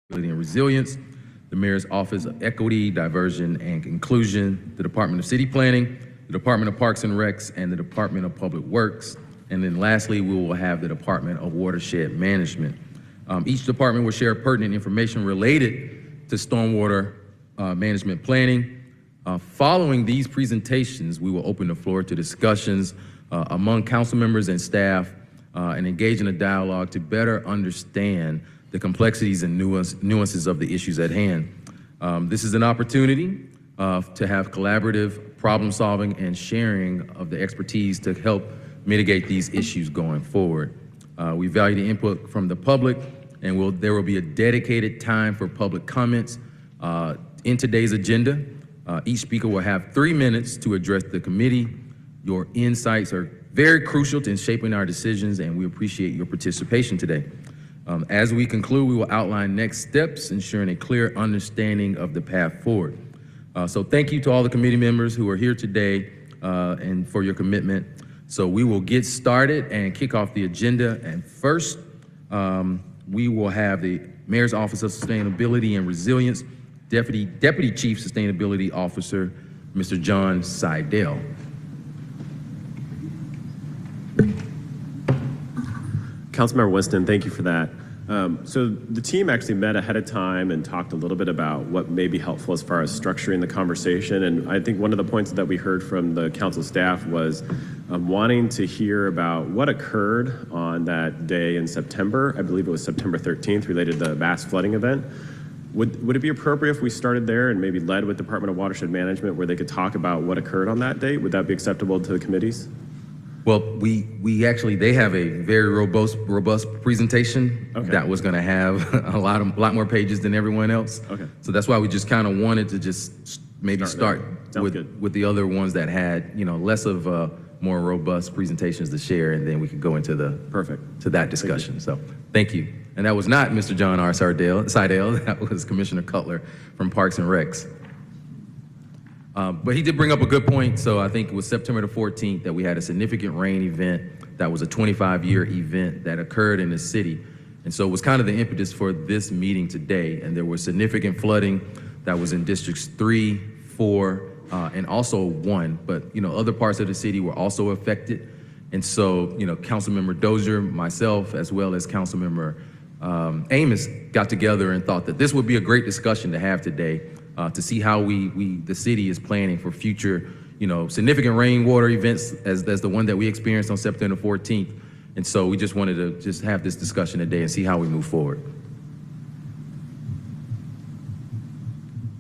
and Resilience, the Mayor's Office of Equity, Diversion, and Inclusion, the Department of City Planning, the Department of Parks and Recs, and the Department of Public Works. And then lastly, we will have the Department of Watershed Management. Each department will share pertinent information related to stormwater management planning. Following these presentations, we will open the floor to discussions among council members and staff and engage in a dialogue to better understand the complexities and nuances of the issues at hand. This is an opportunity to have collaborative problem solving and sharing of the expertise to help mitigate these issues going forward. We value the input from the public, and there will be a dedicated time for public comments in today's agenda. Each speaker will have 3 minutes to address the committee. Your insights are very crucial in shaping our decisions, and we appreciate your participation today. As we conclude, we will outline next steps, ensuring a clear understanding of the path forward. So thank you to all the committee members who are here today and for your commitment. So we will get started and kick off the agenda. And first, we will have the Mayor's Office of Sustainability and Resilience, Deputy Chief Sustainability Officer, Mr. John Seidel. Councilmember Winston, thank you for that. So the team actually met ahead of time and talked a little bit about what may be helpful as far as structuring the conversation. And I think one of the points that we heard from the council staff was wanting to hear about what occurred on that day in September. I believe it was September 13th, related to the vast flooding event. Would it be appropriate if we started there and maybe led with Department of Watershed Management, where they could talk about what occurred on that date? Would that be acceptable to the committees? Well, they have a very robust presentation that was going to have a lot more pages than everyone else. Okay. So that's why we just kind of wanted to just maybe start with the other ones that had, less of more robust presentations to share, and then we could go into that discussion. So thank you. And that was not Mr. John R. Seidel, that was Commissioner Cutler from Parks and Recs. But he did bring up a good point. So I think it was September the 14th that we had a significant rain event that was a 25-year event that occurred in the city. And so it was kind of the impetus for this meeting today. And there was significant flooding that was in districts 3, 4, and also 1. But, other parts of the city were also affected. And so, Councilmember Dozier, myself, as well as Councilmember Amos got together and thought that this would be a great discussion to have today. To see how the city is planning for future, significant rainwater events as the one that we experienced on September 14th. And so we just wanted to just have this discussion today and see how we move forward.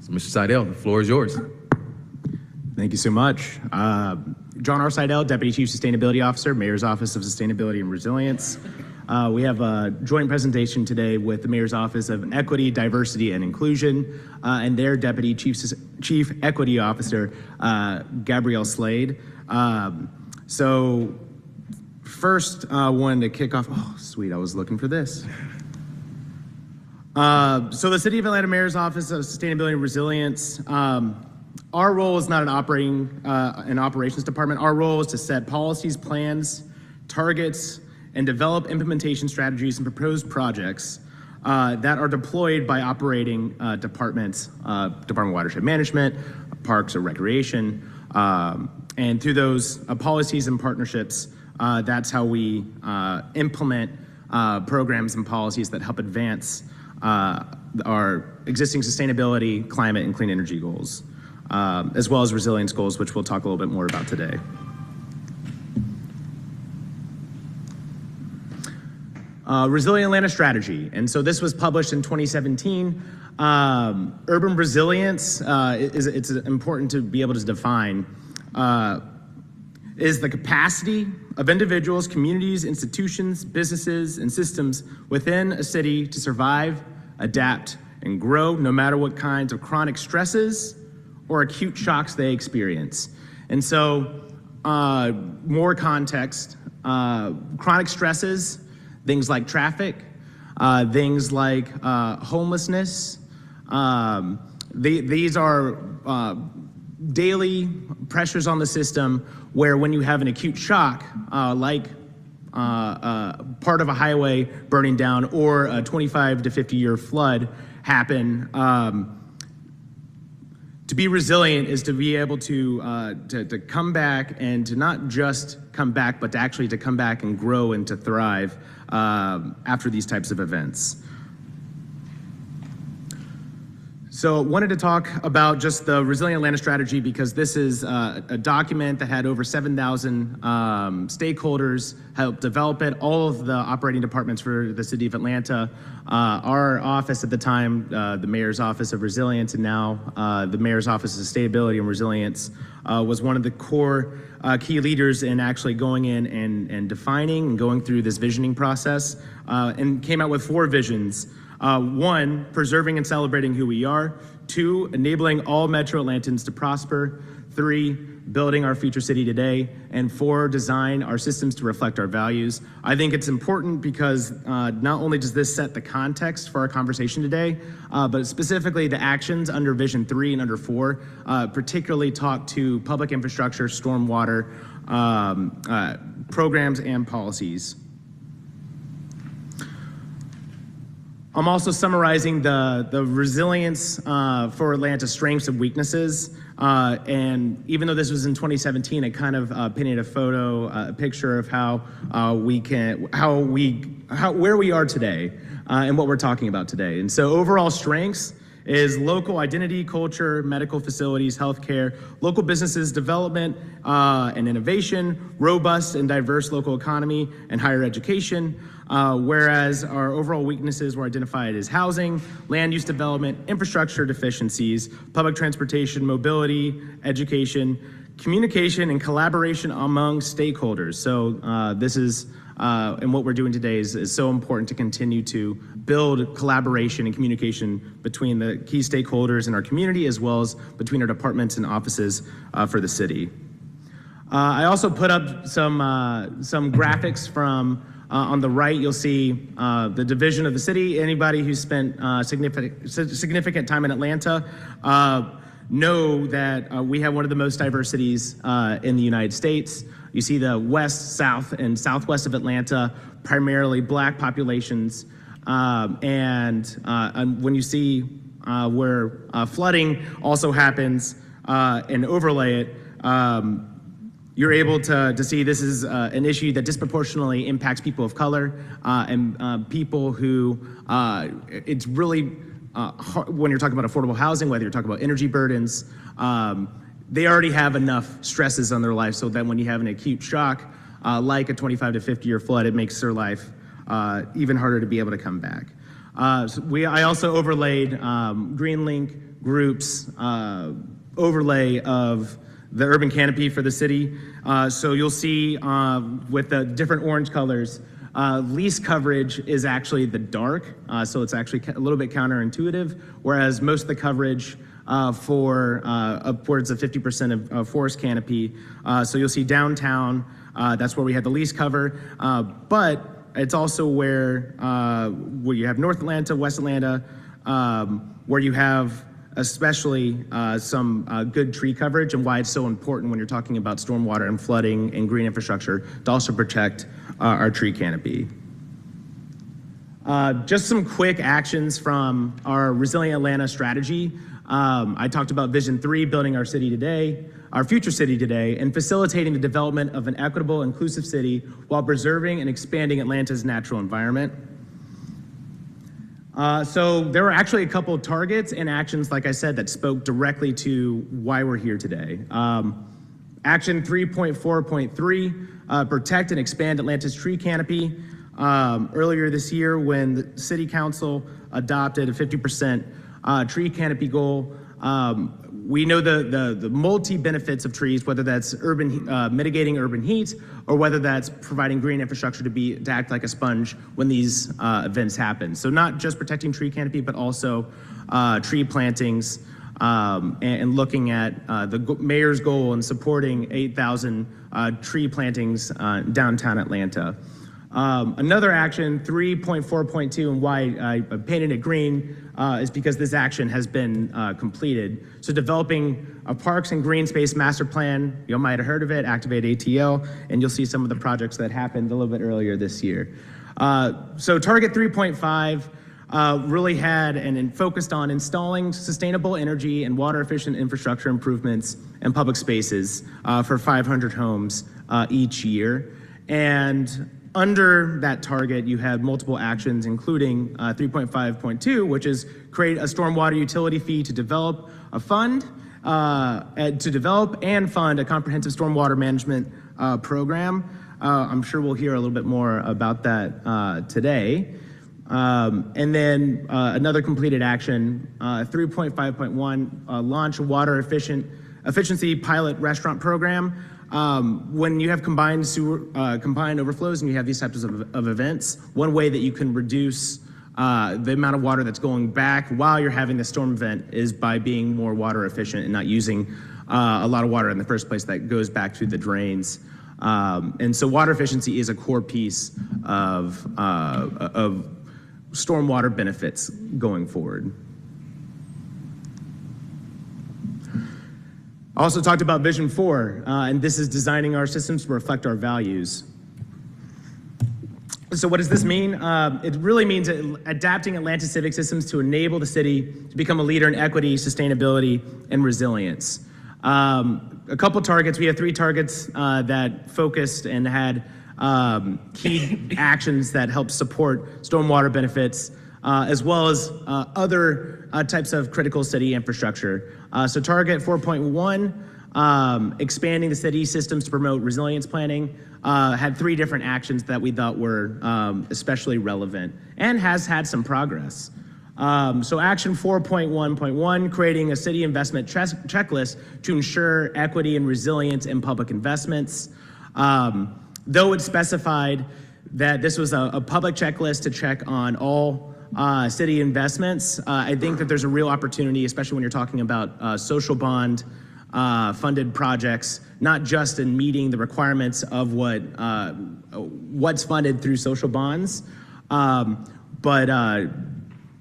So Mr. Seidel, the floor is yours. Thank you so much. John R. Seidel, Deputy Chief Sustainability Officer, Mayor's Office of Sustainability and Resilience. We have a joint presentation today with the Mayor's Office of Equity, Diversity, and Inclusion, and their Deputy Chief Equity Officer, Gabrielle Slade. So first, wanted to kick off, oh, sweet, I was looking for this. So the City of Atlanta Mayor's Office of Sustainability and Resilience, our role is not an operations department. Our role is to set policies, plans, targets, and develop implementation strategies and proposed projects that are deployed by operating departments, Department of Watershed Management, Parks or Recreation, and through those policies and partnerships, that's how we implement programs and policies that help advance our existing sustainability, climate, and clean energy goals, as well as resilience goals, which we'll talk a little bit more about today. Resilient Atlanta Strategy. And so this was published in 2017. Urban resilience, it's important to be able to define, is the capacity of individuals, communities, institutions, businesses, and systems within a city to survive, adapt, and grow no matter what kinds of chronic stresses or acute shocks they experience. And so more context, chronic stresses, things like traffic, things like homelessness. These are daily pressures on the system where when you have an acute shock, like part of a highway burning down or a 25 to 50 year flood happen. To be resilient is to be able to come back, and to not just come back, but to actually to come back and grow and to thrive after these types of events. So wanted to talk about just the Resilient Atlanta strategy, because this is a document that had over 7,000 stakeholders help develop it, all of the operating departments for the city of Atlanta. Our office at the time, the Mayor's Office of Resilience, and now the Mayor's Office of Sustainability and Resilience, was one of the core key leaders in actually going in and defining and going through this visioning process, and came out with 4 visions. 1, preserving and celebrating who we are. 2, enabling all Metro Atlantans to prosper. 3, building our future city today. And 4, design our systems to reflect our values. I think it's important because not only does this set the context for our conversation today, but specifically the actions under Vision 3 and under 4, particularly talk to public infrastructure, stormwater, programs and policies. I'm also summarizing the resilience for Atlanta's strengths and weaknesses. And even though this was in 2017, it kind of painted a picture of where we are today and what we're talking about today. And so overall strengths is local identity, culture, medical facilities, healthcare, local businesses, development and innovation, robust and diverse local economy, and higher education. Whereas our overall weaknesses were identified as housing, land use development, infrastructure deficiencies, public transportation, mobility, education, communication, and collaboration among stakeholders. So this is, and what we're doing today is so important to continue to build collaboration and communication between the key stakeholders in our community, as well as between our departments and offices for the city. I also put up some graphics from, on the right, you'll see the division of the city. Anybody who's spent significant time in Atlanta know that we have one of the most diverse cities in the United States. You see the west, south, and southwest of Atlanta, primarily Black populations. And when you see where flooding also happens and overlay it, you're able to see this is an issue that disproportionately impacts people of color and people who, it's really hard when you're talking about affordable housing, whether you're talking about energy burdens, they already have enough stresses on their life, so that when you have an acute shock, like a 25 to 50-year flood, it makes their life even harder to be able to come back. I also overlaid Green Link Group's overlay of the urban canopy for the city. So you'll see with the different orange colors, least coverage is actually the dark, so it's actually a little bit counterintuitive, whereas most of the coverage for upwards of 50% of forest canopy. So you'll see downtown, that's where we had the least cover, but it's also where you have North Atlanta, West Atlanta, where you have especially some good tree coverage, and why it's so important when you're talking about stormwater and flooding and green infrastructure to also protect our tree canopy. Just some quick actions from our Resilient Atlanta strategy. I talked about Vision 3, building our city today, our future city today, and facilitating the development of an equitable, inclusive city while preserving and expanding Atlanta's natural environment. So there were actually a couple of targets and actions, like I said, that spoke directly to why we're here today. Action 3.4.3, protect and expand Atlanta's tree canopy. Earlier this year, when the City Council adopted a 50% tree canopy goal, we know the multi-benefits of trees, whether that's mitigating urban heat, or whether that's providing green infrastructure to act like a sponge when these events happen. So not just protecting tree canopy, but also tree plantings, and looking at the mayor's goal and supporting 8,000 tree plantings downtown Atlanta. Another action, 3.4.2, and why I painted it green is because this action has been completed. So developing a Parks and Green Space Master Plan, you might have heard of it, Activate ATL, and you'll see some of the projects that happened a little bit earlier this year. So target 3.5, really had and focused on installing sustainable energy and water efficient infrastructure improvements in public spaces for 500 homes each year. And under that target, you have multiple actions, including 3.5.2, which is create a stormwater utility fee to develop a fund, to develop and fund a comprehensive stormwater management program. I'm sure we'll hear a little bit more about that today. And then another completed action, 3.5.1, launch a water efficiency pilot restaurant program. When you have combined overflows and you have these types of events, one way that you can reduce the amount of water that's going back while you're having the storm event is by being more water efficient and not using a lot of water in the first place that goes back through the drains. And so water efficiency is a core piece of stormwater benefits going forward. I also talked about Vision 4, and this is designing our systems to reflect our values. So what does this mean? It really means adapting Atlanta civic systems to enable the city to become a leader in equity, sustainability, and resilience. A couple targets. We have 3 targets that focused and had key actions that help support stormwater benefits, as well as other types of critical city infrastructure. So target 4.1, expanding the city systems to promote resilience planning, had 3 different actions that we thought were especially relevant and has had some progress. So action 4.1.1, creating a city investment checklist to ensure equity and resilience in public investments. Though it specified that this was a public checklist to check on all city investments, I think that there's a real opportunity, especially when you're talking about social bond funded projects, not just in meeting the requirements of what's funded through social bonds, but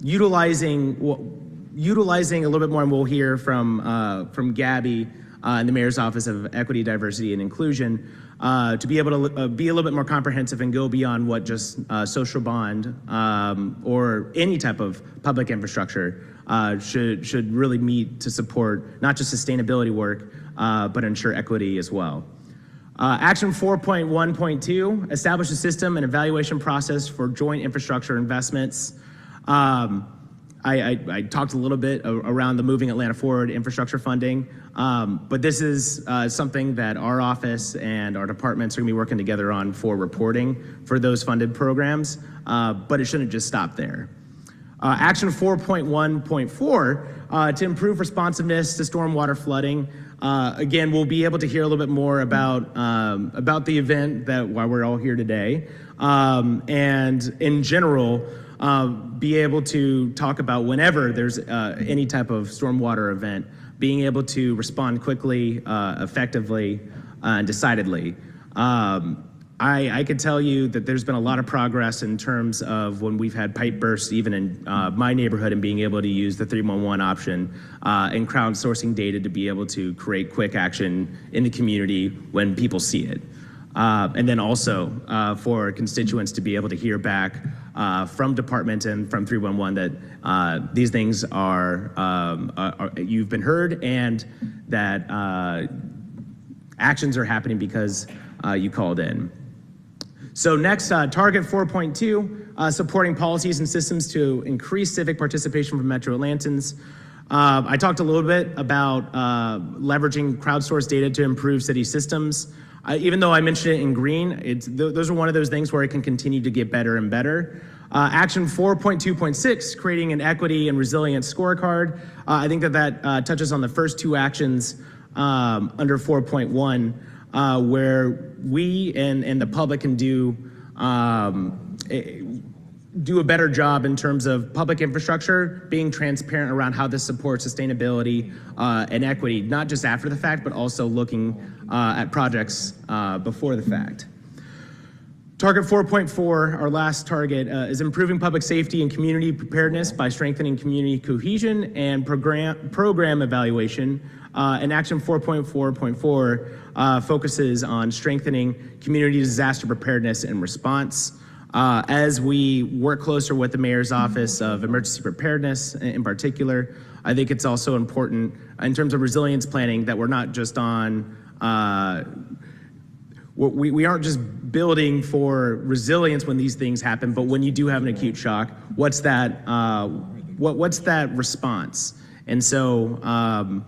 utilizing a little bit more, and we'll hear from Gabby in the Mayor's Office of Equity, Diversity, and Inclusion, to be able to be a little bit more comprehensive and go beyond what just social bond or any type of public infrastructure should really meet to support not just sustainability work, but ensure equity as well. Action 4.1.2, establish a system and evaluation process for joint infrastructure investments. I talked a little bit around the Moving Atlanta Forward infrastructure funding, but this is something that our office and our departments are going to be working together on for reporting for those funded programs, but it shouldn't just stop there. Action 4.1.4, to improve responsiveness to stormwater flooding. Again, we'll be able to hear a little bit more about the event that why we're all here today, and in general, be able to talk about whenever there's any type of stormwater event, being able to respond quickly, effectively, and decidedly. I could tell you that there's been a lot of progress in terms of when we've had pipe bursts, even in my neighborhood, and being able to use the 311 option and crowdsourcing data to be able to create quick action in the community when people see it. And then also for constituents to be able to hear back from department and from 311 that these things are you've been heard and that actions are happening because you called in. So next, target 4.2, supporting policies and systems to increase civic participation from Metro Atlantans. I talked a little bit about leveraging crowdsourced data to improve city systems. Even though I mentioned it in green, those are one of those things where it can continue to get better and better. Action 4.2.6, creating an equity and resilience scorecard. I think that touches on the first 2 actions under 4.1, where we and the public can do a better job in terms of public infrastructure, being transparent around how this supports sustainability and equity, not just after the fact, but also looking at projects before the fact. Target 4.4, our last target, is improving public safety and community preparedness by strengthening community cohesion and program evaluation. And Action 4.4.4 focuses on strengthening community disaster preparedness and response. As we work closer with the Mayor's Office of Emergency Preparedness in particular, I think it's also important in terms of resilience planning that we're not just on, we aren't just building for resilience when these things happen, but when you do have an acute shock, what's that response? And so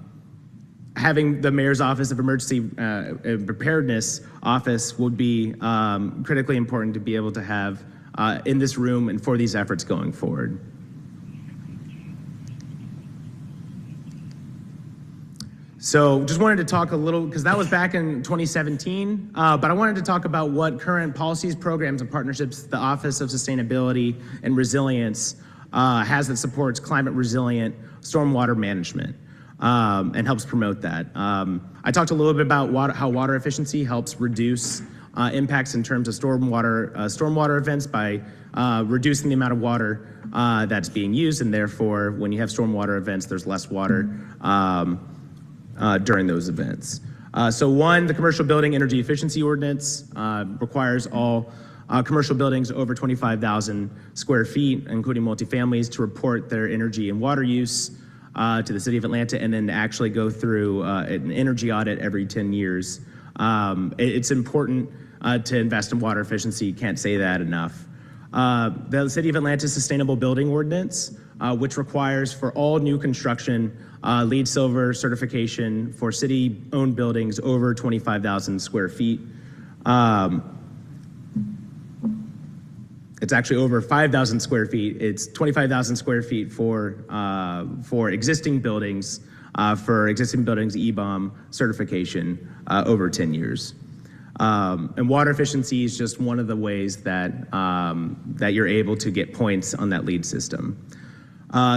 having the Mayor's Office of Emergency Preparedness office would be critically important to be able to have in this room and for these efforts going forward. So just wanted to talk a little, because that was back in 2017, but I wanted to talk about what current policies, programs, and partnerships the Office of Sustainability and Resilience has that supports climate resilient stormwater management and helps promote that. I talked a little bit about how water efficiency helps reduce impacts in terms of stormwater events by reducing the amount of water that's being used, and therefore when you have stormwater events, there's less water during those events. So one, the Commercial Building Energy Efficiency Ordinance requires all commercial buildings over 25,000 square feet, including multifamilies, to report their energy and water use to the City of Atlanta, and then to actually go through an energy audit every 10 years. It's important to invest in water efficiency. Can't say that enough. The City of Atlanta Sustainable Building Ordinance, which requires for all new construction LEED Silver certification for city-owned buildings over 25,000 square feet. It's actually over 5,000 square feet. It's 25,000 square feet for existing buildings, EBOM certification over 10 years. And water efficiency is just one of the ways that you're able to get points on that LEED system.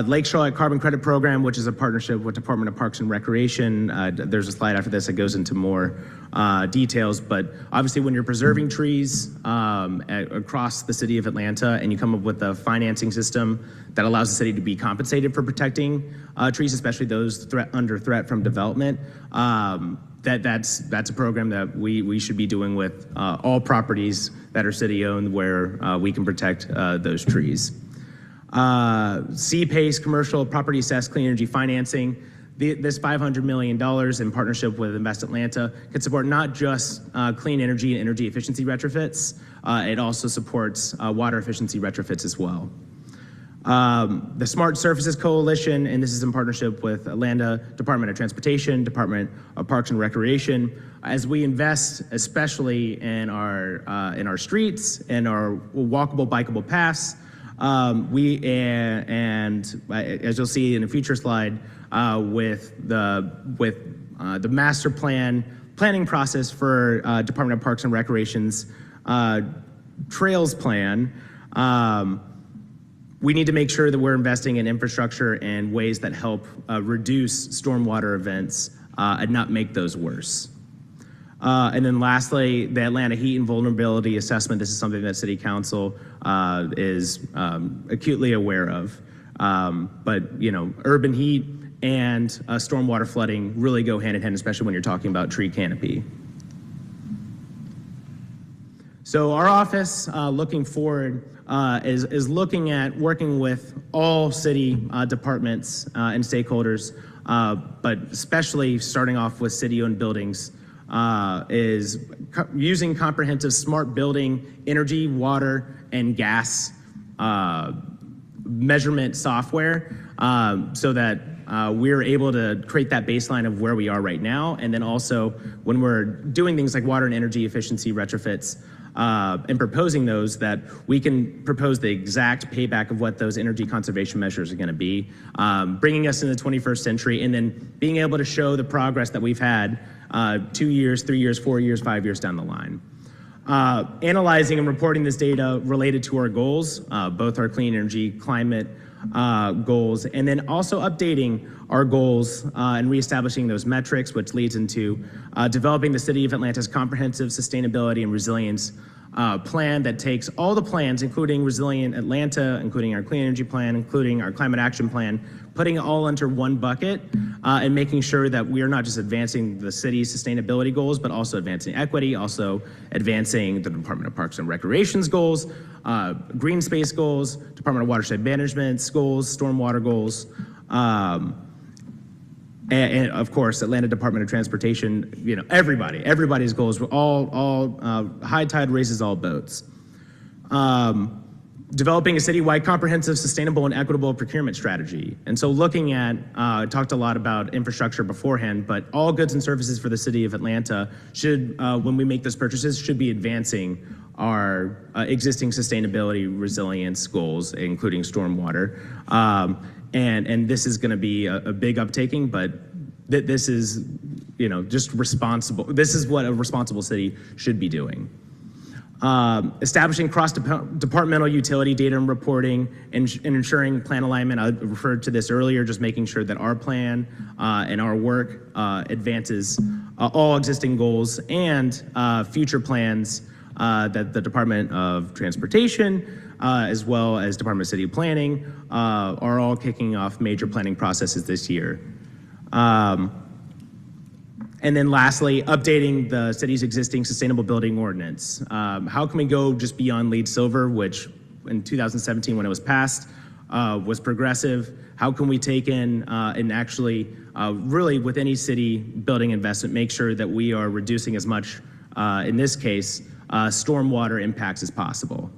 Lake Charlotte Carbon Credit Program, which is a partnership with Department of Parks and Recreation. There's a slide after this that goes into more details, but obviously when you're preserving trees across the City of Atlanta and you come up with a financing system that allows the city to be compensated for protecting trees, especially those under threat from development, that's a program that we should be doing with all properties that are city-owned where we can protect those trees. CPACE, Commercial Property Assessed Clean Energy Financing. This $500 million in partnership with Invest Atlanta can support not just clean energy and energy efficiency retrofits, it also supports water efficiency retrofits as well. The Smart Surfaces Coalition, and this is in partnership with Atlanta Department of Transportation, Department of Parks and Recreation, as we invest especially in our streets and our walkable, bikeable paths. As you'll see in a future slide, with the master planning process for Department of Parks and Recreation's trails plan, we need to make sure that we're investing in infrastructure and ways that help reduce stormwater events and not make those worse. And then lastly, the Atlanta Heat and Vulnerability Assessment. This is something that City Council is acutely aware of. But urban heat and stormwater flooding really go hand in hand, especially when you're talking about tree canopy. So our office, looking forward, is looking at working with all city departments and stakeholders, but especially starting off with city-owned buildings, is using comprehensive smart building energy, water, and gas measurement software so that we're able to create that baseline of where we are right now. And then also when we're doing things like water and energy efficiency retrofits and proposing those, that we can propose the exact payback of what those energy conservation measures are going to be, bringing us into the 21st century, and then being able to show the progress that we've had 2 years, 3 years, 4 years, 5 years down the line. Analyzing and reporting this data related to our goals, both our clean energy, climate goals, and then also updating our goals and reestablishing those metrics, which leads into developing the City of Atlanta's comprehensive sustainability and resilience plan that takes all the plans, including Resilient Atlanta, including our clean energy plan, including our climate action plan, putting it all under one bucket and making sure that we are not just advancing the city's sustainability goals, but also advancing equity, also advancing the Department of Parks and Recreation's goals, green space goals, Department of Watershed Management's goals, stormwater goals, and of course, Atlanta Department of Transportation, everybody's goals, all high tide raises all boats. Developing a citywide comprehensive, sustainable, and equitable procurement strategy. And so looking at, I talked a lot about infrastructure beforehand, but all goods and services for the city of Atlanta should, when we make those purchases, should be advancing our existing sustainability resilience goals, including stormwater. And this is gonna be a big uptaking, but this is, just responsible. This is what a responsible city should be doing. Establishing cross-departmental utility data and reporting and ensuring plan alignment. I referred to this earlier, just making sure that our plan and our work advances all existing goals and future plans that the Department of Transportation as well as Department of City Planning are all kicking off major planning processes this year. And then lastly, updating the city's existing sustainable building ordinance. How can we go just beyond LEED Silver, which in 2017 when it was passed was progressive? How can we take in and actually really with any city building investment, make sure that we are reducing as much, in this case, stormwater impacts as possible?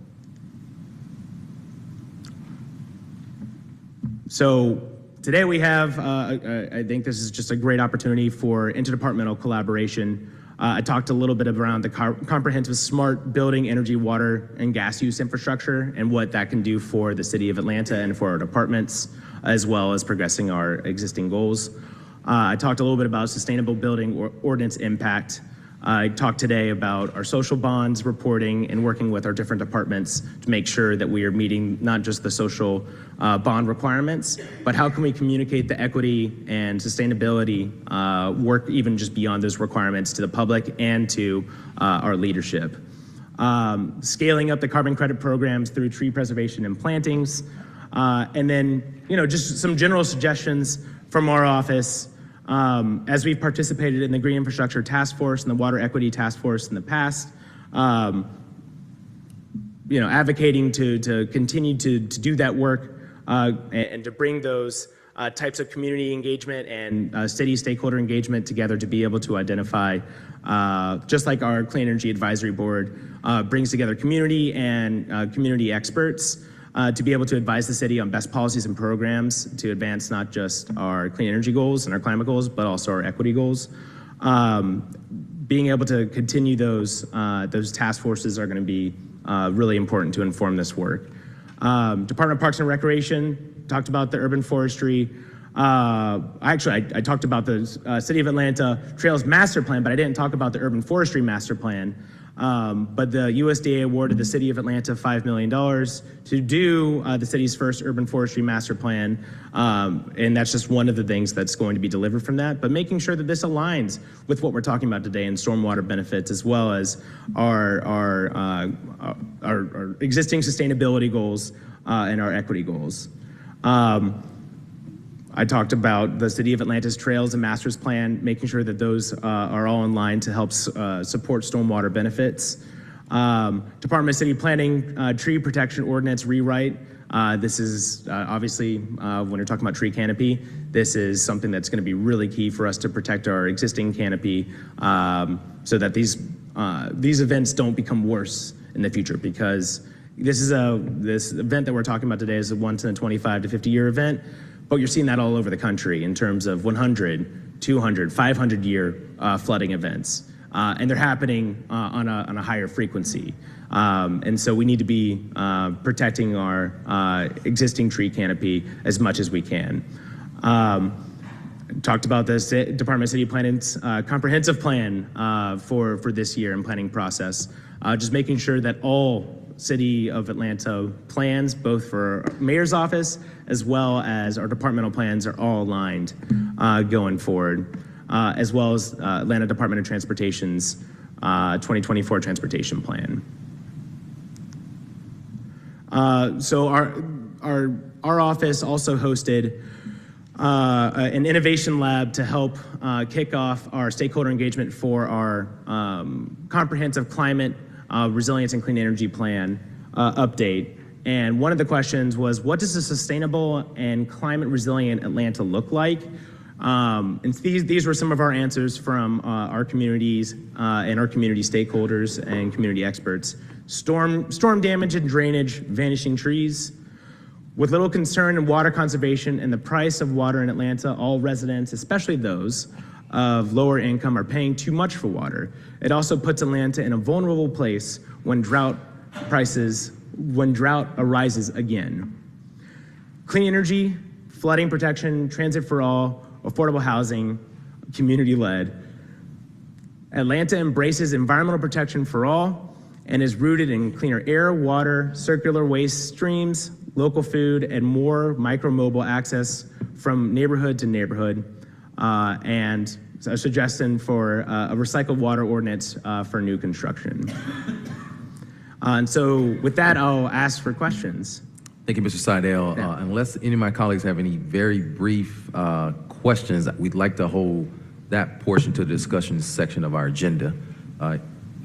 So today we have, I think this is just a great opportunity for interdepartmental collaboration. I talked a little bit around the comprehensive smart building, energy, water, and gas use infrastructure and what that can do for the city of Atlanta and for our departments, as well as progressing our existing goals. I talked a little bit about sustainable building ordinance impact. I talked today about our social bonds reporting and working with our different departments to make sure that we are meeting not just the social bond requirements, but how can we communicate the equity and sustainability work even just beyond those requirements to the public and to our leadership. Scaling up the carbon credit programs through tree preservation and plantings. And then, just some general suggestions from our office. As we've participated in the Green Infrastructure Task Force and the Water Equity Task Force in the past, advocating to continue to do that work and to bring those types of community engagement and city stakeholder engagement together to be able to identify, just like our Clean Energy Advisory Board brings together community and community experts to be able to advise the city on best policies and programs to advance not just our clean energy goals and our climate goals, but also our equity goals. Being able to continue those task forces are going to be really important to inform this work. Department of Parks and Recreation talked about the urban forestry. I talked about the City of Atlanta Trails Master Plan, but I didn't talk about the Urban Forestry Master Plan. But the USDA awarded the City of Atlanta $5 million to do the city's first urban forestry master plan, and that's just one of the things that's going to be delivered from that. But making sure that this aligns with what we're talking about today in stormwater benefits, as well as our existing sustainability goals and our equity goals. I talked about the City of Atlanta's Trails and Masters Plan, making sure that those are all in line to help support stormwater benefits. Department of City Planning, Tree Protection Ordinance rewrite. This is obviously, when we're talking about tree canopy, this is something that's going to be really key for us to protect our existing canopy so that these events don't become worse in the future, because this event that we're talking about today is a once in a 25 to 50 year event. But you're seeing that all over the country in terms of 100, 200, 500-year flooding events. And they're happening on a higher frequency. And so we need to be protecting our existing tree canopy as much as we can. Talked about this Department of City Planning's comprehensive plan for this year and planning process. Just making sure that all City of Atlanta plans, both for Mayor's office as well as our departmental plans, are all aligned going forward, as well as Atlanta Department of Transportation's 2024 Transportation Plan. So our office also hosted an innovation lab to help kick off our stakeholder engagement for our comprehensive climate resilience and clean energy plan update. And one of the questions was, what does a sustainable and climate resilient Atlanta look like? And these were some of our answers from our communities and our community stakeholders and community experts. Storm damage and drainage, vanishing trees. With little concern in water conservation and the price of water in Atlanta, all residents, especially those of lower income, are paying too much for water. It also puts Atlanta in a vulnerable place when drought arises again. Clean energy, flooding protection, transit for all, affordable housing, community-led. Atlanta embraces environmental protection for all and is rooted in cleaner air, water, circular waste streams, local food, and more micro-mobile access from neighborhood to neighborhood, and a suggestion for a recycled water ordinance for new construction. And so with that, I'll ask for questions. Thank you, Mr. Seidel. Unless any of my colleagues have any very brief questions, we'd like to hold that portion to the discussion section of our agenda.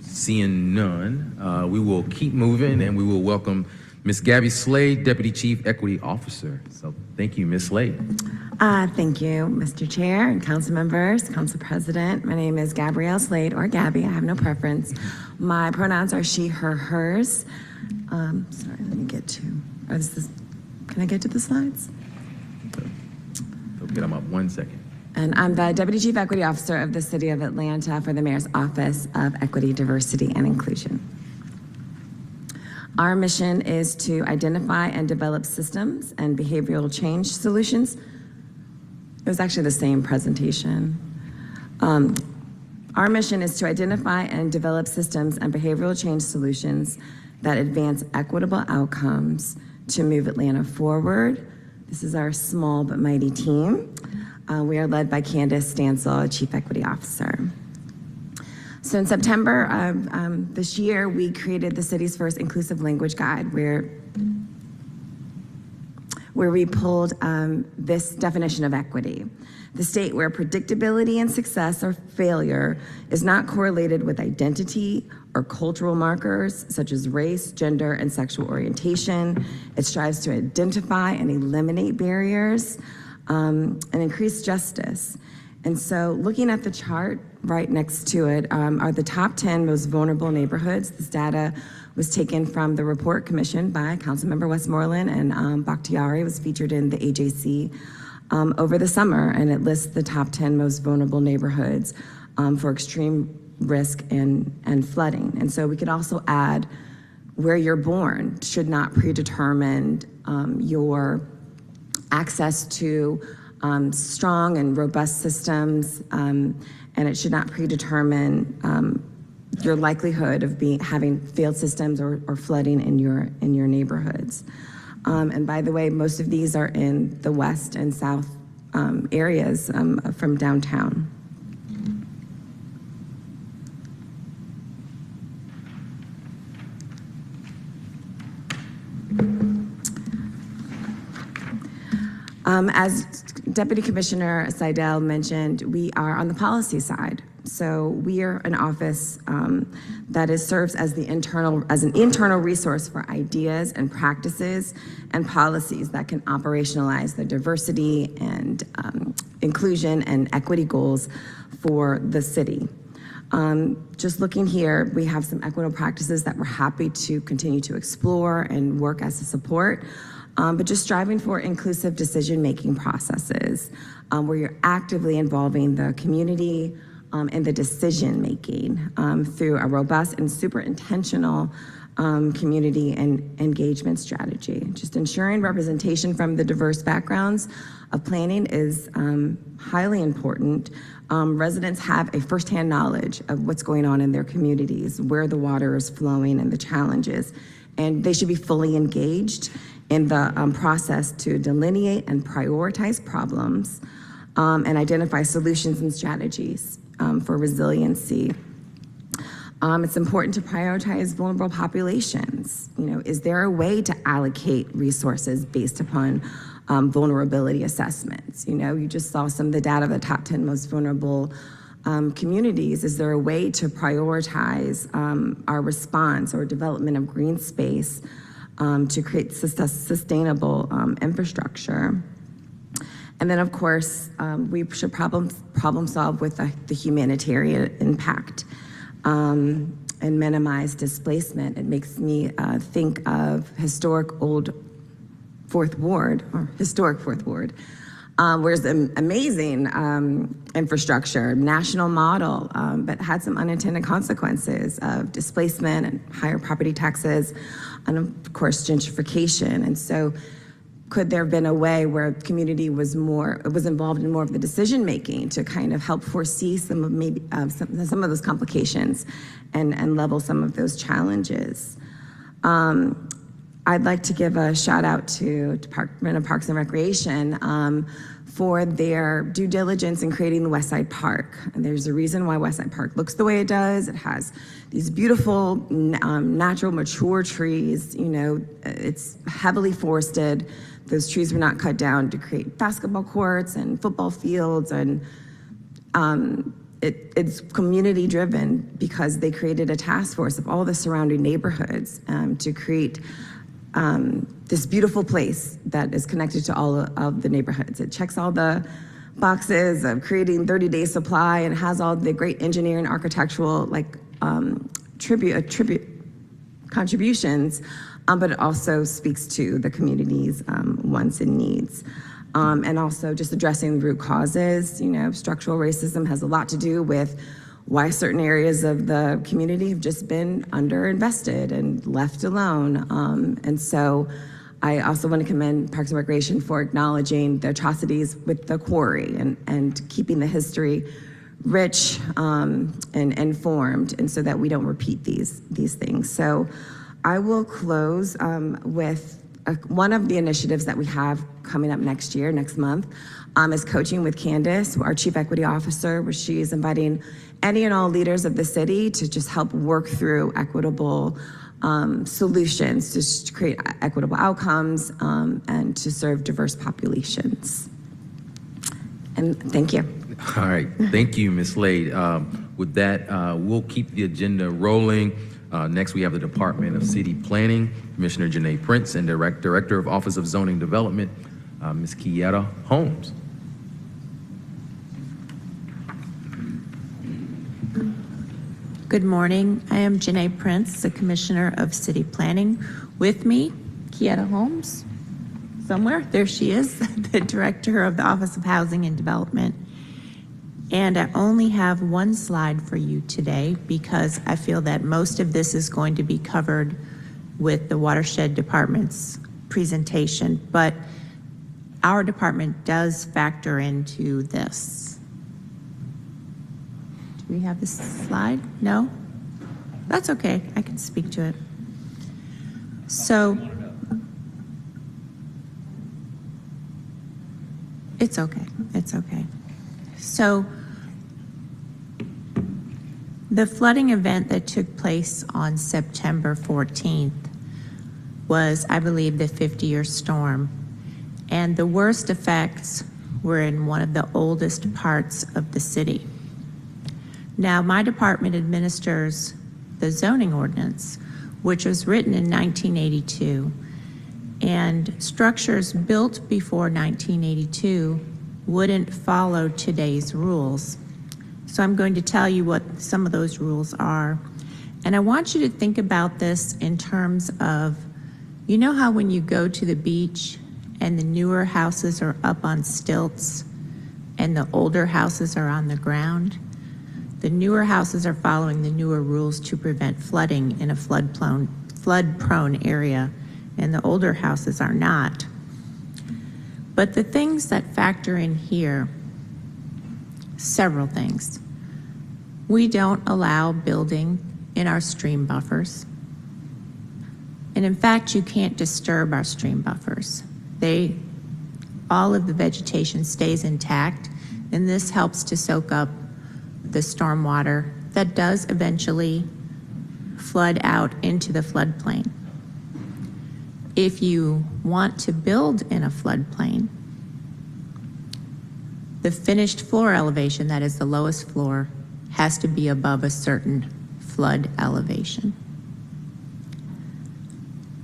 Seeing none, we will keep moving and we will welcome Ms. Gabby Slade, Deputy Chief Equity Officer. So thank you, Ms. Slade. Thank you, Mr. Chair and council members, council president. My name is Gabrielle Slade, or Gabby, I have no preference. My pronouns are she, her, hers. Sorry, let me get to, can I get to the slides? So get them up 1 second. And I'm the Deputy Chief Equity Officer of the City of Atlanta for the Mayor's Office of Equity, Diversity, and Inclusion. Our mission is to identify and develop systems and behavioral change solutions. It was actually the same presentation. Our mission is to identify and develop systems and behavioral change solutions that advance equitable outcomes to move Atlanta forward. This is our small but mighty team. We are led by Candace Stansel, Chief Equity Officer. So in September of this year, we created the city's first inclusive language guide where we pulled this definition of equity. The state where predictability and success or failure is not correlated with identity or cultural markers such as race, gender, and sexual orientation. It strives to identify and eliminate barriers and increase justice. And so looking at the chart right next to it are the top 10 most vulnerable neighborhoods. This data was taken from the report commissioned by Councilmember Westmoreland, and Bakhtiari was featured in the AJC over the summer, and it lists the top 10 most vulnerable neighborhoods for extreme risk and flooding. And so we could also add where you're born should not predetermine your access to strong and robust systems, and it should not predetermine your likelihood of having failed systems or flooding in your neighborhoods. And by the way, most of these are in the west and south areas from downtown. As Deputy Commissioner Seidel mentioned, we are on the policy side. So we are an office that serves as an internal resource for ideas and practices and policies that can operationalize the diversity and inclusion and equity goals for the city. Just looking here, we have some equitable practices that we're happy to continue to explore and work as a support. But just striving for inclusive decision-making processes where you're actively involving the community in the decision-making through a robust and super intentional community and engagement strategy. Just ensuring representation from the diverse backgrounds of planning is highly important. Residents have a firsthand knowledge of what's going on in their communities, where the water is flowing and the challenges, and they should be fully engaged in the process to delineate and prioritize problems and identify solutions and strategies for resiliency. It's important to prioritize vulnerable populations. You know, is there a way to allocate resources based upon vulnerability assessments. You know, you just saw some of the data of the top 10 most vulnerable communities. Is there a way to prioritize our response or development of green space to create sustainable infrastructure? And then, of course, we should problem solve with the humanitarian impact and minimize displacement. It makes me think of historic Fourth Ward, where there's an amazing infrastructure, national model, but had some unintended consequences of displacement and higher property taxes, and of course gentrification. And so, could there have been a way where the community was involved in more of the decision making to kind of help foresee some of some of those complications and level some of those challenges? I'd like to give a shout out to Department of Parks and Recreation for their due diligence in creating the West Side Park. And there's a reason why West Side Park looks the way it does. It has these beautiful, natural, mature trees. You know, it's heavily forested. Those trees were not cut down to create basketball courts and football fields, and it's community driven because they created a task force of all the surrounding neighborhoods to create this beautiful place that is connected to all of the neighborhoods. It checks all the boxes of creating 30-day supply and has all the great engineering, architectural, tribute contributions, but it also speaks to the community's wants and needs. And also just addressing the root causes. You know, structural racism has a lot to do with why certain areas of the community have just been underinvested and left alone. And so I also want to commend Parks and Recreation for acknowledging the atrocities with the quarry and keeping the history rich and informed, and so that we don't repeat these things. So I will close with one of the initiatives that we have coming up next month, is Coaching with Candace, our Chief Equity Officer, where she is inviting any and all leaders of the city to just help work through equitable solutions to create equitable outcomes and to serve diverse populations. And thank you. All right, thank you, Ms. Slade. With that, we'll keep the agenda rolling. Next, we have the Department of City Planning, Commissioner Janae Prince, and Director of Office of Zoning Development, Ms. Kieta Holmes. Good morning. I am Janae Prince, the Commissioner of City Planning. With me, Kieta Holmes, somewhere. There she is, the Director of the Office of Housing and Development. And I only have one slide for you today because I feel that most of this is going to be covered with the Watershed Department's presentation, but our department does factor into this. Do we have this slide? No? That's okay. I can speak to it. So, it's okay. It's okay. So, the flooding event that took place on September 14th was, I believe, the 50-year storm. And the worst effects were in one of the oldest parts of the city. Now, my department administers the zoning ordinance, which was written in 1982. And structures built before 1982 wouldn't follow today's rules. So I'm going to tell you what some of those rules are. And I want you to think about this in terms of, you know how when you go to the beach and the newer houses are up on stilts and the older houses are on the ground? The newer houses are following the newer rules to prevent flooding in a flood-prone area, and the older houses are not. But the things that factor in here, several things. We don't allow building in our stream buffers. And in fact, you can't disturb our stream buffers. All of the vegetation stays intact, and this helps to soak up the stormwater that does eventually flood out into the floodplain. If you want to build in a floodplain, the finished floor elevation, that is the lowest floor, has to be above a certain flood elevation.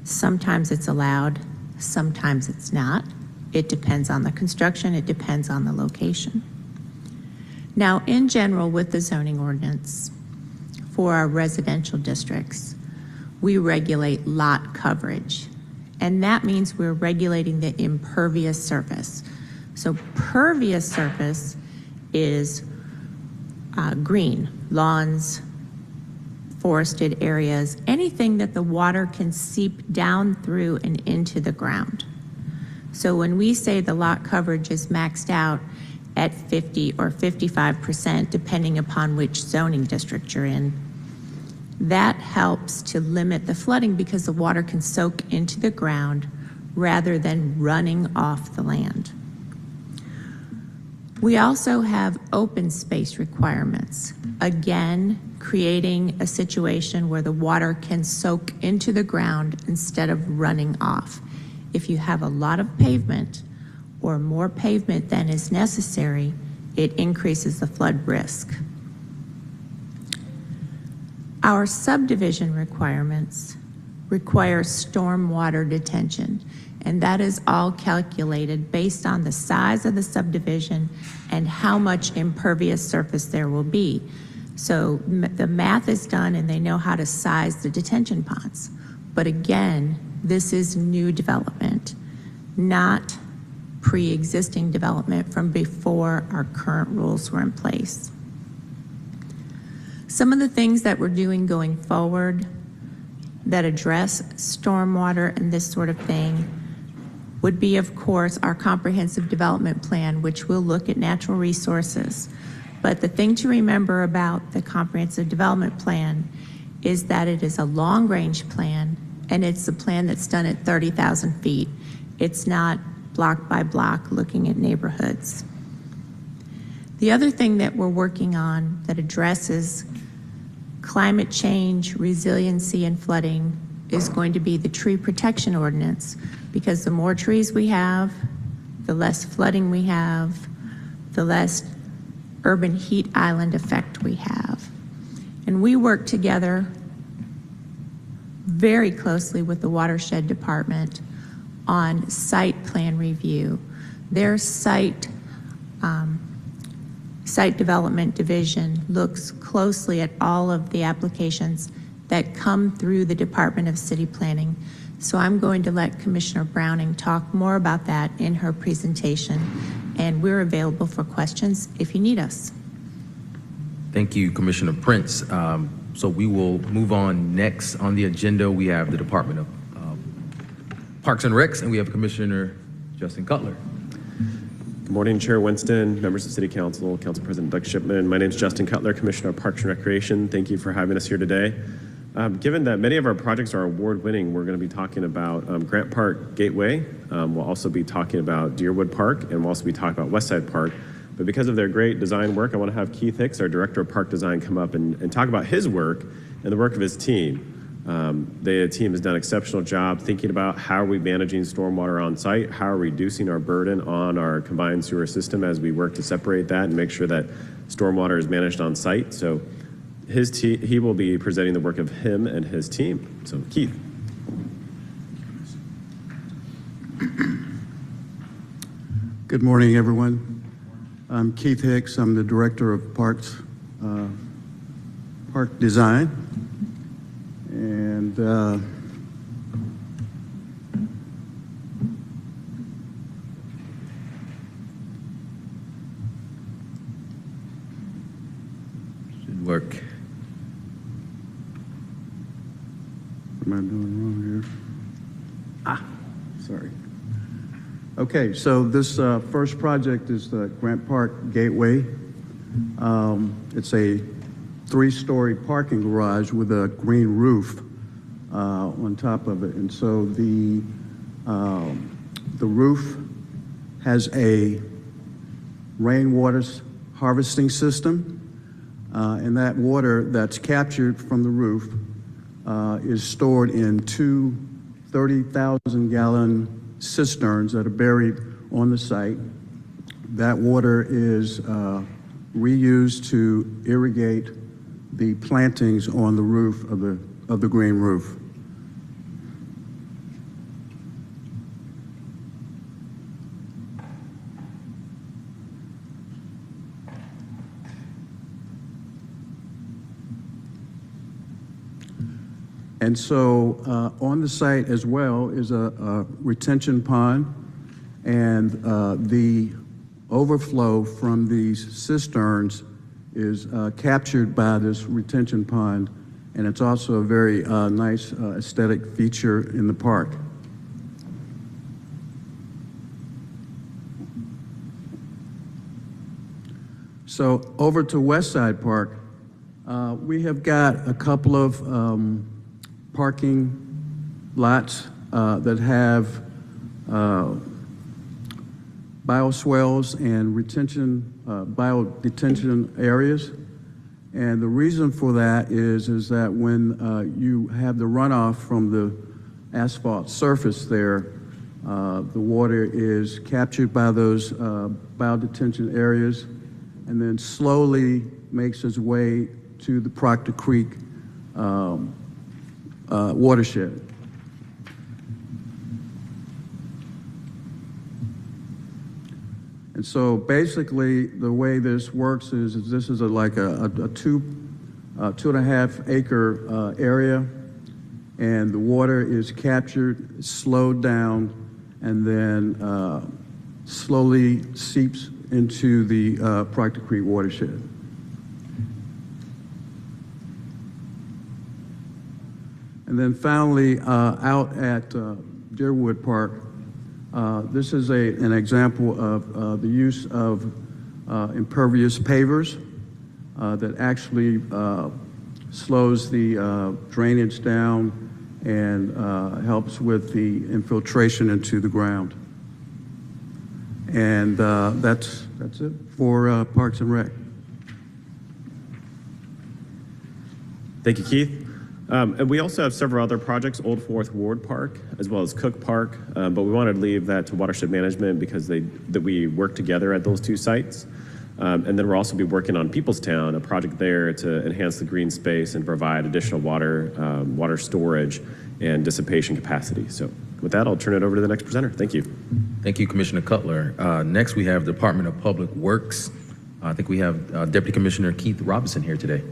Sometimes it's allowed, sometimes it's not. It depends on the construction, it depends on the location. Now, in general, with the zoning ordinance, for our residential districts, we regulate lot coverage. And that means we're regulating the impervious surface. So pervious surface is green, lawns, forested areas, anything that the water can seep down through and into the ground. So when we say the lot coverage is maxed out at 50 or 55%, depending upon which zoning district you're in, that helps to limit the flooding because the water can soak into the ground rather than running off the land. We also have open space requirements. Again, creating a situation where the water can soak into the ground instead of running off. If you have a lot of pavement or more pavement than is necessary, it increases the flood risk. Our subdivision requirements require stormwater detention, and that is all calculated based on the size of the subdivision and how much impervious surface there will be. So the math is done and they know how to size the detention ponds. But again, this is new development, not pre-existing development from before our current rules were in place. Some of the things that we're doing going forward that address stormwater and this sort of thing would be, of course, our comprehensive development plan, which will look at natural resources. But the thing to remember about the comprehensive development plan is that it is a long-range plan, and it's a plan that's done at 30,000 feet. It's not block by block looking at neighborhoods. The other thing that we're working on that addresses climate change, resiliency, and flooding is going to be the tree protection ordinance, because the more trees we have, the less flooding we have, the less urban heat island effect we have. And we work together very closely with the watershed department on site plan review. Their site development division looks closely at all of the applications that come through the Department of City Planning. So I'm going to let Commissioner Browning talk more about that in her presentation, and we're available for questions if you need us. Thank you, Commissioner Prince. So we will move on. Next on the agenda, we have the Department of Parks and Recs, and we have Commissioner Justin Cutler. Good morning, Chair Winston, members of City Council, Council President Doug Shipman. My name is Justin Cutler, Commissioner of Parks and Recreation. Thank you for having us here today. Given that many of our projects are award-winning, we're going to be talking about Grant Park Gateway. We'll also be talking about Deerwood Park, and we'll also be talking about Westside Park. But because of their great design work, I want to have Keith Hicks, our Director of Park Design, come up and talk about his work and the work of his team. The team has done an exceptional job thinking about how are we managing stormwater on site, how are we reducing our burden on our combined sewer system as we work to separate that and make sure that stormwater is managed on site. So he will be presenting the work of him and his team. So Keith. Good morning, everyone. I'm Keith Hicks. I'm the Director of Park Design. And Should work. what am I doing wrong here? Sorry. Okay, so this first project is the Grant Park Gateway. It's a 3-story parking garage with a green roof on top of it. And so the roof has a rainwater harvesting system, and that water that's captured from the roof is stored in 2 30,000-gallon cisterns that are buried on the site. That water is reused to irrigate the plantings on the roof of the green roof. And so on the site as well is a retention pond, and the overflow from these cisterns is captured by this retention pond, and it's also a very nice aesthetic feature in the park. So over to Westside Park, we have got a couple of parking lots that have bioswales and biodetention areas. And the reason for that is that when you have the runoff from the asphalt surface there, the water is captured by those biodetention areas and then slowly makes its way to the Proctor Creek watershed. And so basically the way this works is this is like a 2.5 acre area, and the water is captured, slowed down, and then slowly seeps into the Proctor Creek watershed. And then finally, out at Deerwood Park, this is an example of the use of impervious pavers that actually slows the drainage down and helps with the infiltration into the ground. And that's it for Parks and Rec. Thank you, Keith. And we also have several other projects, Old Fourth Ward Park, as well as Cook Park, but we wanted to leave that to Watershed Management because that we work together at those two sites. And then we'll also be working on Peoplestown, a project there to enhance the green space and provide additional water storage and dissipation capacity. So with that, I'll turn it over to the next presenter. Thank you. Thank you, Commissioner Cutler. Next, we have Department of Public Works. I think we have Deputy Commissioner Keith Robinson here today.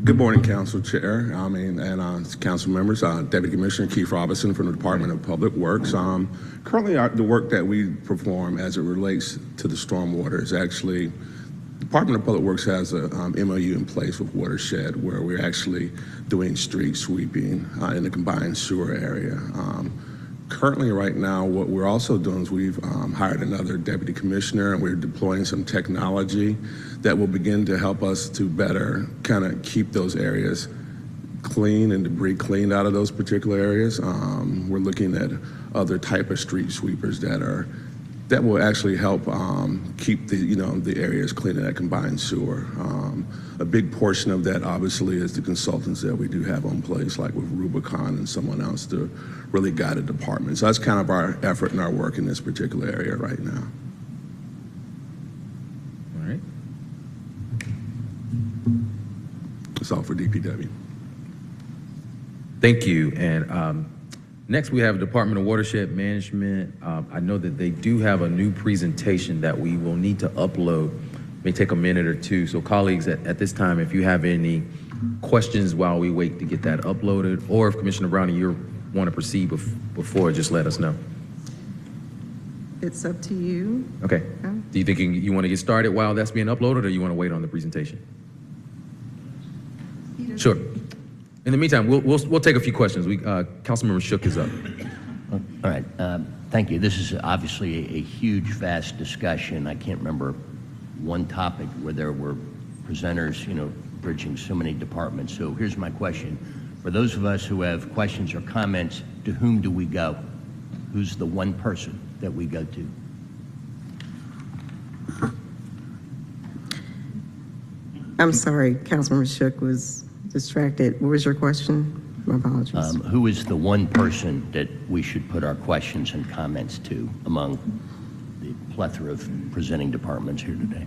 Good morning, Council Chair, and Council members. Deputy Commissioner Keith Robinson from the Department of Public Works. Currently, the work that we perform as it relates to the stormwater is actually, the Department of Public Works has a MOU in place with Watershed where we're actually doing street sweeping in the combined sewer area. Currently, right now, what we're also doing is we've hired another deputy commissioner, and we're deploying some technology that will begin to help us to better kind of keep those areas clean and debris cleaned out of those particular areas. We're looking at other type of street sweepers that will actually help keep the areas clean in that combined sewer. A big portion of that obviously is the consultants that we do have on place, like with Rubicon and someone else to really guide the department. So that's kind of our effort and our work in this particular area right now. All right. That's all for DPW. Thank you. And next, we have Department of Watershed Management. I know that they do have a new presentation that we will need to upload. May take a minute or two. So colleagues, at this time, if you have any questions while we wait to get that uploaded, or if Commissioner Browning, you want to proceed before, just let us know. It's up to you. Okay. Do you think you want to get started while that's being uploaded, or you want to wait on the presentation? Sure. In the meantime, we'll take a few questions. Councilmember Shook is up. All right. Thank you. This is obviously a huge, vast discussion. I can't remember one topic where there were presenters, bridging so many departments. So here's my question. For those of us who have questions or comments, to whom do we go? Who's the one person that we go to? I'm sorry, Councilmember Shook was distracted. What was your question? My apologies. Who is the one person that we should put our questions and comments to among the plethora of presenting departments here today?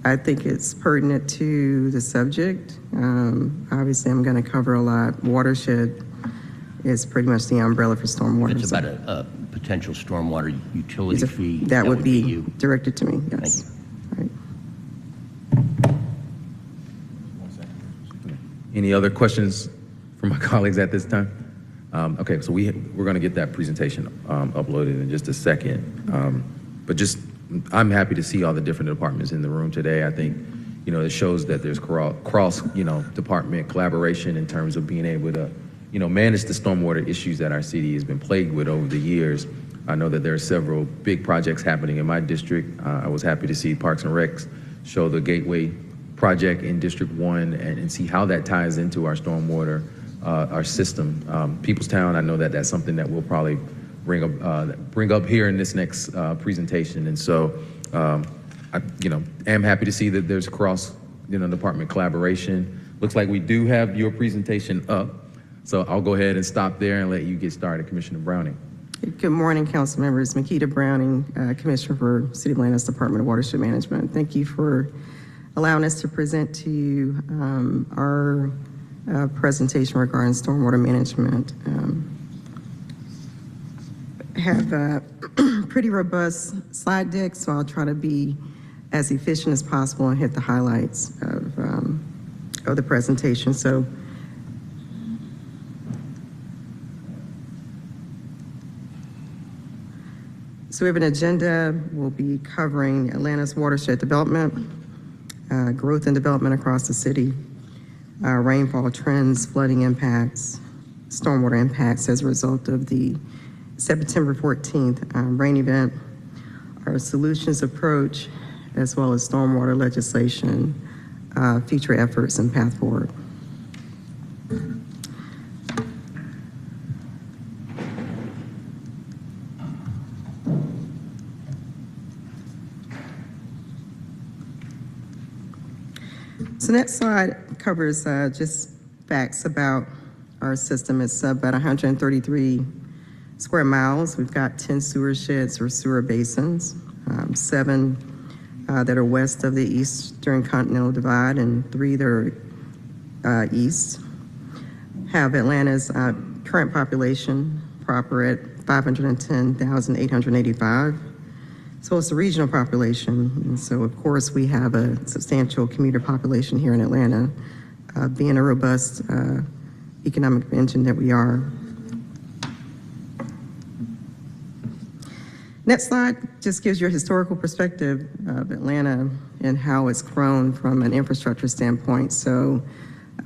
I think it's pertinent to the subject. Obviously, I'm going to cover a lot. Watershed is pretty much the umbrella for stormwater. It's about a potential stormwater utility fee. That would be you. directed to me, yes. Right. Any other questions from my colleagues at this time? Okay, so we're going to get that presentation uploaded in just a second. But I'm happy to see all the different departments in the room today. I think, it shows that there's cross, department collaboration in terms of being able to, manage the stormwater issues that our city has been plagued with over the years. I know that there are several big projects happening in my district. I was happy to see Parks and Recs show the Gateway project in District 1 and see how that ties into our stormwater, our system. Peoplestown, I know that that's something that we'll probably bring up here in this next presentation. And so, I am happy to see that there's cross, department collaboration. Looks like we do have your presentation up. So I'll go ahead and stop there and let you get started, Commissioner Browning. Good morning, council members. Makita Browning, Commissioner for City of Atlanta's Department of Watershed Management. Thank you for allowing us to present to you our presentation regarding stormwater management. Have a pretty robust slide deck, so I'll try to be as efficient as possible and hit the highlights of the presentation. So we have an agenda. We'll be covering Atlanta's watershed development, growth and development across the city, rainfall trends, flooding impacts, stormwater impacts as a result of the September 14th rain event, our solutions approach, as well as stormwater legislation, future efforts, and path forward. So next slide covers just facts about our system. It's about 133 square miles. We've got 10 sewer sheds or sewer basins, 7 that are west of the Eastern Continental Divide and 3 that are east. Have Atlanta's current population proper at 510,885. So it's the regional population. And so, of course, we have a substantial commuter population here in Atlanta, being a robust economic engine that we are. Next slide just gives you a historical perspective of Atlanta and how it's grown from an infrastructure standpoint. So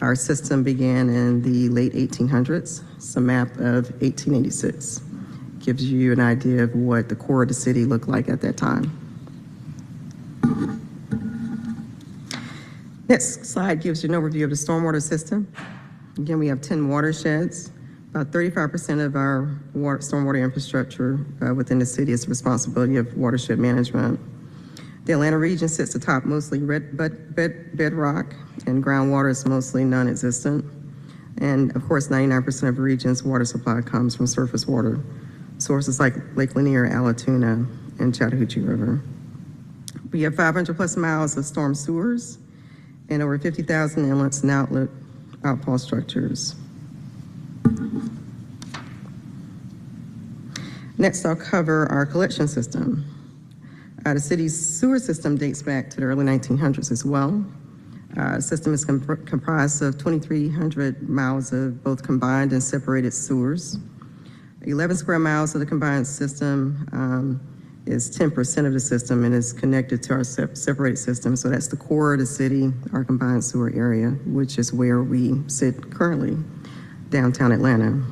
our system began in the late 1800s. It's a map of 1886. Gives you an idea of what the core of the city looked like at that time. Next slide gives you an overview of the stormwater system. Again, we have 10 watersheds. About 35% of our stormwater infrastructure within the city is the responsibility of watershed management. The Atlanta region sits atop mostly bedrock, and groundwater is mostly non-existent. And of course, 99% of the region's water supply comes from surface water sources like Lake Lanier, Allatoona, and Chattahoochee River. We have 500 plus miles of storm sewers and over 50,000 inlets and outfall structures. Next, I'll cover our collection system. The city's sewer system dates back to the early 1900s as well. The system is comprised of 2,300 miles of both combined and separated sewers. 11 square miles of the combined system is 10% of the system and is connected to our separated system. So that's the core of the city, our combined sewer area, which is where we sit currently, downtown Atlanta.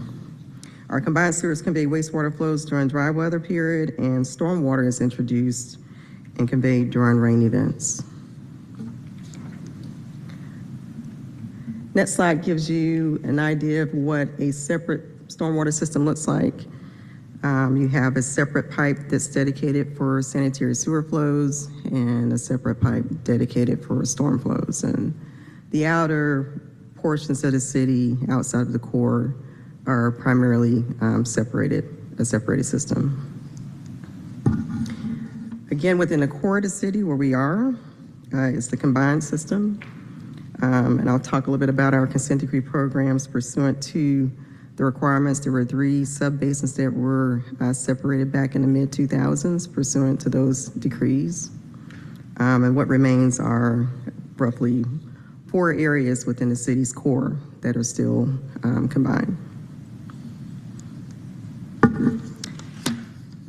Our combined sewers convey wastewater flows during dry weather period, and stormwater is introduced and conveyed during rain events. Next slide gives you an idea of what a separate stormwater system looks like. You have a separate pipe that's dedicated for sanitary sewer flows and a separate pipe dedicated for storm flows. And The outer portions of the city outside of the core are primarily a separated system. Again, within the core of the city where we are is the combined system. And I'll talk a little bit about our consent decree programs pursuant to the requirements. There were 3 sub-basins that were separated back in the mid-2000s pursuant to those decrees. And what remains are roughly 4 areas within the city's core that are still combined.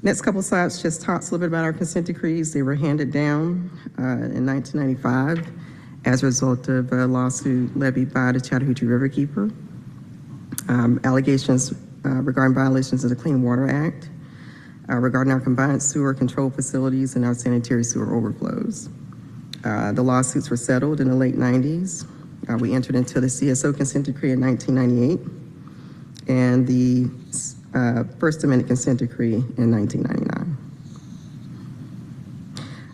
Next couple slides just talks a little bit about our consent decrees. They were handed down in 1995 as a result of a lawsuit levied by the Chattahoochee Riverkeeper. Allegations regarding violations of the Clean Water Act, regarding our combined sewer control facilities and our sanitary sewer overflows. The lawsuits were settled in the late 90s. We entered into the CSO consent decree in 1998 and the First Amendment consent decree in 1999.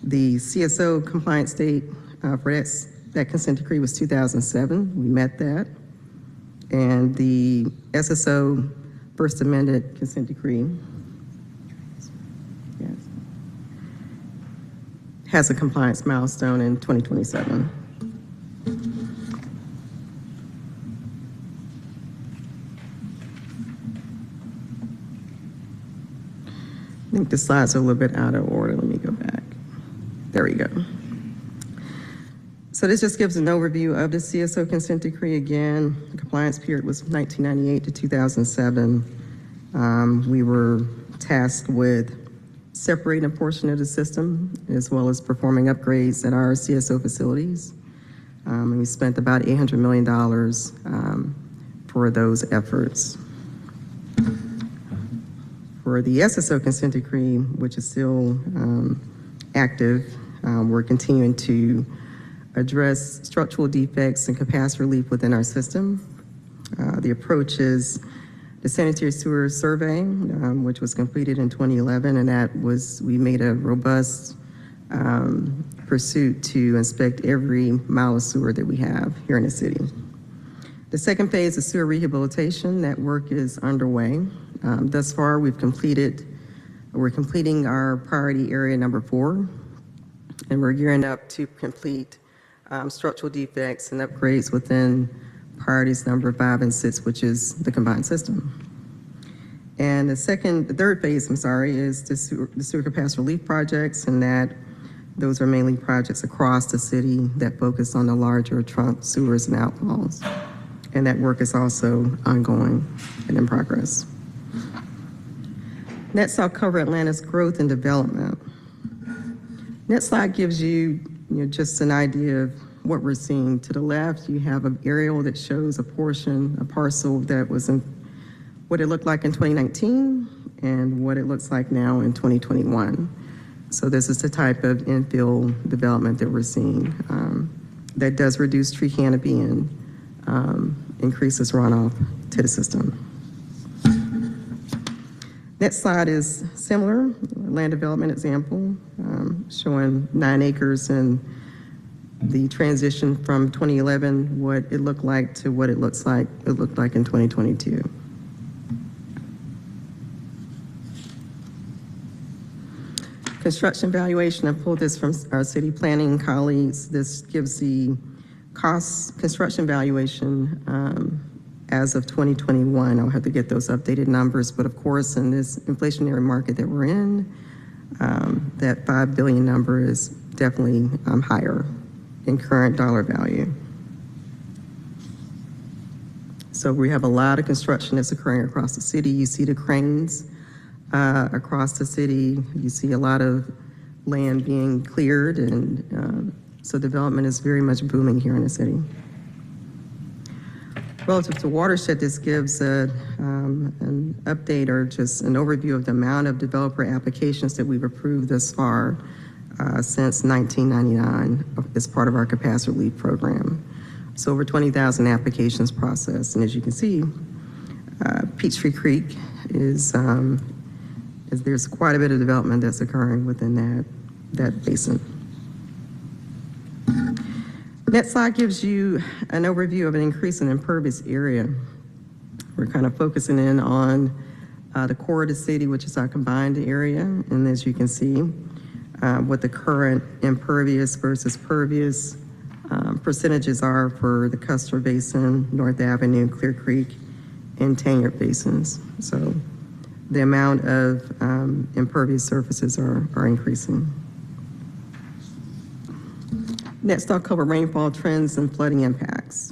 The CSO compliance date for that consent decree was 2007. We met that. And the SSO First Amendment consent decree has a compliance milestone in 2027. I think the slides are a little bit out of order. Let me go back. There we go. So this just gives an overview of the CSO consent decree. Again, the compliance period was 1998 to 2007. We were tasked with separating a portion of the system as well as performing upgrades at our CSO facilities. And we spent about $800 million for those efforts. For the SSO consent decree, which is still active, we're continuing to address structural defects and capacity relief within our system. The approach is the sanitary sewer survey, which was completed in 2011, and we made a robust pursuit to inspect every mile of sewer that we have here in the city. The second phase is sewer rehabilitation. That work is underway. Thus far, we're completing our priority area number 4, and we're gearing up to complete structural defects and upgrades within priorities number 5 and 6, which is the combined system. And the third phase, is the sewer capacity relief projects, and those are mainly projects across the city that focus on the larger trunk sewers and outfalls. And that work is also ongoing and in progress. Next, I'll cover Atlanta's growth and development. Next slide gives you just an idea of what we're seeing. To the left, you have an aerial that shows a parcel that was in what it looked like in 2019 and what it looks like now in 2021. So this is the type of infill development that we're seeing that does reduce tree canopy and increases runoff to the system. Next slide is similar, land development example, showing 9 acres and the transition from 2011, what it looked like to what it looked like in 2022. Construction valuation, I pulled this from our city planning colleagues. This gives the construction valuation as of 2021. I'll have to get those updated numbers, but of course, in this inflationary market that we're in, that $5 billion number is definitely higher in current dollar value. So we have a lot of construction that's occurring across the city. You see the cranes across the city. You see a lot of land being cleared, and so development is very much booming here in the city. Relative to watershed, this gives an update or just an overview of the amount of developer applications that we've approved thus far since 1999 as part of our capacity relief program. So over 20,000 applications processed. And as you can see, Peachtree Creek there's quite a bit of development that's occurring within that basin. Next slide gives you an overview of an increase in impervious area. We're kind of focusing in on the core of the city, which is our combined area. And as you can see, what the current impervious versus pervious percentages are for the Custer Basin, North Avenue, Clear Creek, and Tanyard Basins. So the amount of impervious surfaces are increasing. Next, I'll cover rainfall trends and flooding impacts.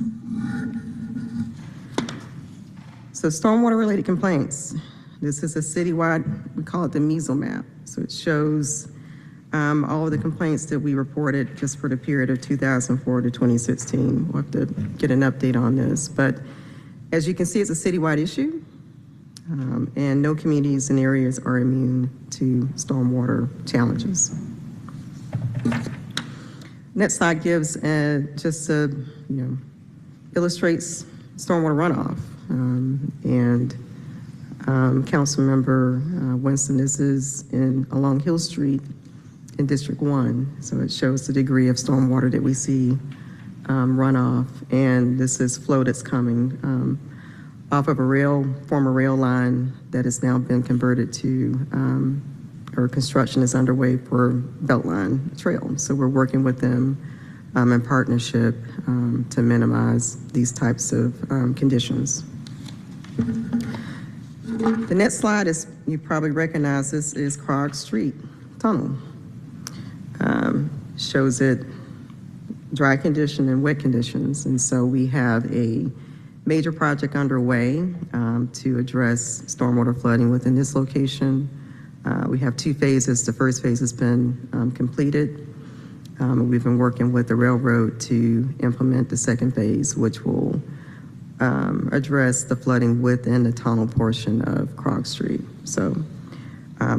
So stormwater-related complaints. This is a citywide, we call it the measle map. So it shows all of the complaints that we reported just for the period of 2004 to 2016. We'll have to get an update on this. But as you can see, it's a citywide issue, and no communities and areas are immune to stormwater challenges. Next slide gives illustrates stormwater runoff. Councilmember Winston, this is along Hill Street in District 1. So it shows the degree of stormwater that we see runoff. And this is flow that's coming off of a former rail line that has now been converted to, or construction is underway for Beltline Trail. So we're working with them in partnership to minimize these types of conditions. The next slide is, you probably recognize this, is Krog Street Tunnel. Shows it dry condition and wet conditions. And so we have a major project underway to address stormwater flooding within this location. We have 2 phases. The first phase has been completed. We've been working with the railroad to implement the second phase, which will address the flooding within the tunnel portion of Krog Street. So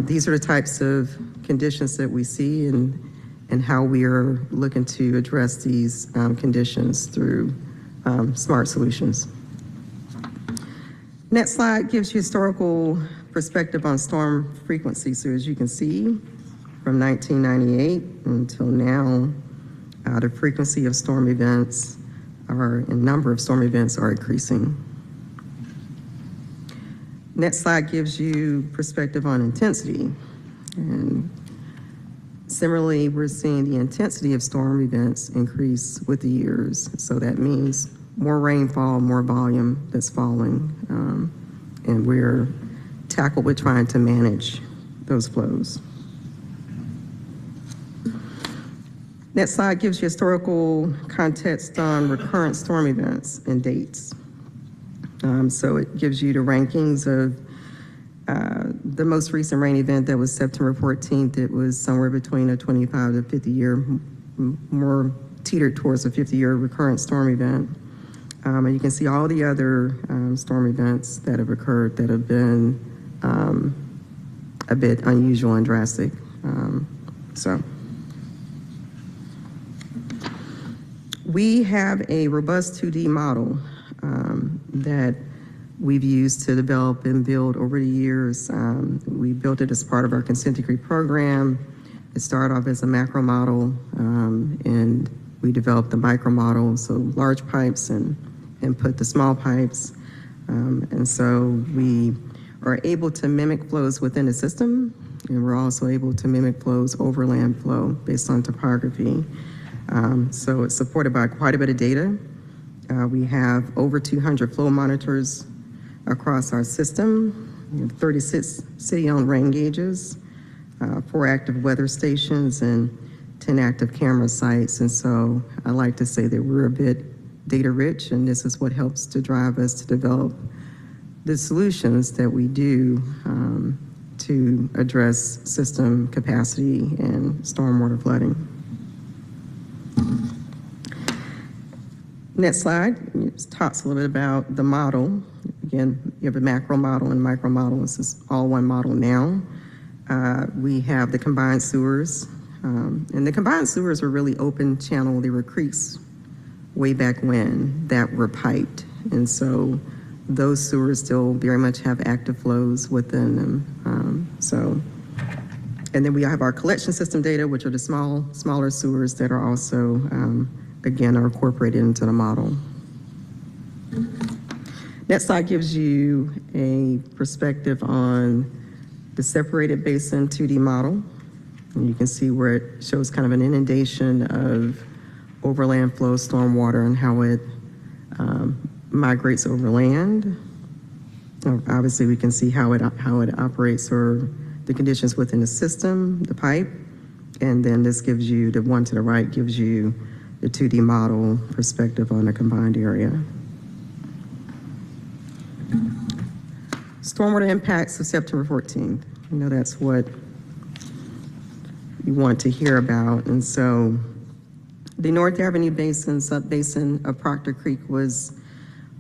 these are the types of conditions that we see and how we are looking to address these conditions through smart solutions. Next slide gives you historical perspective on storm frequency. So as you can see, from 1998 until now, the frequency of storm events number of storm events are increasing. Next slide gives you perspective on intensity. And similarly, we're seeing the intensity of storm events increase with the years. So that means more rainfall, more volume that's falling. And we're trying to manage those flows. Next slide gives you historical context on recurrent storm events and dates. So it gives you the rankings of the most recent rain event that was September 14th. It was somewhere between a 25 to 50 year, more teetered towards a 50-year recurrent storm event. And you can see all the other storm events that have occurred that have been a bit unusual and drastic. We have a robust 2D model that we've used to develop and build over the years. We built it as part of our consent decree program. It started off as a macro model, and we developed the micro model, so large pipes and put the small pipes. And so we are able to mimic flows within the system, and we're also able to mimic flows over land flow based on topography. So it's supported by quite a bit of data. We have over 200 flow monitors across our system. We have 36 city-owned rain gauges, 4 active weather stations, and 10 active camera sites. And so I like to say that we're a bit data rich, and this is what helps to drive us to develop the solutions that we do to address system capacity and stormwater flooding. Next slide talks a little bit about the model. Again, you have a macro model and micro model. This is all one model now. We have the combined sewers. And the combined sewers were really open channel. They were creeks way back when that were piped. And so those sewers still very much have active flows within them. And then we have our collection system data, which are the smaller sewers that are also again, are incorporated into the model. Next slide gives you a perspective on the separated basin 2D model. And you can see where it shows kind of an inundation of overland flow stormwater and how it migrates over land. Obviously, we can see how it operates or the conditions within the system, the pipe, and then this gives you, the one to the right gives you the 2D model perspective on the combined area. Stormwater impacts of September 14th. I know that's what you want to hear about. And so the North Avenue Basin, sub-basin of Proctor Creek was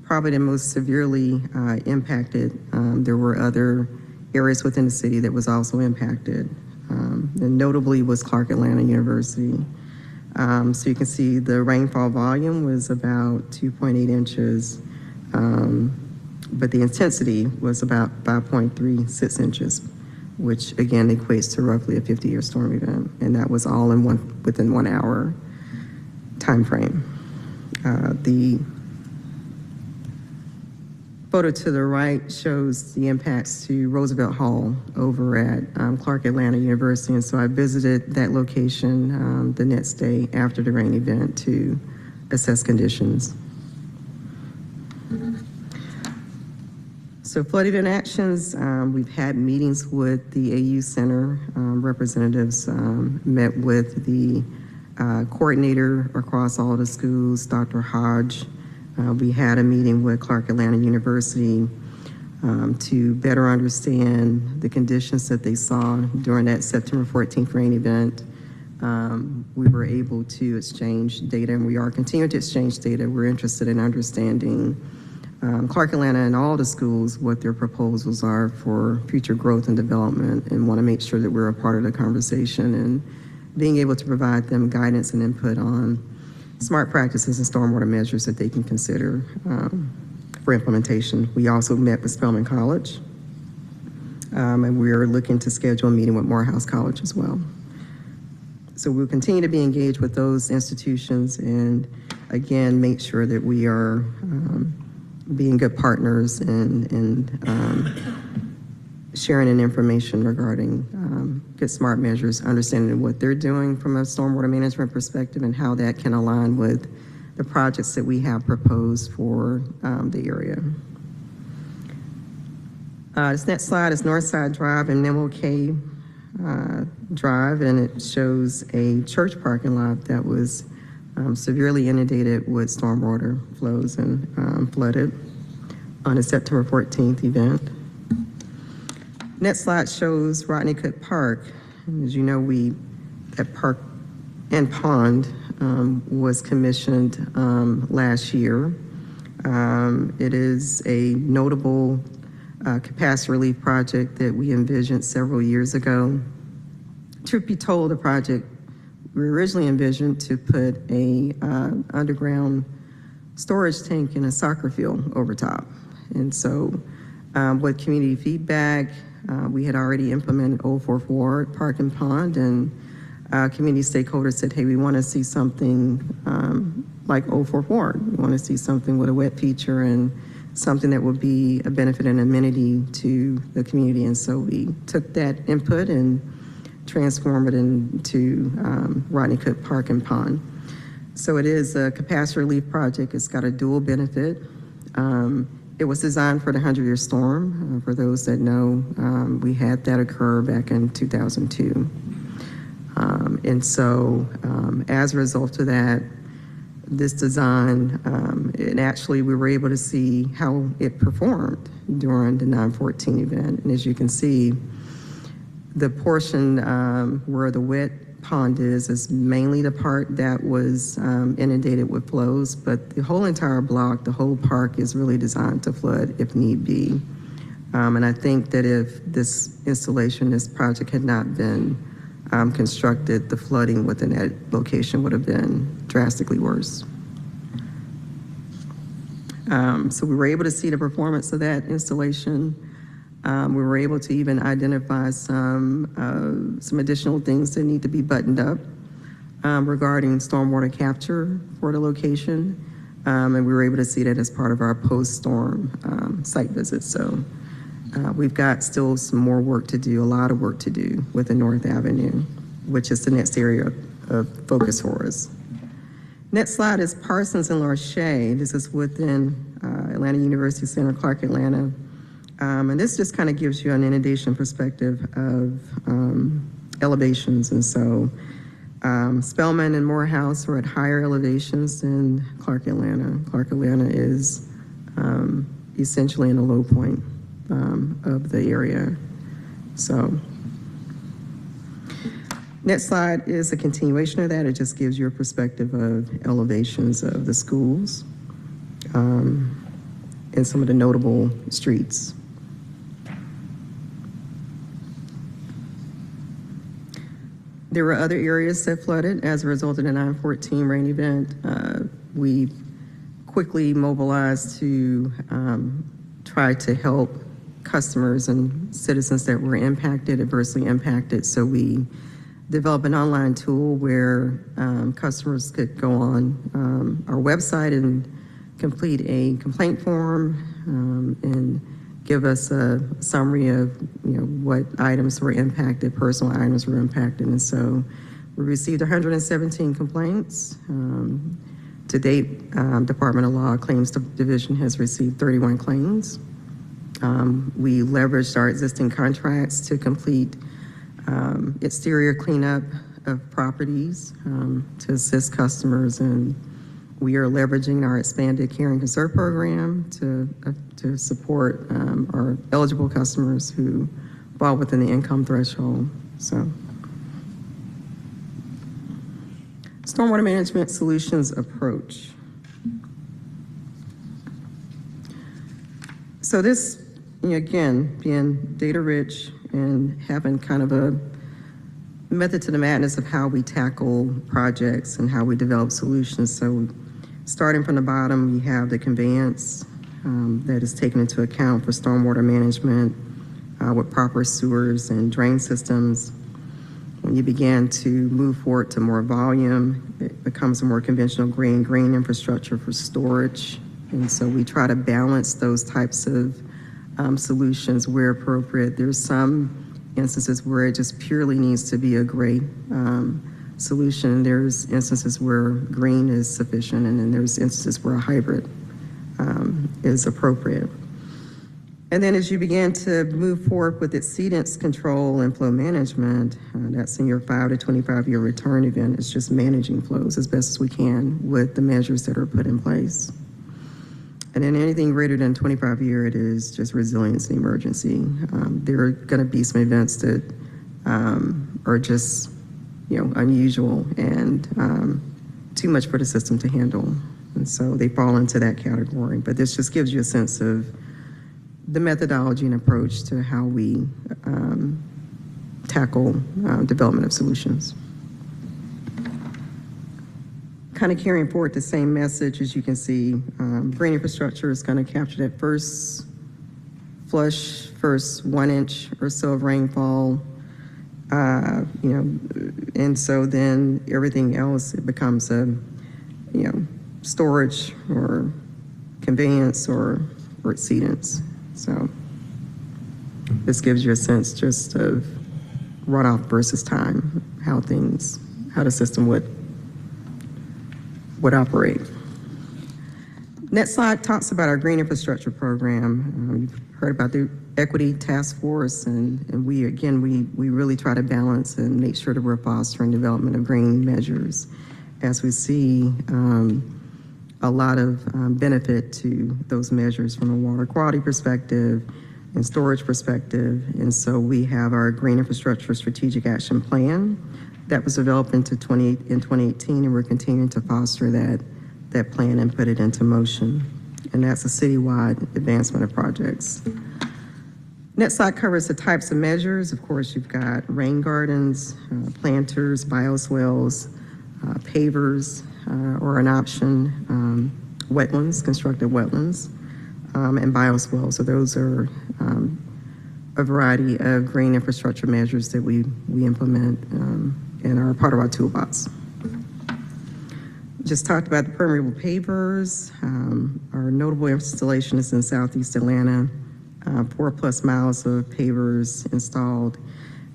probably the most severely impacted. There were other areas within the city that was also impacted. And notably was Clark Atlanta University. So you can see the rainfall volume was about 2.8 inches, but the intensity was about 5.36 inches, which again equates to roughly a 50-year storm event. And that was all in within 1 hour time frame. The photo to the right shows the impacts to Roosevelt Hall over at Clark Atlanta University. And so I visited that location the next day after the rain event to assess conditions. So flood event actions, we've had meetings with the AU Center. Representatives met with the coordinator across all the schools, Dr. Hodge. We had a meeting with Clark Atlanta University to better understand the conditions that they saw during that September 14th rain event. We were able to exchange data, and we are continuing to exchange data. We're interested in understanding Clark Atlanta and all the schools, what their proposals are for future growth and development, and want to make sure that we're a part of the conversation and being able to provide them guidance and input on smart practices and stormwater measures that they can consider for implementation. We also met with Spelman College, and we're looking to schedule a meeting with Morehouse College as well. So we'll continue to be engaged with those institutions and, again, make sure that we are being good partners and sharing in information regarding good smart measures, understanding what they're doing from a stormwater management perspective and how that can align with the projects that we have proposed for the area. This next slide is Northside Drive and MLK Drive, and it shows a church parking lot that was severely inundated with stormwater flows and flooded on a September 14th event. Next slide shows Rodney Cook Park. And as you know, that park and pond was commissioned last year. It is a notable capacity relief project that we envisioned several years ago. Truth be told, the project we originally envisioned to put a underground storage tank in a soccer field over top. And so with community feedback, we had already implemented 044 Park and Pond, and community stakeholders said, hey, we want to see something like 044. We want to see something with a wet feature and something that would be a benefit and amenity to the community. And so we took that input and transformed it into Rodney Cook Park and Pond. So it is a capacity relief project. It's got a dual benefit. It was designed for the 100-year storm. For those that know, we had that occur back in 2002. And so as a result of that, this design, and actually we were able to see how it performed during the 9/14 event. And as you can see, the portion where the wet pond is mainly the part that was inundated with flows, but the whole entire block, the whole park is really designed to flood if need be. And I think that if this installation, this project had not been constructed, the flooding within that location would have been drastically worse. So we were able to see the performance of that installation. We were able to even identify some additional things that need to be buttoned up. regarding stormwater capture for the location. And we were able to see that as part of our post-storm site visit. So we've got still some more work to do, a lot of work to do with the North Avenue, which is the next area of focus for us. Next slide is Parsons and Larche. This is within Atlanta University Center, Clark, Atlanta. And this just kind of gives you an inundation perspective of elevations. And so Spelman and Morehouse are at higher elevations than Clark, Atlanta. Clark, Atlanta is essentially in the low point of the area. So next slide is a continuation of that. It just gives you a perspective of elevations of the schools and some of the notable streets. There were other areas that flooded as a result of the 9/14 rain event. We quickly mobilized to try to help customers and citizens that were adversely impacted. So we developed an online tool where customers could go on our website and complete a complaint form and give us a summary of what items were impacted, personal items were impacted. And so we received 117 complaints. To date, Department of Law Claims Division has received 31 claims. We leveraged our existing contracts to complete exterior cleanup of properties to assist customers, and we are leveraging our expanded Care and Conserve program to support our eligible customers who fall within the income threshold. So, stormwater management solutions approach. So this, again, being data rich and having kind of a method to the madness of how we tackle projects and how we develop solutions. So starting from the bottom, we have the conveyance that is taken into account for stormwater management with proper sewers and drain systems. When you begin to move forward to more volume, it becomes a more conventional green infrastructure for storage. And so we try to balance those types of solutions where appropriate. There's some instances where it just purely needs to be a gray solution. There's instances where green is sufficient, and then there's instances where a hybrid is appropriate. And then as you begin to move forward with exceedance control and flow management, that's in your 5 to 25-year return event. It's just managing flows as best as we can with the measures that are put in place. And then anything greater than 25-year, it is just resilience and emergency. There are going to be some events that are just, unusual and too much for the system to handle. And so they fall into that category. But this just gives you a sense of the methodology and approach to how we tackle development of solutions. Kind of carrying forward the same message, as you can see, green infrastructure is going to capture that first 1 inch or so of rainfall, and so then everything else, it becomes a, storage or conveyance or exceedance. So this gives you a sense just of runoff versus time, how the system would operate. Next slide talks about our green infrastructure program. You've heard about the equity task force, and we really try to balance and make sure that we're fostering development of green measures as we see a lot of benefit to those measures from a water quality perspective and storage perspective. And so we have our Green Infrastructure Strategic Action Plan that was developed in 2018, and we're continuing to foster that plan and put it into motion. And that's a citywide advancement of projects. Next slide covers the types of measures. Of course, you've got rain gardens, planters, bioswales, pavers, or an option, wetlands, constructed wetlands, and bioswales. So those are a variety of green infrastructure measures that we implement and are part of our toolbox. Just talked about the permeable pavers. Our notable installation is in Southeast Atlanta. 4+ miles of pavers installed,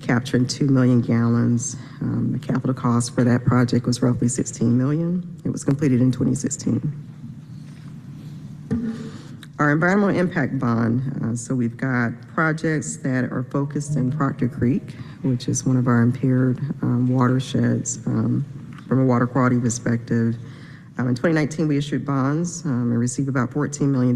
capturing 2 million gallons. The capital cost for that project was roughly $16 million. It was completed in 2016. Our environmental impact bond, so we've got projects that are focused in Proctor Creek, which is one of our impaired watersheds from a water quality perspective. In 2019, we issued bonds and received about $14 million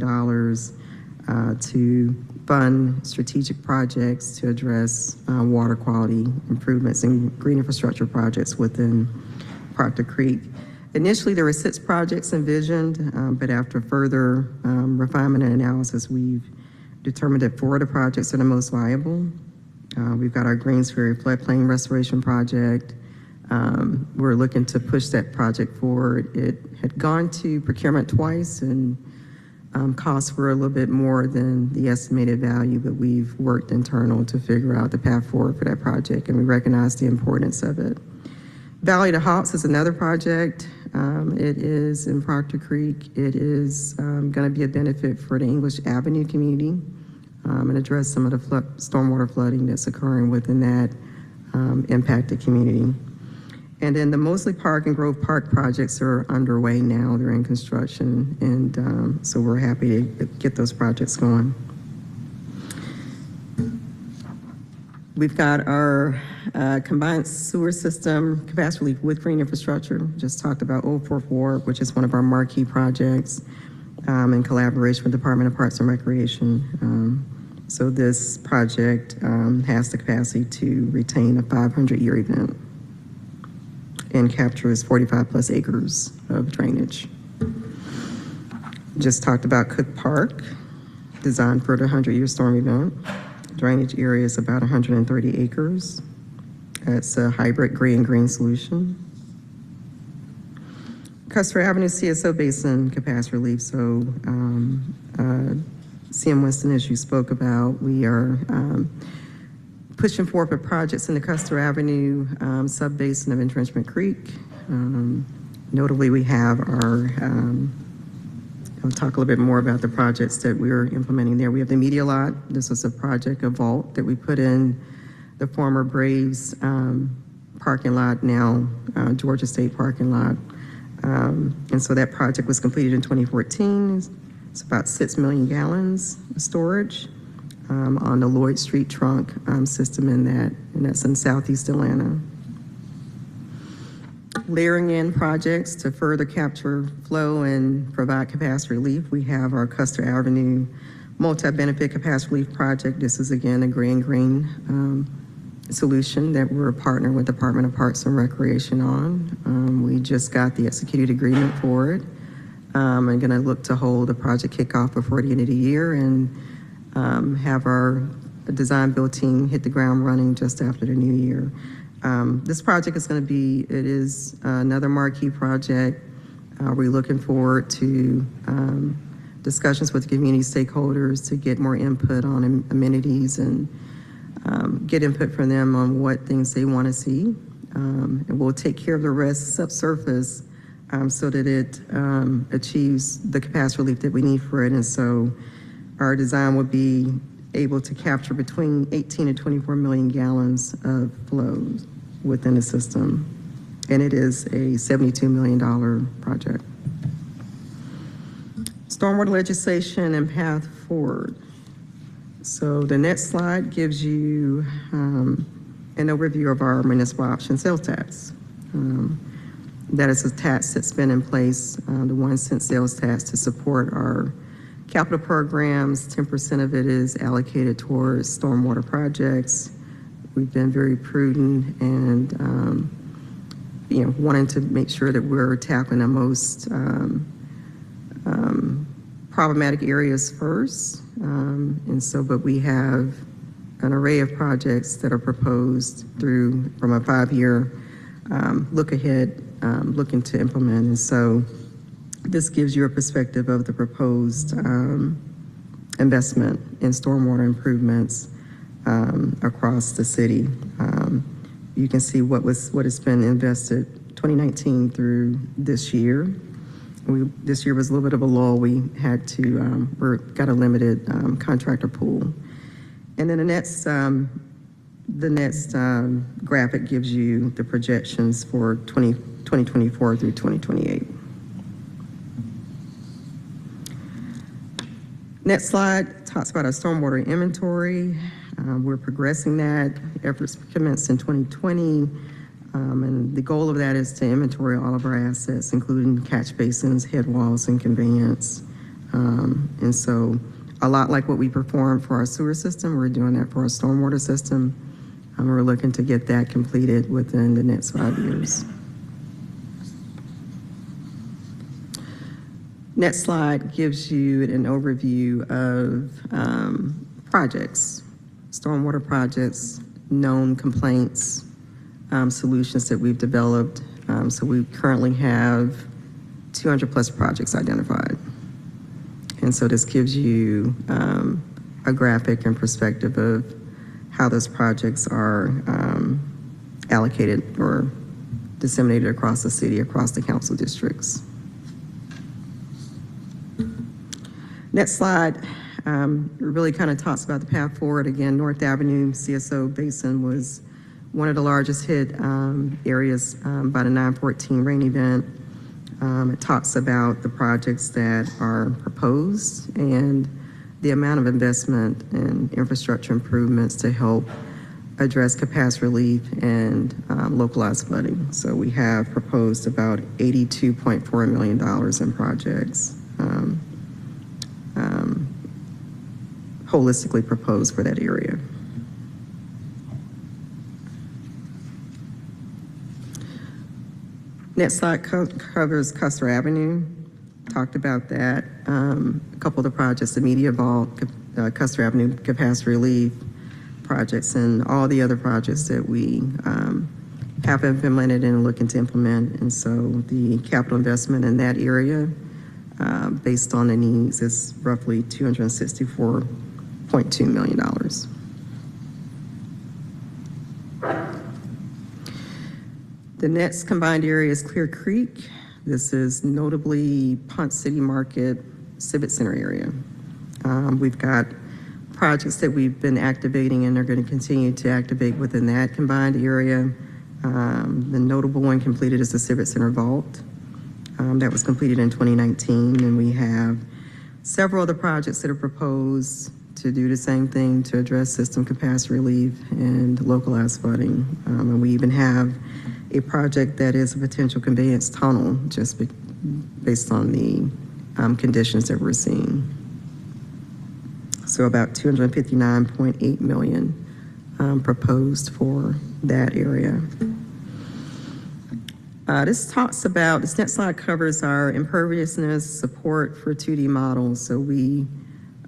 to fund strategic projects to address water quality improvements and green infrastructure projects within Proctor Creek. Initially, there were 6 projects envisioned, but after further refinement and analysis, we've determined that 4 of the projects are the most viable. We've got our Greens Ferry floodplain restoration project. We're looking to push that project forward. It had gone to procurement twice, and costs were a little bit more than the estimated value, but we've worked internal to figure out the path forward for that project, and we recognize the importance of it. Valley to Hawks is another project. It is in Proctor Creek. It is going to be a benefit for the English Avenue community and address some of the stormwater flooding that's occurring within that impacted community. And then the Mosley Park and Grove Park projects are underway now. They're in construction, and so we're happy to get those projects going. We've got our combined sewer system capacity relief with green infrastructure. Just talked about Old Fourth Ward, which is one of our marquee projects in collaboration with the Department of Parks and Recreation. So this project has the capacity to retain a 500-year event and captures 45+ acres of drainage. Just talked about Cook Park, designed for the 100-year storm event. Drainage area is about 130 acres. It's a hybrid gray and green solution. Custer Avenue CSO Basin capacity relief. So CM Winston, as you spoke about, we are pushing forward with projects in the Custer Avenue sub-basin of Entrenchment Creek. Notably, we have our, I'll talk a little bit more about the projects that we're implementing there. We have the media lot. This was a project, a vault that we put in the former Braves parking lot, now Georgia State parking lot. And so that project was completed in 2014. It's about 6 million gallons of storage on the Lloyd Street trunk system and that's in Southeast Atlanta. Layering in projects to further capture flow and provide capacity relief. We have our Custer Avenue multi-benefit capacity relief project. This is again a green solution that we're partnering with the Department of Parks and Recreation on. We just got the executed agreement for it. I'm going to look to hold a project kickoff before the end of the year and have our design build team hit the ground running just after the new year. This project is going to be, it is another marquee project. We're looking forward to discussions with the community stakeholders to get more input on amenities and get input from them on what things they want to see. And we'll take care of the rest subsurface so that it achieves the capacity relief that we need for it. And so our design will be able to capture between 18 and 24 million gallons of flows within the system. And it is a $72 million project. Stormwater legislation and path forward. So the next slide gives you an overview of our municipal option sales tax. That is a tax that's been in place, the 1 cent sales tax to support our capital programs. 10% of it is allocated towards stormwater projects. We've been very prudent and wanting to make sure that we're tackling the most problematic areas first. But we have an array of projects that are proposed from a 5-year look ahead, looking to implement. And so this gives you a perspective of the proposed investment in stormwater improvements across the city. You can see what has been invested 2019 through this year. This year was a little bit of a lull. We had to, got a limited contractor pool. And then the next graphic gives you the projections for 2024 through 2028. Next slide talks about our stormwater inventory. We're progressing that. Efforts commenced in 2020. And the goal of that is to inventory all of our assets, including catch basins, head walls, and conveyance. And so a lot like what we perform for our sewer system, we're doing that for our stormwater system. We're looking to get that completed within the next 5 years. Next slide gives you an overview of projects, stormwater projects, known complaints, solutions that we've developed. So we currently have 200 plus projects identified. And so this gives you a graphic and perspective of how those projects are allocated or disseminated across the city, across the council districts. Next slide really kind of talks about the path forward. Again, North Avenue CSO Basin was one of the largest hit areas by the 9/14 rain event. It talks about the projects that are proposed and the amount of investment and infrastructure improvements to help address capacity relief and localized flooding. So we have proposed about $82.4 million in projects, holistically proposed for that area. Next slide covers Custer Avenue. Talked about that. A couple of the projects, the Media Vault, Custer Avenue capacity relief projects, and all the other projects that we have implemented and are looking to implement. And so the capital investment in that area, based on the needs, is roughly $264.2 million. The next combined area is Clear Creek. This is notably Ponce City Market Civic Center area. We've got projects that we've been activating and are going to continue to activate within that combined area. The notable one completed is the Civic Center Vault. That was completed in 2019, and we have several other projects that are proposed to do the same thing, to address system capacity relief and localized flooding. And we even have a project that is a potential conveyance tunnel, just based on the conditions that we're seeing. So about $259.8 million proposed for that area. This next slide covers our imperviousness support for 2D models. So we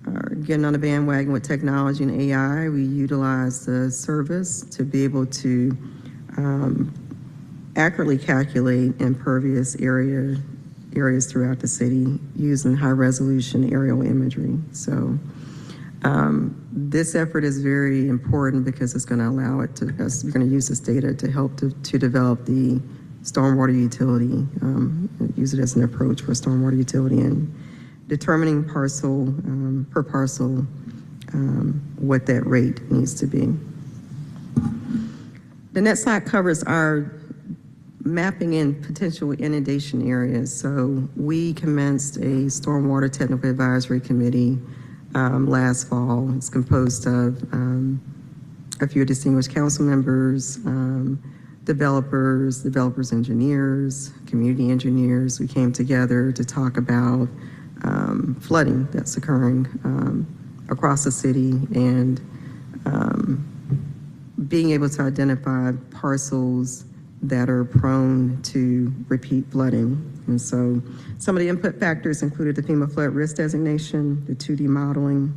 are getting on the bandwagon with technology and AI. We utilize the service to be able to accurately calculate impervious areas throughout the city using high-resolution aerial imagery. So this effort is very important because it's going to allow it to us. We're going to use this data to help to develop the stormwater utility, use it as an approach for stormwater utility and determining parcel per parcel what that rate needs to be. The next slide covers our mapping in potential inundation areas. So we commenced a stormwater technical advisory committee last fall. It's composed of a few distinguished council members, developers, engineers, community engineers. We came together to talk about flooding that's occurring across the city and being able to identify parcels that are prone to repeat flooding. And so some of the input factors included the FEMA flood risk designation, the 2D modeling.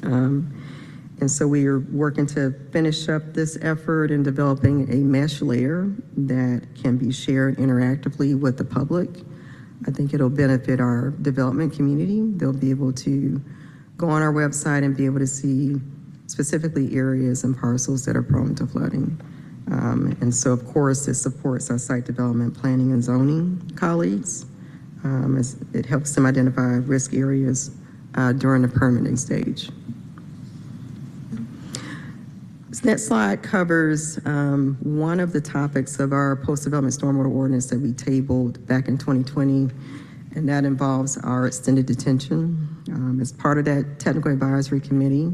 And so we are working to finish up this effort in developing a mesh layer that can be shared interactively with the public. I think it'll benefit our development community. They'll be able to go on our website and be able to see specifically areas and parcels that are prone to flooding. And so, of course, it supports our site development, planning, and zoning colleagues. As it helps them identify risk areas during the permitting stage. This next slide covers one of the topics of our post-development stormwater ordinance that we tabled back in 2020, and that involves our extended detention. As part of that technical advisory committee,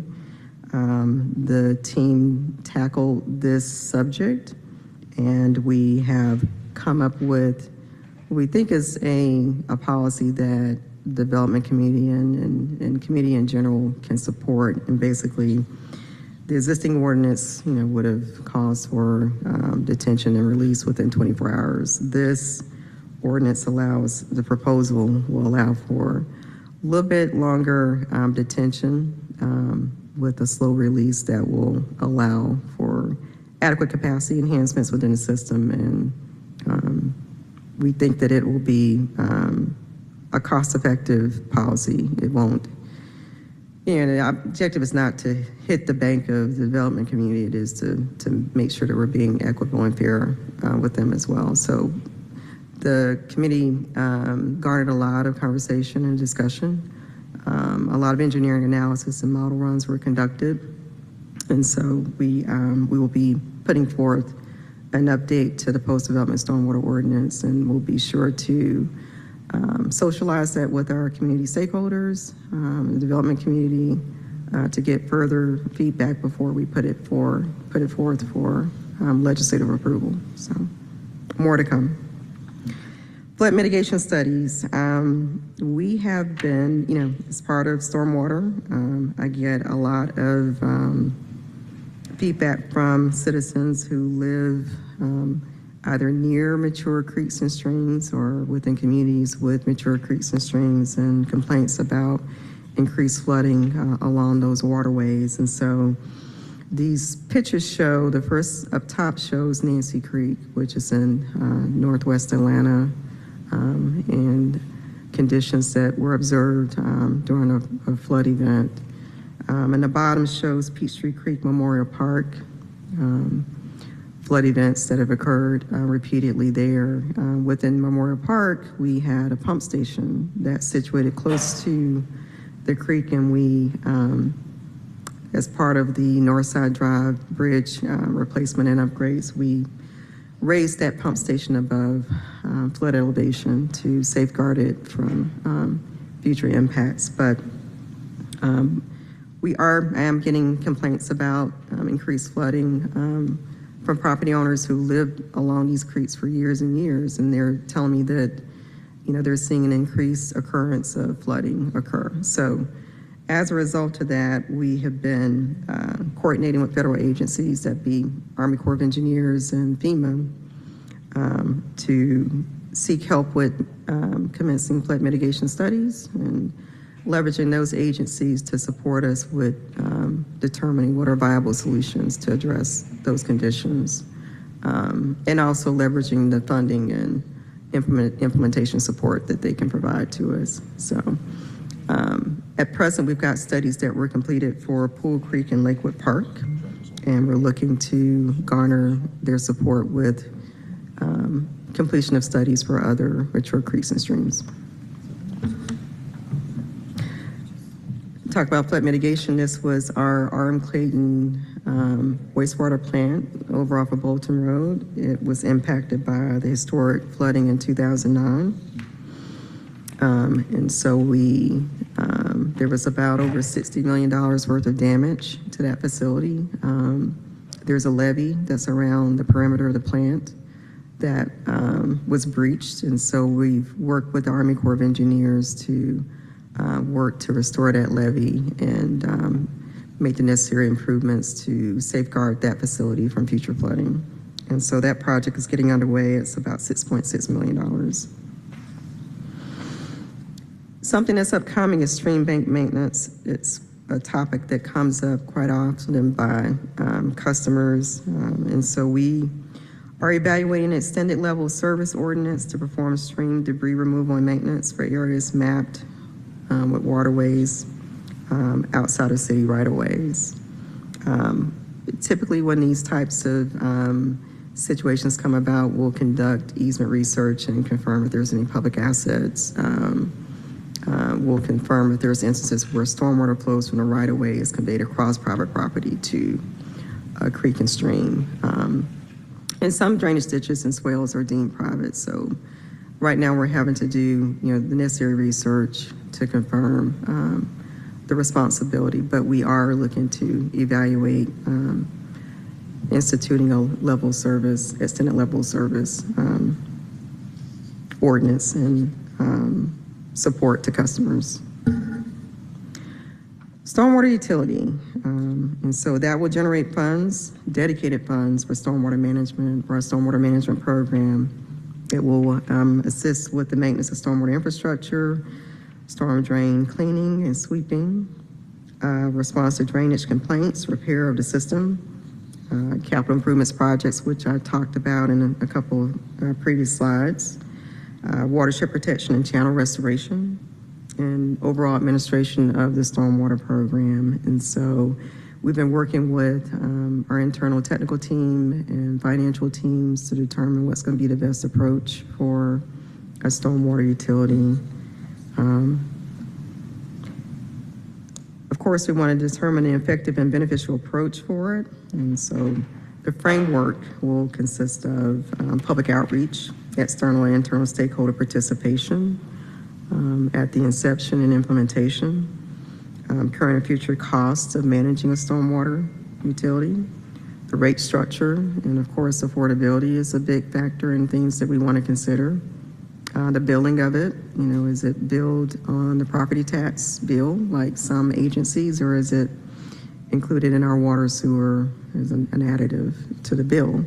the team tackled this subject, and we have come up with what we think is a policy that the development community and committee in general can support. And basically, the existing ordinance, would have caused for detention and release within 24 hours. This ordinance the proposal will allow for a little bit longer detention with a slow release that will allow for adequate capacity enhancements within the system. And we think that it will be a cost-effective policy. It won't, the objective is not to hit the bank of the development community. It is to make sure that we're being equitable and fair with them as well. So the committee garnered a lot of conversation and discussion. A lot of engineering analysis and model runs were conducted. And so we will be putting forth an update to the post-development stormwater ordinance, and we'll be sure to socialize that with our community stakeholders, the development community, to get further feedback before we put it forth for legislative approval. So more to come. Flood mitigation studies. We have been, as part of stormwater, I get a lot of feedback from citizens who live either near mature creeks and streams or within communities with mature creeks and streams, and complaints about increased flooding along those waterways. And so these pictures show, the first up top shows Nancy Creek, which is in northwest Atlanta, and conditions that were observed during a flood event. And the bottom shows Peachtree Creek Memorial Park, flood events that have occurred repeatedly there. Within Memorial Park, we had a pump station that's situated close to the creek, and we, as part of the Northside Drive Bridge replacement and upgrades, we raised that pump station above flood elevation to safeguard it from future impacts. But I am getting complaints about increased flooding from property owners who lived along these creeks for years and years, and they're telling me that, they're seeing an increased occurrence of flooding occur. So as a result of that, we have been coordinating with federal agencies, that be Army Corps of Engineers and FEMA, to seek help with commencing flood mitigation studies and leveraging those agencies to support us with determining what are viable solutions to address those conditions, and also leveraging the funding and implementation support that they can provide to us. So at present, we've got studies that were completed for Pool Creek and Lakewood Park, and we're looking to garner their support with completion of studies for other mature creeks and streams. Talk about flood mitigation. This was our R.M. Clayton wastewater plant over off of Bolton Road. It was impacted by the historic flooding in 2009. And so there was about over $60 million worth of damage to that facility. There's a levee that's around the perimeter of the plant that was breached. And so we've worked with the Army Corps of Engineers to work to restore that levee and make the necessary improvements to safeguard that facility from future flooding. And so that project is getting underway. It's about $6.6 million. Something that's upcoming is stream bank maintenance. It's a topic that comes up quite often by customers. And so we are evaluating an extended level of service ordinance to perform stream debris removal and maintenance for areas mapped with waterways outside of city right-of-ways. Typically, when these types of situations come about, we'll conduct easement research and confirm if there's any public assets. We'll confirm if there's instances where stormwater flows from the right-of-way is conveyed across private property to a creek and stream. And some drainage ditches and swales are deemed private. So right now we're having to do, the necessary research to confirm the responsibility, but we are looking to evaluate instituting a level service, extended level service ordinance and support to customers. Stormwater utility, and so that will generate funds, dedicated funds for stormwater management, for our stormwater management program. It will assist with the maintenance of stormwater infrastructure, storm drain cleaning and sweeping, response to drainage complaints, repair of the system, capital improvements projects, which I talked about in a couple of previous slides, watershed protection and channel restoration, and overall administration of the stormwater program. And so we've been working with our internal technical team and financial teams to determine what's going to be the best approach for a stormwater utility. Of course, we want to determine an effective and beneficial approach for it. And so the framework will consist of public outreach, external and internal stakeholder participation at the inception and implementation, current and future costs of managing a stormwater utility, the rate structure, and of course, affordability is a big factor in things that we want to consider. The billing of it, is it billed on the property tax bill like some agencies, or is it included in our water sewer as an additive to the bill?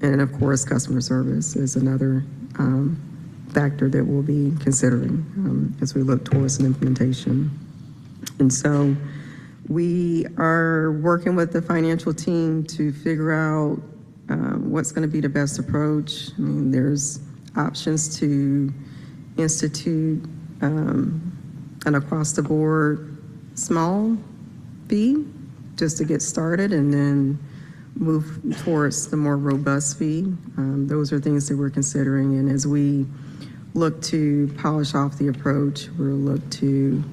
And of course, customer service is another factor that we'll be considering as we look towards an implementation. And so we are working with the financial team to figure out what's going to be the best approach. I mean, there's options to institute an across-the-board small fee just to get started and then move towards the more robust fee. Those are things that we're considering. And as we look to polish off the approach, we'll look to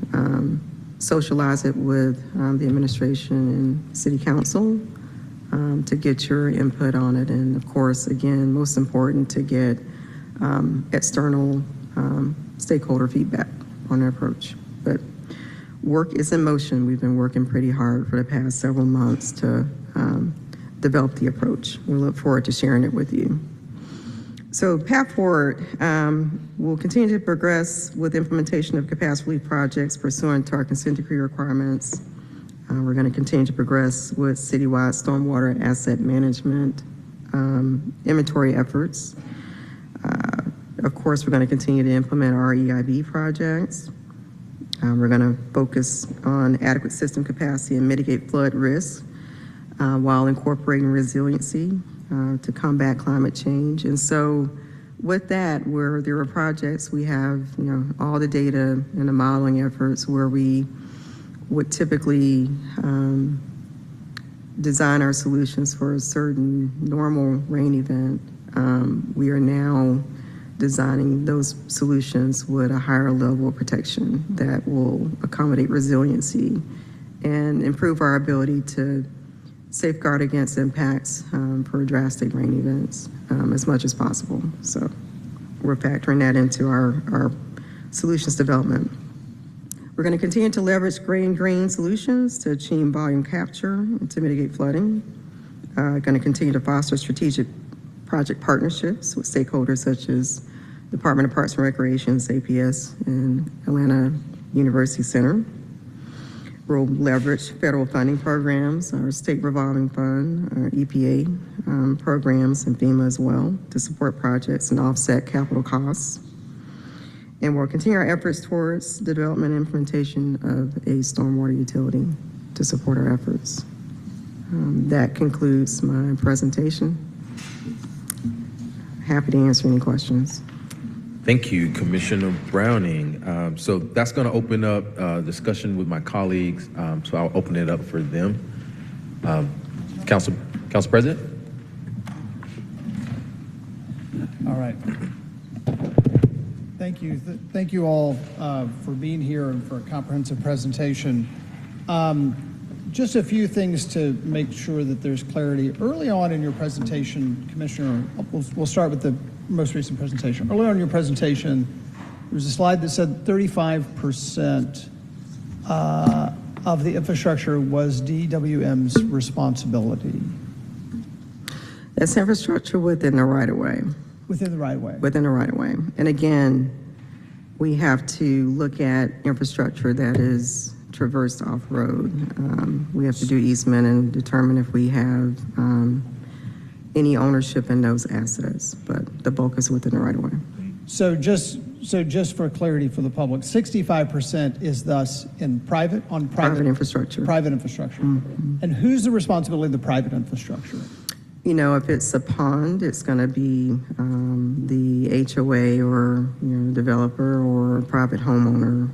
socialize it with the administration and city council to get your input on it. And of course, again, most important to get external stakeholder feedback on the approach. But work is in motion. We've been working pretty hard for the past several months to develop the approach. We look forward to sharing it with you. So path forward, we'll continue to progress with implementation of capacity relief projects pursuant to our consent decree requirements. We're going to continue to progress with citywide stormwater asset management inventory efforts. Of course, we're going to continue to implement our EIB projects. We're going to focus on adequate system capacity and mitigate flood risk while incorporating resiliency to combat climate change. And so with that, where there are projects, we have all the data and the modeling efforts where we would typically design our solutions for a certain normal rain event. We are now designing those solutions with a higher level of protection that will accommodate resiliency and improve our ability to safeguard against impacts for drastic rain events as much as possible. So we're factoring that into our solutions development. We're going to continue to leverage green solutions to achieve volume capture and to mitigate flooding. Going to continue to foster strategic project partnerships with stakeholders such as Department of Parks and Recreation, APS, and Atlanta University Center. We'll leverage federal funding programs, our state revolving fund, our EPA programs, and FEMA as well to support projects and offset capital costs. And we'll continue our efforts towards the development and implementation of a stormwater utility to support our efforts. That concludes my presentation. Happy to answer any questions. Thank you, Commissioner Browning. So that's going to open up discussion with my colleagues. So I'll open it up for them. Council President? All right. Thank you. Thank you all for being here and for a comprehensive presentation. Just a few things to make sure that there's clarity. Early on in your presentation, Commissioner, we'll start with the most recent presentation. Early on in your presentation, there was a slide that said 35% of the infrastructure was DWM's responsibility. That's infrastructure within the right-of-way. Within the right-of-way. Within the right-of-way. And again, we have to look at infrastructure that is traversed off-road. We have to do easement and determine if we have any ownership in those assets, but the bulk is within the right-of-way. So just for clarity for the public, 65% is thus in private Infrastructure. Private infrastructure. And who's the responsibility of the private infrastructure? You know, if it's a pond, it's going to be the HOA or, developer or a private homeowner.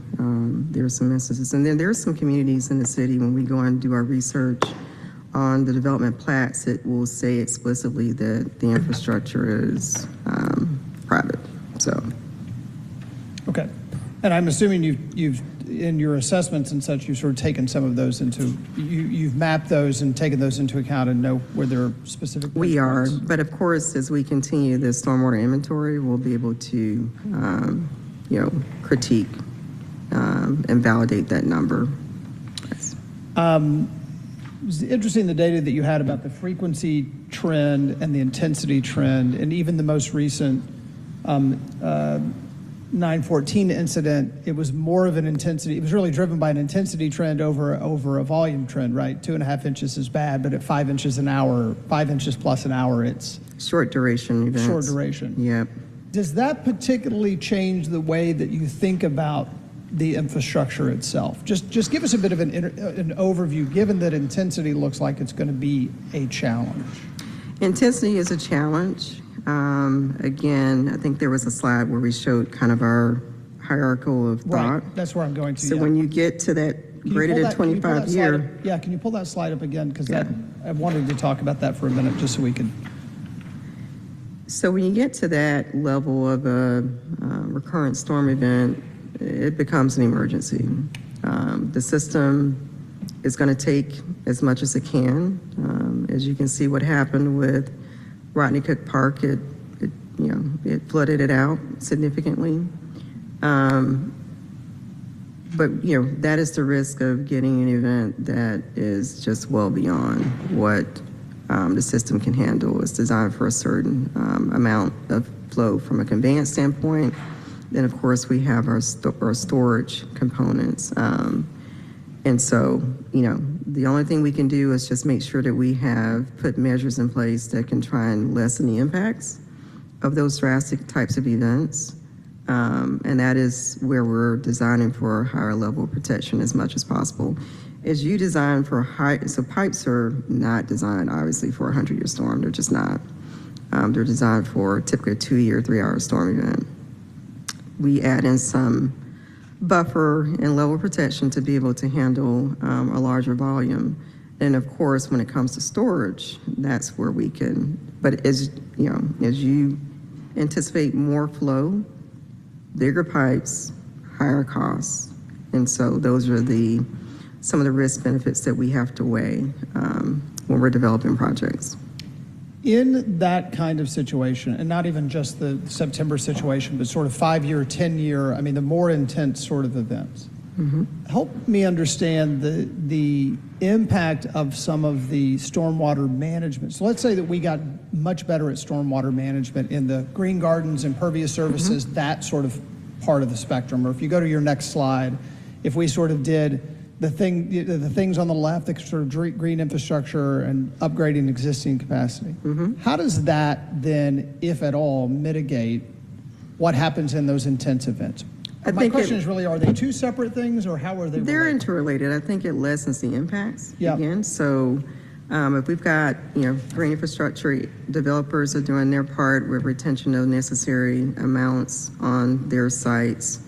There are some instances. And then there are some communities in the city, when we go and do our research on the development plats, it will say explicitly that the infrastructure is private, so. Okay. And I'm assuming you've in your assessments and such, you've sort of taken some of those you've mapped those and taken those into account and know where there are specific. We are, but of course, as we continue the stormwater inventory, we'll be able to, critique and validate that number. Yes. It was interesting the data that you had about the frequency trend and the intensity trend, and even the most recent 914 incident. It was more of an intensity. It was really driven by an intensity trend over a volume trend, right? 2.5 inches is bad, but at 5 inches an hour, 5 inches plus an hour, it's short duration events. Short duration. Yep. Does that particularly change the way that you think about the infrastructure itself? Just give us a bit of an overview, given that intensity looks like it's going to be a challenge. Intensity is a challenge. Again, I think there was a slide where we showed kind of our hierarchical of thought. Right, that's where I'm going to. So when you get to that greater than 25 year. Yeah, can you pull that slide up again? Because I wanted to talk about that for a minute, just so we could. So when you get to that level of a recurrent storm event, it becomes an emergency. The system is going to take as much as it can. As you can see what happened with Rodney Cook Park, it flooded it out significantly. But that is the risk of getting an event that is just well beyond what the system can handle. It's designed for a certain amount of flow from a conveyance standpoint. Then, of course, we have our storage components. And so, the only thing we can do is just make sure that we have put measures in place that can try and lessen the impacts of those drastic types of events. And that is where we're designing for a higher level of protection as much as possible. As you design for so pipes are not designed, obviously, for a 100-year storm. They're just not. They're designed for typically a 2-year, 3-hour storm event. We add in some buffer and level protection to be able to handle a larger volume. And of course, when it comes to storage, that's where we can, but as you anticipate more flow, bigger pipes, higher costs. And so those are some of the risk benefits that we have to weigh when we're developing projects. In that kind of situation, and not even just the September situation, but sort of 5-year, 10-year, the more intense sort of events, help me understand the impact of some of the stormwater management. So let's say that we got much better at stormwater management in the green gardens, impervious surfaces, that sort of part of the spectrum. Or if you go to your next slide, if we sort of did the things on the left, the sort of green infrastructure and upgrading existing capacity. How does that then, if at all, mitigate what happens in those intense events? My question is really, are they two separate things, or how are they They're related? interrelated. I think it lessens the impacts Yeah. again. So if we've got, green infrastructure, developers are doing their part with retention of necessary amounts on their sites.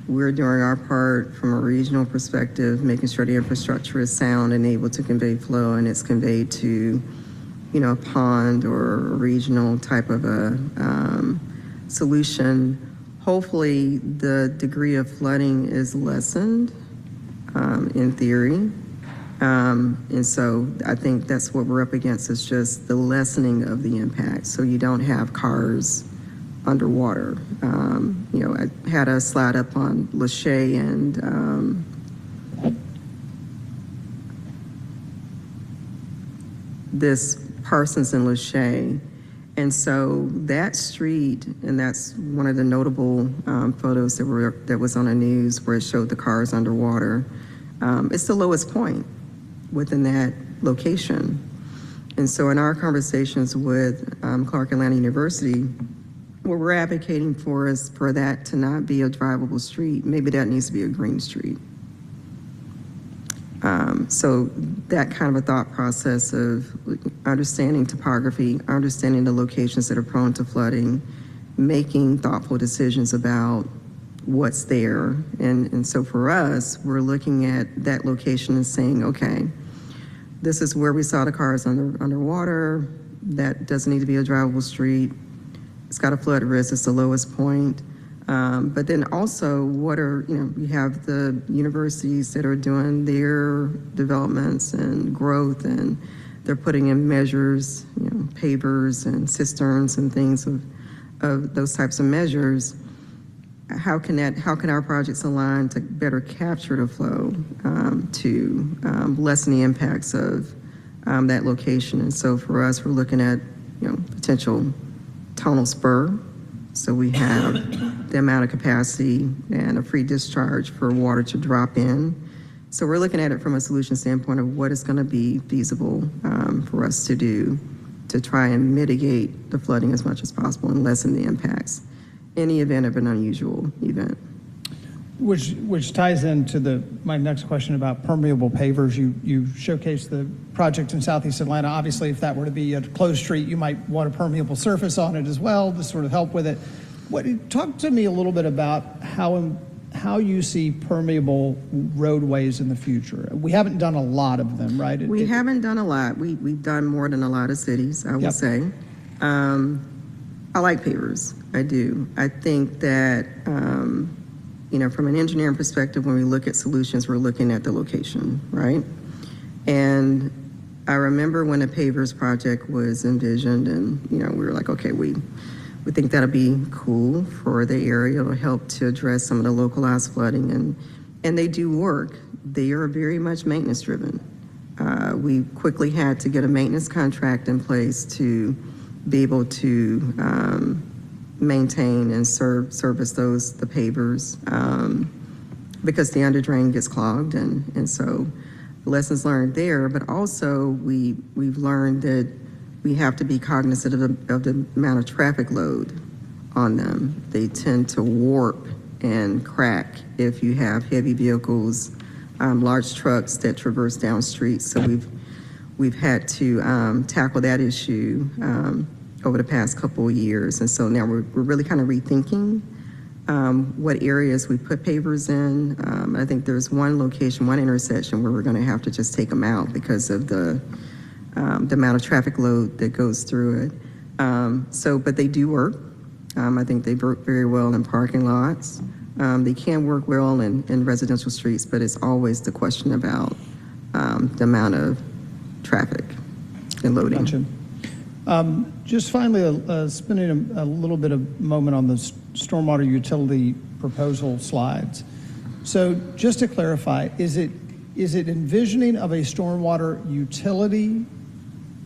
We're doing our part from a regional perspective, making sure the infrastructure is sound and able to convey flow, and it's conveyed to, a pond or a regional type of a solution. Hopefully, the degree of flooding is lessened in theory. And so I think that's what we're up against, is just the lessening of the impact. So you don't have cars underwater. I had a slide up on Lachey and this Parsons and Lachey. And so that street, and that's one of the notable photos that was on the news where it showed the cars underwater. It's the lowest point within that location. And so in our conversations with Clark Atlanta University, what we're advocating for is for that to not be a drivable street. Maybe that needs to be a green street. So that kind of a thought process of understanding topography, understanding the locations that are prone to flooding, making thoughtful decisions about what's there. And so for us, we're looking at that location and saying, okay, this is where we saw the cars underwater. That doesn't need to be a drivable street. It's got a flood risk. It's the lowest point. But then also, you have the universities that are doing their developments and growth, and they're putting in measures, pavers and cisterns and things of those types of measures. How can our projects align to better capture the flow to lessen the impacts of that location? And so for us, we're looking at potential tonal spur. So we have the amount of capacity and a free discharge for water to drop in. So we're looking at it from a solution standpoint of what is going to be feasible for us to do to try and mitigate the flooding as much as possible and lessen the impacts in the event of an unusual event. Which ties into my next question about permeable pavers. You showcased the project in Southeast Atlanta. Obviously, if that were to be a closed street, you might want a permeable surface on it as well to sort of help with it. Talk to me a little bit about how you see permeable roadways in the future. We haven't done a lot of them, right? We haven't done a lot. We've done more than a lot of cities, I will say. I like pavers. I do. I think that from an engineering perspective, when we look at solutions, we're looking at the location, right? And I remember when the pavers project was envisioned, and we were like, okay, we think that'll be cool for the area. It'll help to address some of the localized flooding, and they do work. They are very much maintenance driven. We quickly had to get a maintenance contract in place to be able to maintain and service the pavers because the underdrain gets clogged, and so lessons learned there. But also we've learned that we have to be cognizant of the amount of traffic load on them. They tend to warp and crack if you have heavy vehicles, large trucks that traverse down streets. So we've had to tackle that issue over the past couple of years. And so now we're really kind of rethinking what areas we put pavers in. I think there's one location, one intersection where we're going to have to just take them out because of the amount of traffic load that goes through it. But they do work. I think they work very well in parking lots. They can work well in residential streets, but it's always the question about the amount of traffic and loading. Gotcha. Just finally, spending a little bit of moment on the stormwater utility proposal slides. So just to clarify, is it envisioning of a stormwater utility,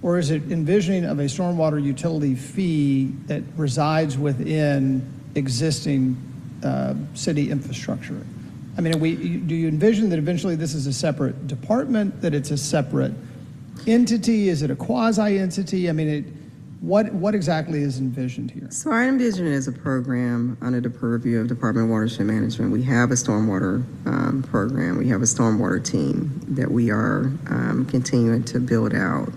or is it envisioning of a stormwater utility fee that resides within existing city infrastructure? I mean, do you envision that eventually this is a separate department, that it's a separate entity? Is it a quasi-entity? I mean, what exactly is envisioned here? So I envision it as a program under the purview of Department of Watershed Management. We have a stormwater program. We have a stormwater team that we are continuing to build out.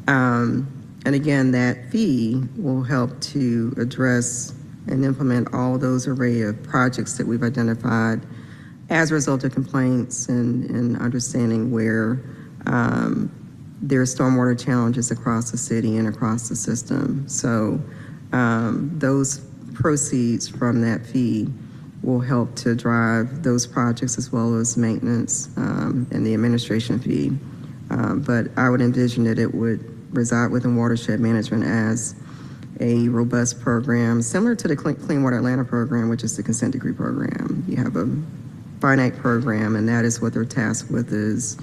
And again, that fee will help to address and implement all those array of projects that we've identified as a result of complaints and understanding where there are stormwater challenges across the city and across the system. So those proceeds from that fee will help to drive those projects as well as maintenance and the administration fee. But I would envision that it would reside within watershed management as a robust program, similar to the Clean Water Atlanta program, which is the consent decree program. You have a finite program, and that is what they're tasked with, is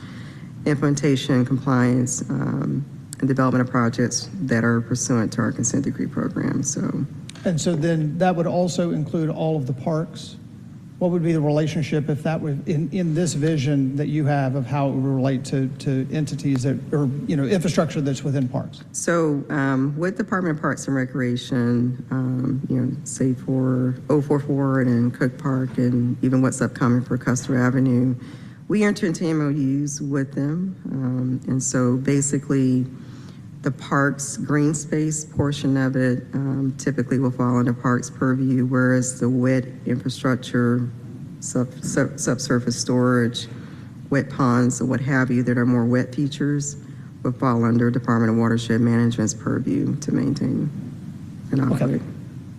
implementation, compliance, and development of projects that are pursuant to our consent decree program. And so then that would also include all of the parks? What would be the relationship if that were in this vision that you have of how it would relate to entities that, or, you know, infrastructure that's within parks? So with Department of Parks and Recreation, you know, say for 044 and Cook Park and even what's upcoming for Custer Avenue, we enter into MOUs with them. And so basically the parks green space portion of it typically will fall under parks purview, whereas the wet infrastructure, subsurface storage, wet ponds, or what have you, that are more wet features will fall under Department of Watershed Management's purview to maintain and operate. Okay.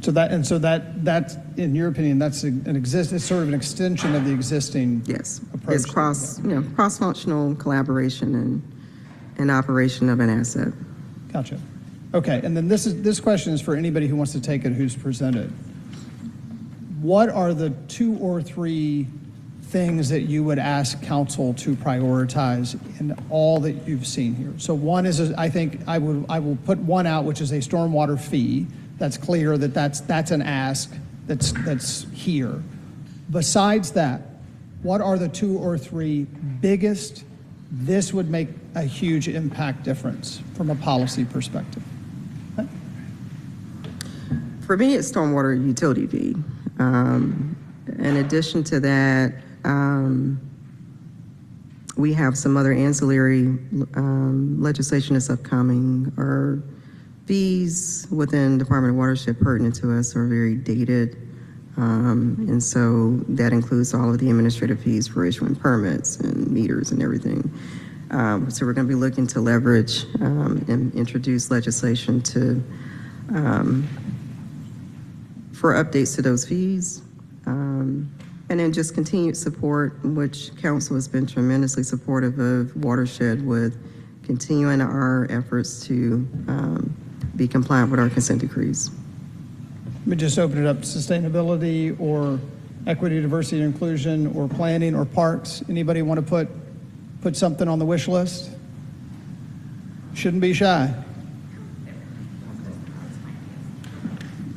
So that's, in your opinion, that's it's sort of an extension of the existing Yes, approach. it's cross-functional collaboration and operation of an asset. Gotcha. Okay, and then this question is for anybody who wants to take it who's presented. What are the 2 or 3 things that you would ask council to prioritize in all that you've seen here? So one is, I think I will put one out, which is a stormwater fee. That's clear that's an ask that's here. Besides that, what are the 2 or 3 biggest, this would make a huge impact difference from a policy perspective? Okay. For me, it's stormwater utility fee. In addition to that, we have some other ancillary legislation that's upcoming. Our fees within Department of Watershed pertinent to us are very dated. And so that includes all of the administrative fees for issuing permits and meters and everything. So we're going to be looking to leverage and introduce legislation to for updates to those fees. And then just continued support, which council has been tremendously supportive of Watershed with continuing our efforts to be compliant with our consent decrees. Let me just open it up to sustainability or equity, diversity, and inclusion, or planning, or parks. Anybody want to put something on the wish list? Shouldn't be shy.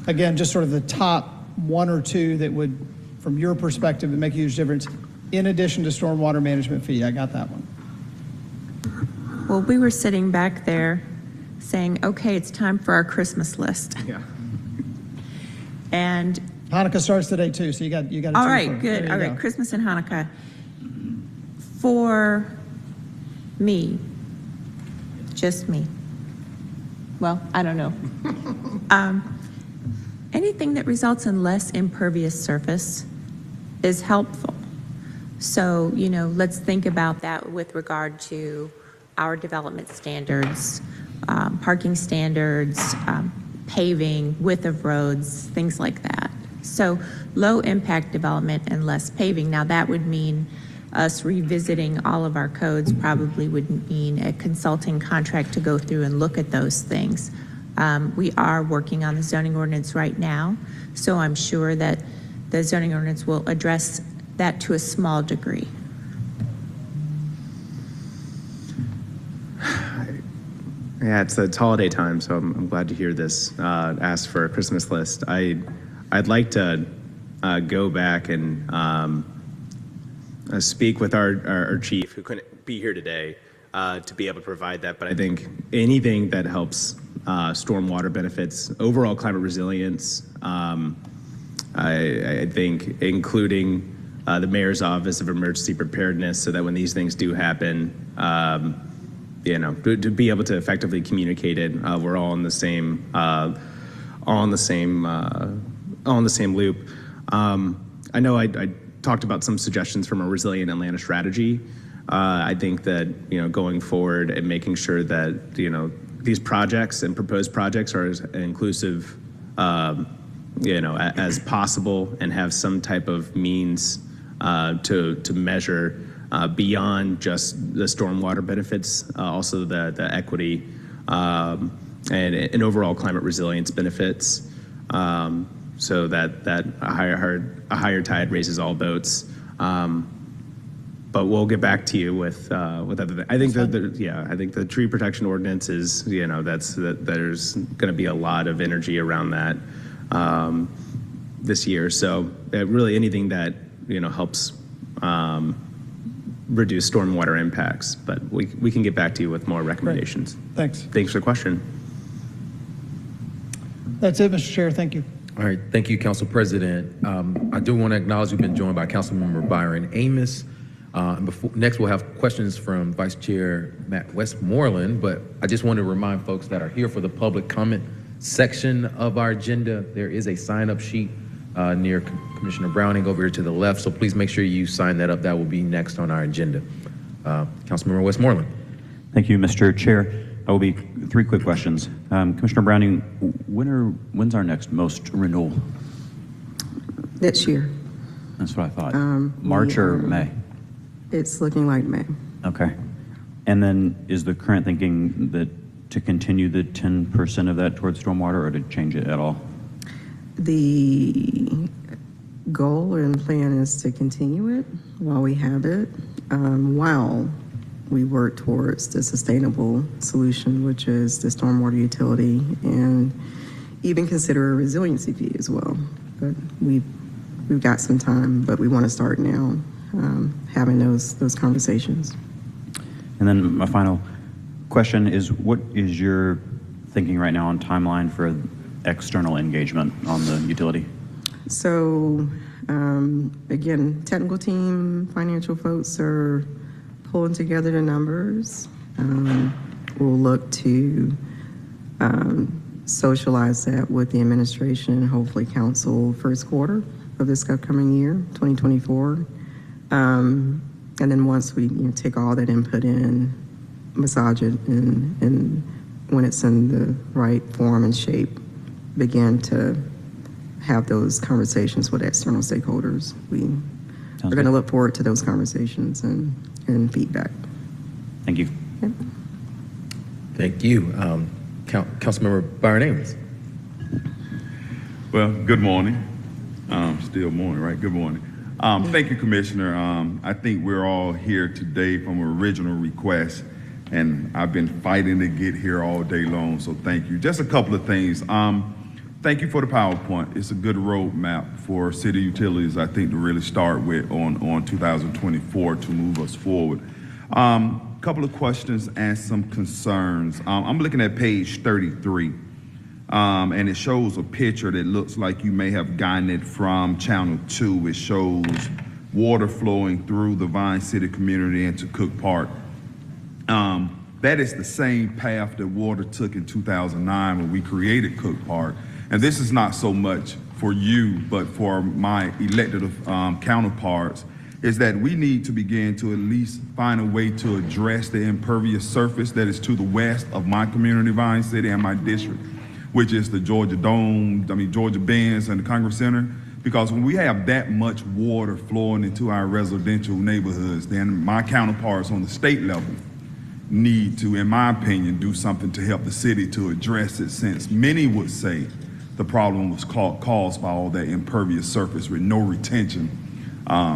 Again, just sort of the top 1 or 2 that would, from your perspective, would make a huge difference, in addition to stormwater management fee. I got that one. Well, we were sitting back there saying, okay, it's time for our Christmas list. Yeah. And Hanukkah starts today too, so you got a all twofer. right, There good. you All right, go. Christmas and Hanukkah. For me, just me. Well, I don't know. Anything that results in less impervious surface is helpful. So, you know, let's think about that with regard to our development standards, parking standards, paving, width of roads, things like that. So low impact development and less paving. Now that would mean us revisiting all of our codes, probably would mean a consulting contract to go through and look at those things. We are working on the zoning ordinance right now, so I'm sure that the zoning ordinance will address that to a small degree. Yeah, it's holiday time, so I'm glad to hear this ask for a Christmas list. I'd like to go back and speak with our chief, who couldn't be here today, to be able to provide that. But I think anything that helps stormwater benefits, overall climate resilience, I think including the Mayor's Office of Emergency Preparedness, so that when these things do happen, you know, to be able to effectively communicate it, we're all on the same all in the same loop. I know I talked about some suggestions from a resilient Atlanta strategy. I think that, going forward and making sure that, these projects and proposed projects are as inclusive, as possible, and have some type of means to measure beyond just the stormwater benefits, also the equity and overall climate resilience benefits, so that a higher tide raises all boats. But we'll get back to you with other. I think I think the tree protection ordinance is, there's going to be a lot of energy around that this year. So really anything that helps reduce stormwater impacts. But we can get back to you with more recommendations. Thanks. Thanks for the question. That's it, Mr. Chair. Thank you. All right, thank you, Council President. I do want to acknowledge we've been joined by Councilmember Byron Amos. Next, we'll have questions from Vice Chair Matt Westmoreland, but I just want to remind folks that are here for the public comment section of our agenda. There is a sign-up sheet near Commissioner Browning over here to the left, so please make sure you sign that up. That will be next on our agenda. Councilmember Westmoreland. Thank you, Mr. Chair. I will be 3 quick questions. Commissioner Browning, when's our next most renewal? This year. That's what I thought. March or May? It's looking like May. Okay. And then is the current thinking that to continue the 10% of that towards stormwater, or to change it at all? The goal and plan is to continue it while we have it, while we work towards the sustainable solution, which is the stormwater utility, and even consider a resiliency fee as well. But we've got some time, but we want to start now having those conversations. And then my final question is, what is your thinking right now on timeline for external engagement on the utility? So, again, technical team, financial folks are pulling together the numbers. We'll look to socialize that with the administration and hopefully council first quarter of this upcoming year, 2024. And then once we take all that input in, massage it, and when it's in the right form and shape, begin to have those conversations with external stakeholders. We're going to look forward to those conversations and feedback. Thank you. Yep. Thank you. Councilmember Byron Amos. Well, good morning. Still morning, right? Good morning. Thank you, Commissioner. I think we're all here today from an original request, and I've been fighting to get here all day long, so thank you. Just a couple of things. Thank you for the PowerPoint. It's a good roadmap for city utilities, I think, to really start with on 2024 to move us forward. Couple of questions and some concerns. I'm looking at page 33. And it shows a picture that looks like you may have gotten it from Channel 2. It shows water flowing through the Vine City community into Cook Park. That is the same path that water took in 2009 when we created Cook Park. And this is not so much for you, but for my elected counterparts, is that we need to begin to at least find a way to address the impervious surface that is to the west of my community, Vine City, and my district, which is the Georgia Dome, Georgia Benz and the Congress Center. Because when we have that much water flowing into our residential neighborhoods, then my counterparts on the state level need to, in my opinion, do something to help the city to address it, since many would say the problem was caused by all that impervious surface with no retention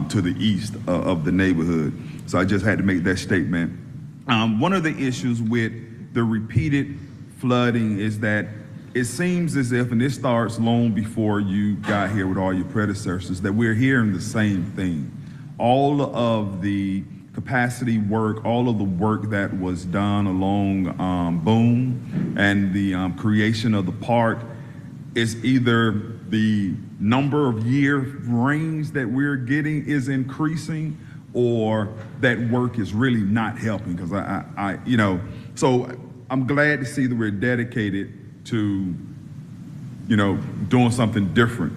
to the east of the neighborhood. So I just had to make that statement. One of the issues with the repeated flooding is that it seems as if, and this starts long before you got here with all your predecessors, that we're hearing the same thing. All of the capacity work, all of the work that was done along Boone and the creation of the park is either the number of year rains that we're getting is increasing, or that work is really not helping. Because so I'm glad to see that we're dedicated to, doing something different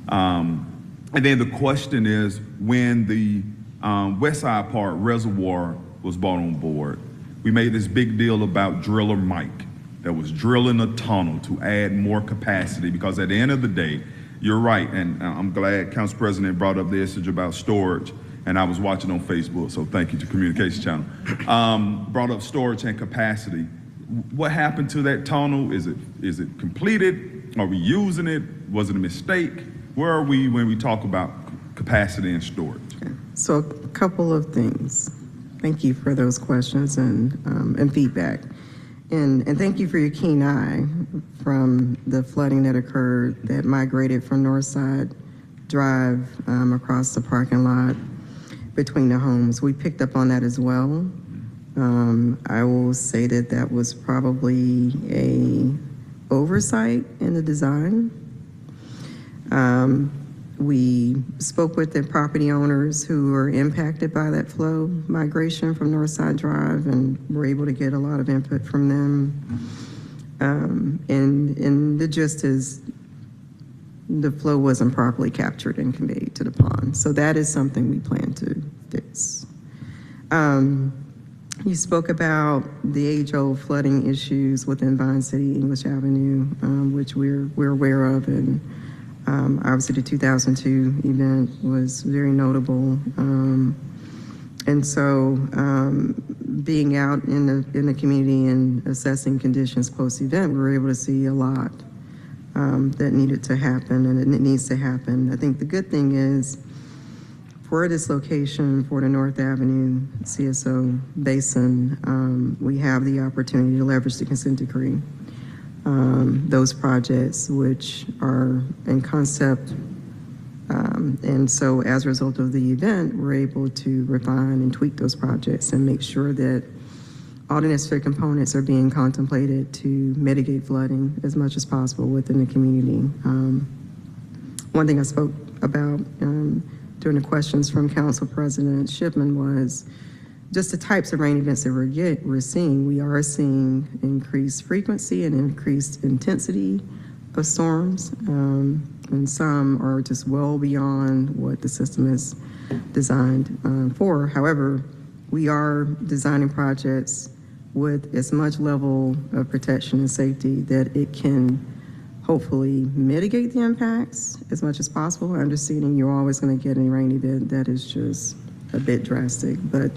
And then the question is, when the West Side Park Reservoir was brought on board, we made this big deal about Driller Mike that was drilling a tunnel to add more capacity, because at the end of the day, you're right, and I'm glad Council President brought up the issue about storage, and I was watching on Facebook, so thank you to Communications Channel. Brought up storage and capacity. What happened to that tunnel? Is it completed? Are we using it? Was it a mistake? Where are we when we talk about capacity and storage? So a couple of things. Thank you for those questions and feedback. And thank you for your keen eye from the flooding that occurred that migrated from Northside Drive across the parking lot between the homes. We picked up on that as well. I will say that that was probably a oversight in the design. We spoke with the property owners who were impacted by that flow migration from Northside Drive and were able to get a lot of input from them. And the gist is the flow wasn't properly captured and conveyed to the pond. So that is something we plan to fix. You spoke about the age-old flooding issues within Vine City, English Avenue, which we're aware of, and obviously the 2002 event was very notable. And so being out in the community and assessing conditions post-event, we were able to see a lot that needed to happen, and it needs to happen. I think the good thing is, for this location, for the North Avenue CSO Basin, we have the opportunity to leverage the consent decree. Those projects which are in concept, and so as a result of the event, we're able to refine and tweak those projects and make sure that all the necessary components are being contemplated to mitigate flooding as much as possible within the community. One thing I spoke about during the questions from Council President Shipman was just the types of rain events that we're seeing. We are seeing increased frequency and increased intensity of storms, and some are just well beyond what the system is designed for. However, we are designing projects with as much level of protection and safety that it can hopefully mitigate the impacts as much as possible, understanding you're always going to get a rain event that is just a bit drastic. But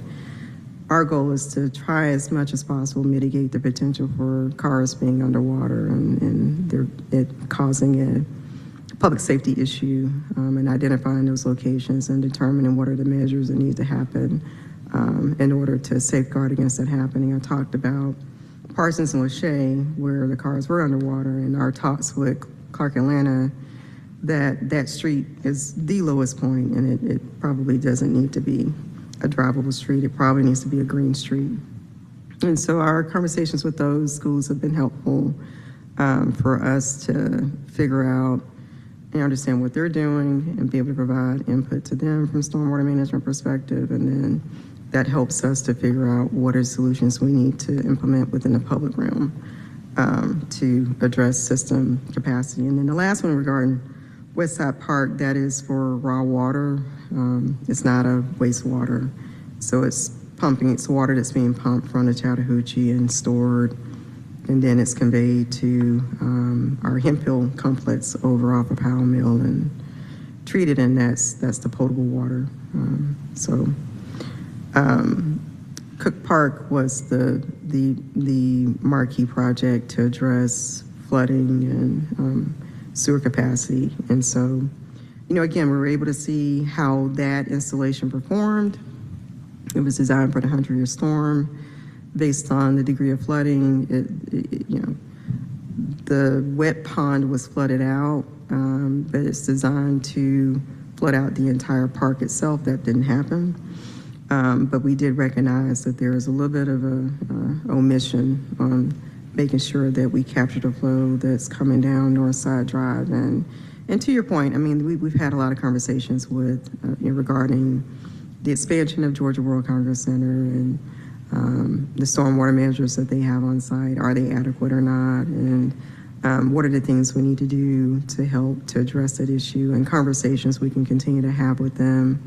our goal is to try as much as possible mitigate the potential for cars being underwater and it causing a public safety issue, and identifying those locations and determining what are the measures that need to happen in order to safeguard against that happening. I talked about Parsons and Lachey, where the cars were underwater, and our talks with Clark Atlanta, that street is the lowest point, and it probably doesn't need to be a drivable street. It probably needs to be a green street. And so our conversations with those schools have been helpful for us to figure out and understand what they're doing and be able to provide input to them from stormwater management perspective, and then that helps us to figure out what are solutions we need to implement within the public realm to address system capacity. And then the last one regarding West Side Park, that is for raw water. It's not a wastewater. So it's water that's being pumped from the Chattahoochee and stored, and then it's conveyed to our Hemp Hill complex over off of Powell Mill and treated, and that's the potable water. Cook Park was the marquee project to address flooding and sewer capacity. And so, again, we were able to see how that installation performed. It was designed for the 100-year storm. Based on the degree of flooding, the wet pond was flooded out, but it's designed to flood out the entire park itself. That didn't happen. But we did recognize that there is a little bit of a omission on making sure that we capture the flow that's coming down Northside Drive. And to your point, we've had a lot of conversations with regarding the expansion of Georgia World Congress Center and the stormwater measures that they have on site. Are they adequate or not? And What are the things we need to do to help to address that issue, and conversations we can continue to have with them.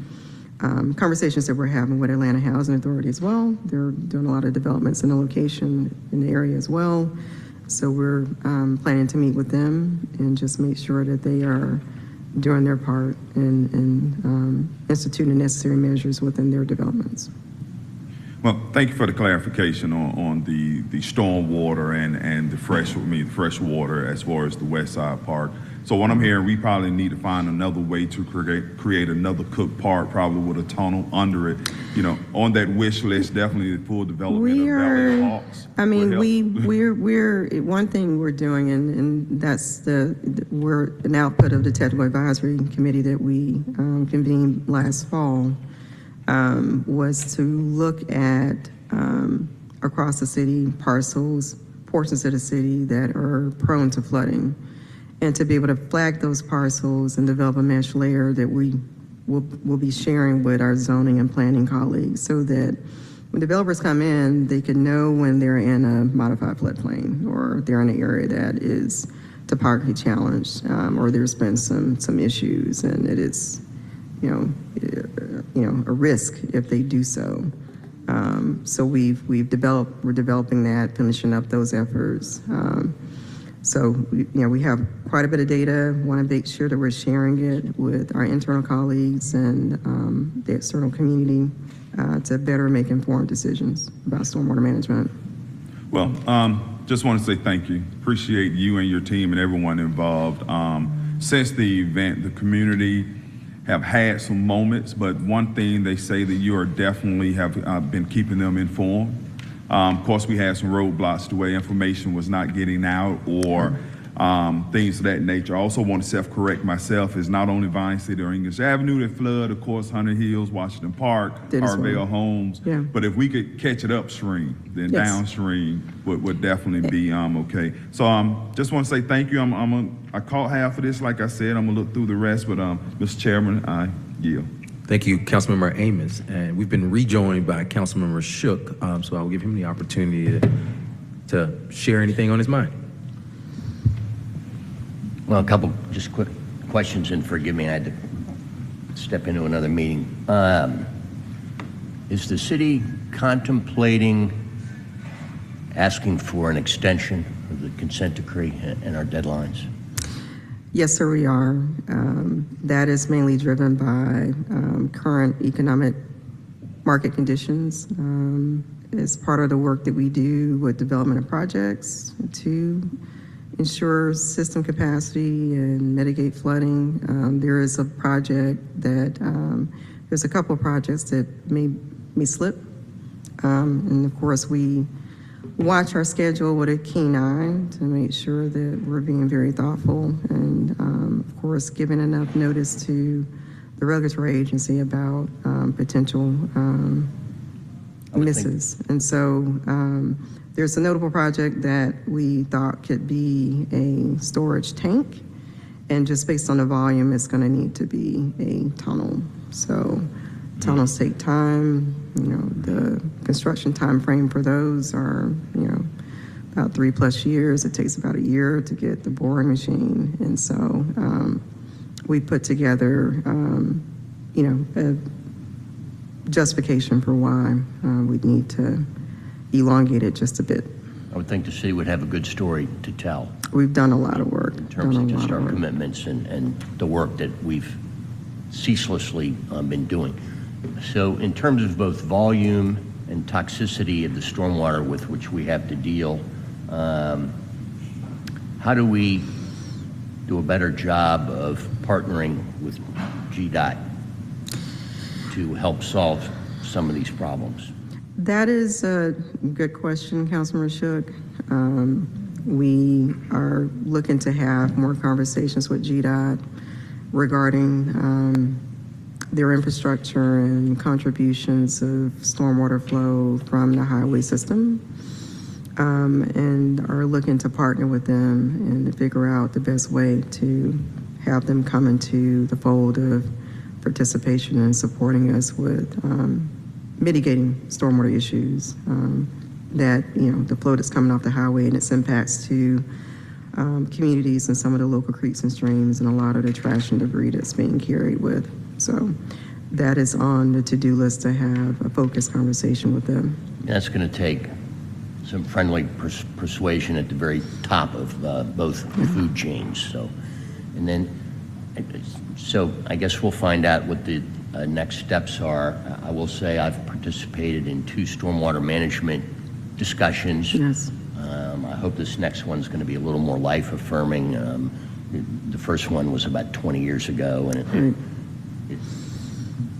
Conversations that we're having with Atlanta Housing Authority as well. They're doing a lot of developments in the location in the area as well. So we're planning to meet with them and just make sure that they are doing their part in instituting the necessary measures within their developments. Well, thank you for the clarification on the stormwater and the fresh water as far as the West Side Park. So what I'm hearing, we probably need to find another way to create another Cook Park, probably with a tunnel under it. You know, on that wish list, definitely the full development of Valley Hawks. I mean, will help. we're one thing we're doing, and that's we're an output of the technical advisory committee that we convened last fall, was to look at across the city parcels, portions of the city that are prone to flooding, and to be able to flag those parcels and develop a mesh layer that we will be sharing with our zoning and planning colleagues, so that when developers come in, they can know when they're in a modified floodplain, or they're in an area that is topographically challenged, or there's been some issues, and it is, a risk if they do so. So we're developing that, finishing up those efforts. So we have quite a bit of data. Want to make sure that we're sharing it with our internal colleagues and the external community to better make informed decisions about stormwater management. Well, just want to say thank you. Appreciate you and your team and everyone involved. Since the event, the community have had some moments, but one thing they say that you are definitely have been keeping them informed. Of course, we had some roadblocks the way information was not getting out, or things of that nature. I also want to self-correct myself. It's not only Vine City or English Avenue that flood, of course, Hunter Hills, Washington Park, Harvale Homes. Yeah. But if we could catch it upstream, then Yes. downstream would definitely be okay. So just want to say thank you. I caught half of this, like I said. I'm gonna look through the rest, but Mr. Chairman, I yield. Thank you, Councilmember Amos. And we've been rejoined by Councilmember Shook, so I'll give him the opportunity to share anything on his mind. Well, a couple just quick questions, and forgive me, I had to step into another meeting. Is the city contemplating asking for an extension of the consent decree and our deadlines? Yes, sir, we are. That is mainly driven by current economic market conditions. As part of the work that we do with development of projects to ensure system capacity and mitigate flooding. There is a project that, there's a couple of projects that may slip. And of course, we watch our schedule with a keen eye to make sure that we're being very thoughtful and, of course, giving enough notice to the regulatory agency about potential misses. And so there's a notable project that we thought could be a storage tank, and just based on the volume, it's going to need to be a tunnel. So tunnels take time. The construction time frame for those are, about 3+ years. It takes about a year to get the boring machine. And so we put together, a justification for why we'd need to elongate it just a bit. I would think the city would have a good story to tell We've done a lot of work. in terms of just our commitments and the work that we've ceaselessly been doing. So in terms of both volume and toxicity of the stormwater with which we have to deal, how do we do a better job of partnering with GDOT to help solve some of these problems? That is a good question, Councilman Shook. We are looking to have more conversations with GDOT regarding their infrastructure and contributions of stormwater flow from the highway system, and are looking to partner with them and to figure out the best way to have them come into the fold of participation and supporting us with mitigating stormwater issues that, the flow that's coming off the highway and its impacts to communities and some of the local creeks and streams and a lot of the trash and debris that's being carried with. So that is on the to-do list to have a focused conversation with them. That's going to take some friendly persuasion at the very top of both food chains. So, and then, so I guess we'll find out what the next steps are. I will say I've participated in 2 stormwater management discussions. Yes. I hope this next one's going to be a little more life-affirming. The first one was about 20 years ago, and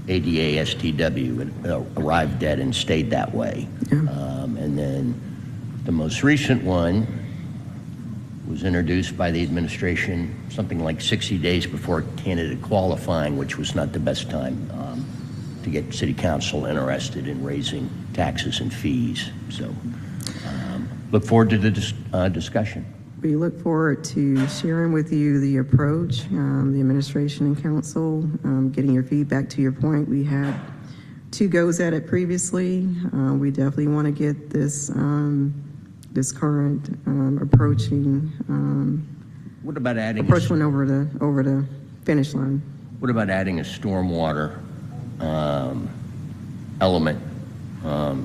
ADA STW arrived dead and stayed that way. Yeah. And then the most recent one was introduced by the administration something like 60 days before candidate qualifying, which was not the best time to get city council interested in raising taxes and fees. So look forward to the discussion. We look forward to sharing with you the approach, the administration and council, getting your feedback. To your point, we had 2 goes at it previously. We definitely want to get this this current approaching What about adding approach one over the finish line. What about adding a stormwater element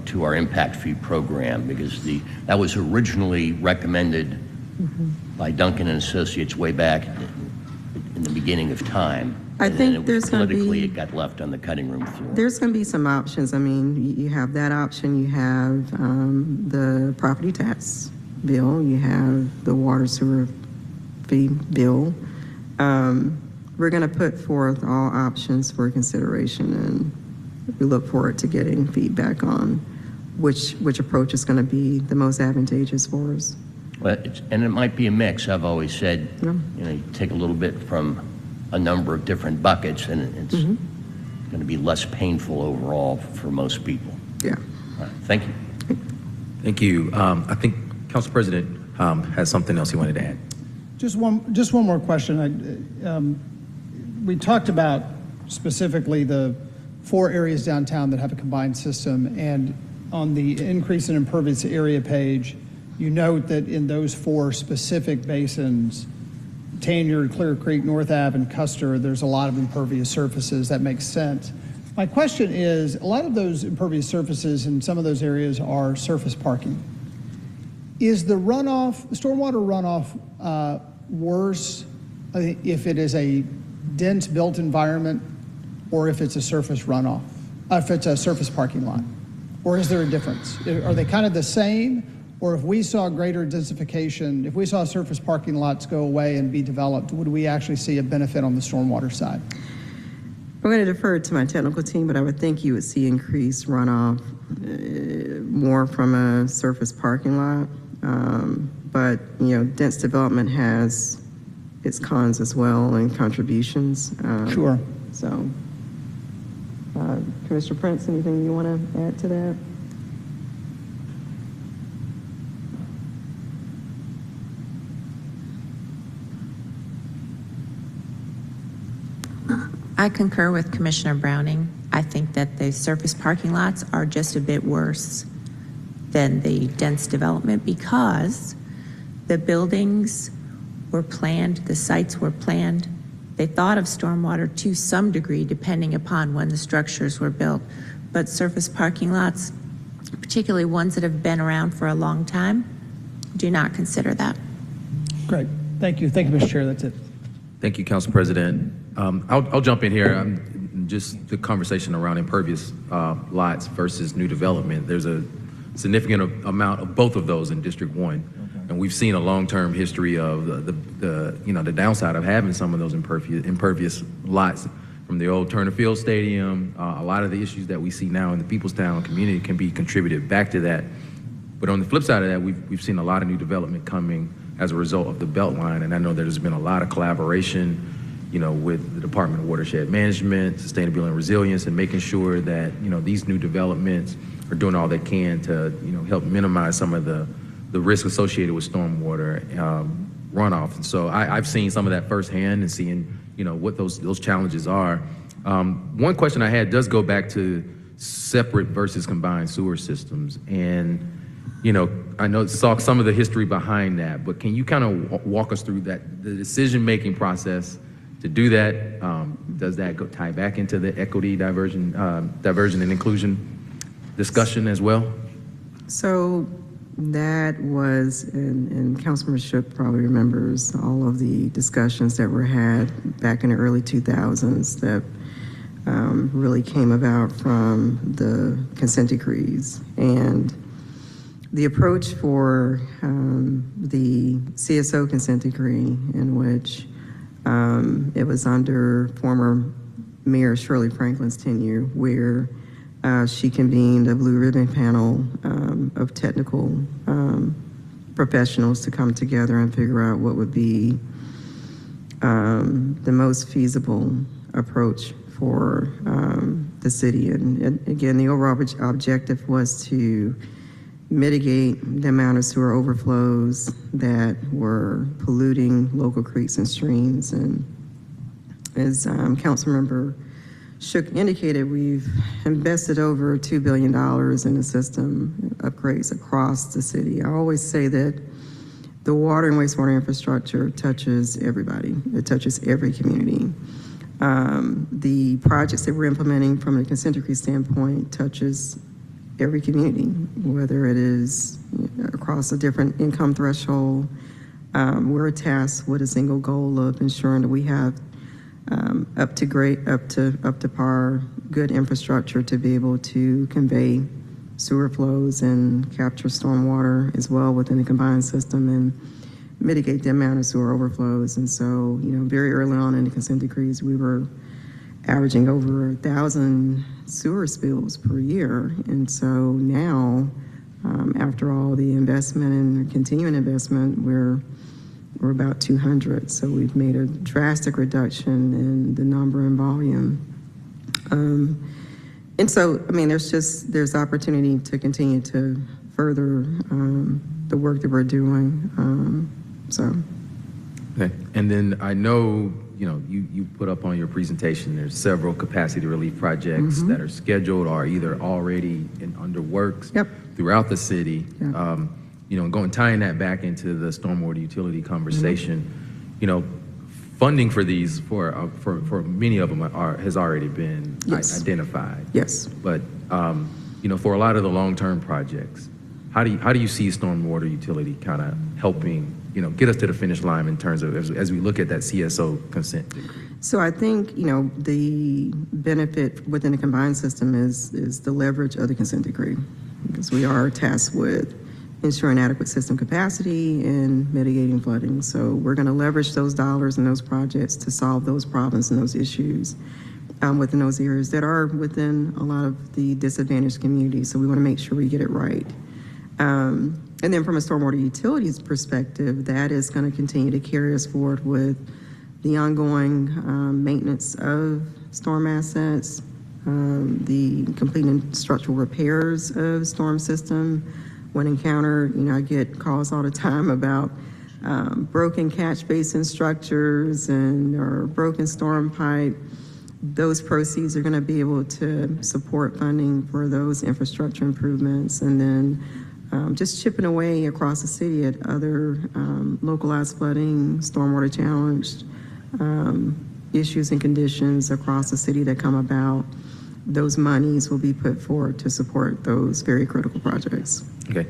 to our impact fee program? Because that was originally recommended by Duncan and Associates way back in the begining of time. I And think then there's going to politically, be it got left on the cutting room floor. there's going to be some options. I mean, you have that option. You have the property tax bill. You have the water sewer fee bill. We're going to put forth all options for consideration, and we look forward to getting feedback on which approach is going to be the most advantageous for us. Well, and it might be a mix. I've always said, Yeah. you take a little bit from a number of different buckets, and it's going to be less painful overall for most people. Yeah. All right, thank you. Thank you. I think Council President has something else he wanted to add. Just one more question. We talked about specifically the 4 areas downtown that have a combined system, and on the increase in impervious area page, you note that in those 4 specific basins, Tanyard, Clear Creek, North Ave, and Custer, there's a lot of impervious surfaces. That makes sense. My question is, a lot of those impervious surfaces in some of those areas are surface parking. Is the stormwater runoff worse if it is a dense built environment or if it's a surface runoff, if it's a surface parking lot? Or is there a difference? Are they kind of the same? Or if we saw greater densification, if we saw surface parking lots go away and be developed, would we actually see a benefit on the stormwater side? I'm going to defer to my technical team, but I would think you would see increased runoff more from a surface parking lot. But, dense development has its cons as well and contributions. Sure. So, Commissioner Prince, anything you want to add to that? I concur with Commissioner Browning. I think that the surface parking lots are just a bit worse than the dense development because the buildings were planned, the sites were planned. They thought of stormwater to some degree depending upon when the structures were built. But surface parking lots, particularly ones that have been around for a long time, do not consider that. Great. Thank you. Thank you, Mr. Chair. That's it. Thank you, Council President. I'll jump in here. Just the conversation around impervious lots versus new development. There's a significant amount of both of those in District 1. And we've seen a long-term history of the downside of having some of those impervious lots from the old Turner Field Stadium. A lot of the issues that we see now in the Peoplestown community can be contributed back to that. But on the flip side of that, we've seen a lot of new development coming as a result of the Beltline, and I know there's been a lot of collaboration, with the Department of Watershed Management, Sustainability and Resilience, and making sure that, these new developments are doing all they can to, help minimize some of the risk associated with stormwater runoff. And so I've seen some of that firsthand and seeing, what those challenges are. One question I had does go back to separate versus combined sewer systems. And, I know saw some of the history behind that, but can you kind of walk us through that, the decision-making process to do that? Does that tie back into the equity, diversion and inclusion discussion as well? So that was, and Councilman Shook probably remembers all of the discussions that were had back in the early 2000s that really came about from the consent decrees. And the approach for the CSO consent decree, in which it was under former Mayor Shirley Franklin's tenure, where she convened a blue ribbon panel of technical professionals to come together and figure out what would be the most feasible approach for the city. And again, the overall objective was to mitigate the amount of sewer overflows that were polluting local creeks and streams. And as Councilmember Shook indicated, we've invested over $2 billion in the system upgrades across the city. I always say that the water and wastewater infrastructure touches everybody. It touches every community. The projects that we're implementing from a consent decree standpoint touches every community, whether it is across a different income threshold. We're tasked with a single goal of ensuring that we have up to par, good infrastructure to be able to convey sewer flows and capture stormwater as well within the combined system and mitigate the amount of sewer overflows. And so, very early on in the consent decrees, we were averaging over 1,000 sewer spills per year. And so now, after all the investment and continuing investment, we're about 200. So we've made a drastic reduction in the number and volume. And so, there's opportunity to continue to further the work that we're doing. Okay. And then I know, you put up on your presentation, there's several capacity relief projects that are scheduled or either already under works throughout the city. Tying that back into the stormwater utility conversation, funding for these for many of them has already been identified. Yes. But for a lot of the long-term projects, how do you see stormwater utility kind of helping get us to the finish line in terms of as we look at that CSO consent decree? So I think the benefit within the combined system is the leverage of the consent decree, because we are tasked with ensuring adequate system capacity and mitigating flooding. So we're going to leverage those dollars and those projects to solve those problems and those issues within those areas that are within a lot of the disadvantaged communities. So we want to make sure we get it right. And then from a stormwater utilities perspective, that is going to continue to carry us forward with the ongoing maintenance of storm assets, the completing structural repairs of storm system. When encountered, I get calls all the time about broken catch basin structures or broken storm pipe. Those proceeds are going to be able to support funding for those infrastructure improvements, and then just chipping away across the city at other localized flooding, stormwater challenged issues and conditions across the city that come about. Those monies will be put forward to support those very critical projects. Okay.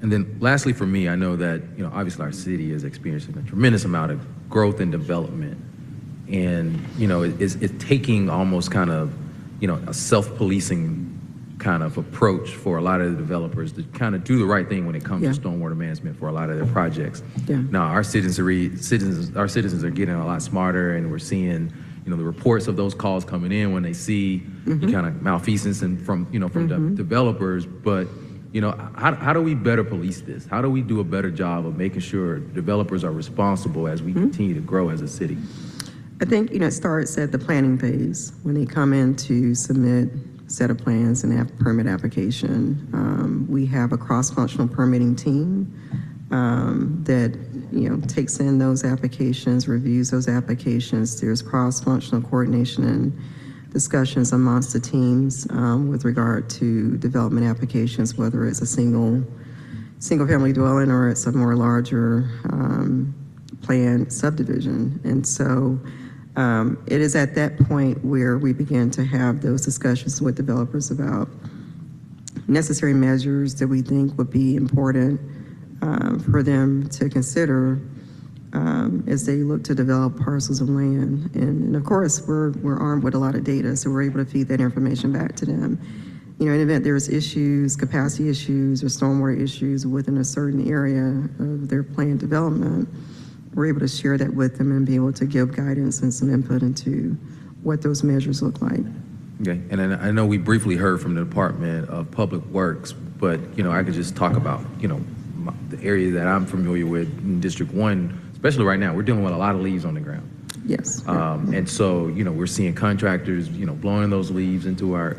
And then lastly for me, I know that, obviously our city is experiencing a tremendous amount of growth and development. And, it's taking almost kind of, a self-policing kind of approach for a lot of the developers to kind of do the right thing when it comes to stormwater management for a lot of their projects. Now, our citizens are getting a lot smarter, and we're seeing, the reports of those calls coming in when they see kind of malfeasance and from developers. But how do we better police this? How do we do a better job of making sure developers are responsible as we continue to grow as a city? I think it starts at the planning phase when they come in to submit a set of plans and have permit application. We have a cross-functional permitting team that takes in those applications, reviews those applications. There's cross-functional coordination and discussions amongst the teams with regard to development applications, whether it's a single single-family dwelling or it's a more larger planned subdivision. And so it is at that point where we begin to have those discussions with developers about necessary measures that we think would be important for them to consider as they look to develop parcels of land. And of course, we're armed with a lot of data, so we're able to feed that information back to them. You know, in the event there's issues, capacity issues or stormwater issues within a certain area of their planned development, we're able to share that with them and be able to give guidance and some input into what those measures look like. Okay, and then I know we briefly heard from the Department of Public Works, but, you know, I could just talk about, you know, the area that I'm familiar with in District 1, especially right now, we're dealing with a lot of leaves on the ground. Yes. And so, you know, we're seeing contractors, you know, blowing those leaves into our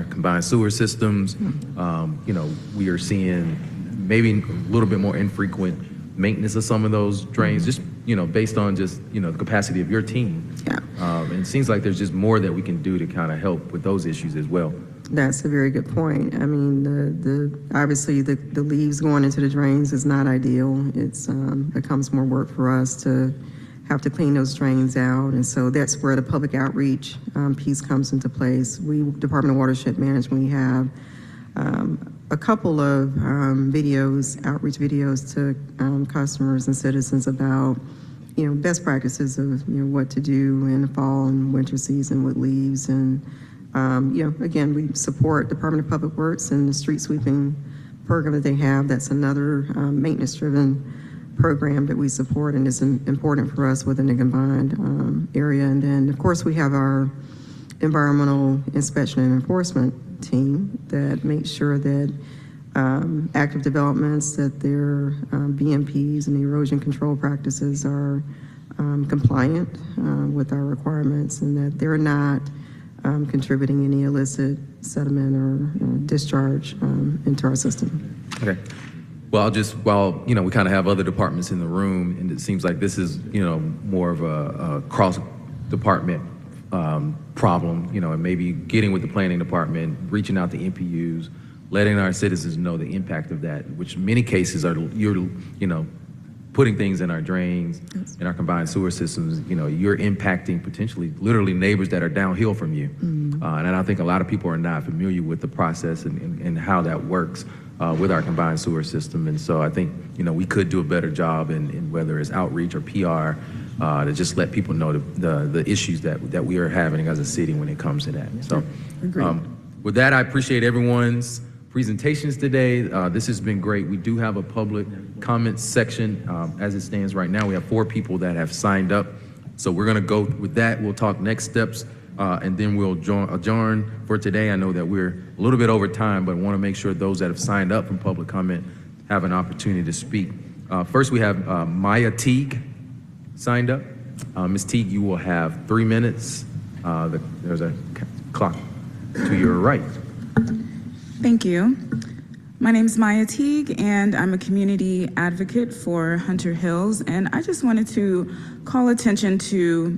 combined sewer systems. You know, we are seeing maybe a little bit more infrequent maintenance of some of those drains, just, you know, based on just, you know, the capacity of your team. Yeah. And it seems like there's just more that we can do to kind of help with those issues as well. That's a very good point. I mean, obviously the leaves going into the drains is not ideal. It's becomes more work for us to have to clean those drains out, and so that's where the public outreach piece comes into place. We, Department of Watershed Management, we have a couple of outreach videos to customers and citizens about, you know, best practices of, you know, what to do in the fall and winter season with leaves. And you know, again, we support Department of Public Works and the street sweeping program that they have. That's another maintenance-driven program that we support, and it's important for us within the combined area. And then, of course, we have our environmental inspection and enforcement team that makes sure that active developments, that their BMPs and erosion control practices are compliant with our requirements, and that they're not contributing any illicit sediment or discharge into our system. Okay. Well, while, you know, we kind of have other departments in the room, and it seems like this is, you know, more of a cross-department problem, you know, and maybe getting with the planning department, reaching out to NPUs, letting our citizens know the impact of that, which in many cases are, you know, putting things in our drains, in our combined sewer systems. You know, you're impacting potentially, literally neighbors that are downhill from you. And I think a lot of people are not familiar with the process and how that works with our combined sewer system. And so I think, you know, we could do a better job in whether it's outreach or PR to just let people know the issues that we are having as a city when it comes to that. So with that, I appreciate everyone's presentations today. This has been great. We do have a public comment section. As it stands right now, we have 4 people that have signed up. So we're going to go with that. We'll talk next steps, and then we'll adjourn for today. I know that we're a little bit over time, but I want to make sure those that have signed up from public comment have an opportunity to speak. First, we have Maya Teague signed up. Ms. Teague, you will have 3 minutes. There's a clock to your right. Thank you. My name is Maya Teague, and I'm a community advocate for Hunter Hills. And I just wanted to call attention to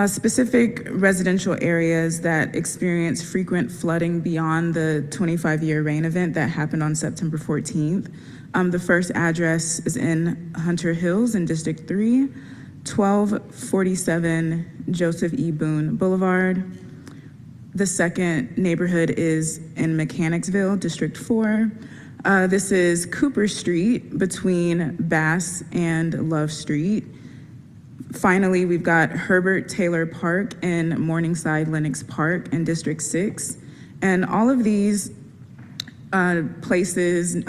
specific residential areas that experience frequent flooding beyond the 25-year rain event that happened on September 14th. The first address is in Hunter Hills in District 3, 1247 Joseph E. Boone Boulevard. The second neighborhood is in Mechanicsville, District 4. This is Cooper Street between Bass and Love Street. Finally, we've got Herbert Taylor Park in Morningside Lennox Park in District 6. And all of these places,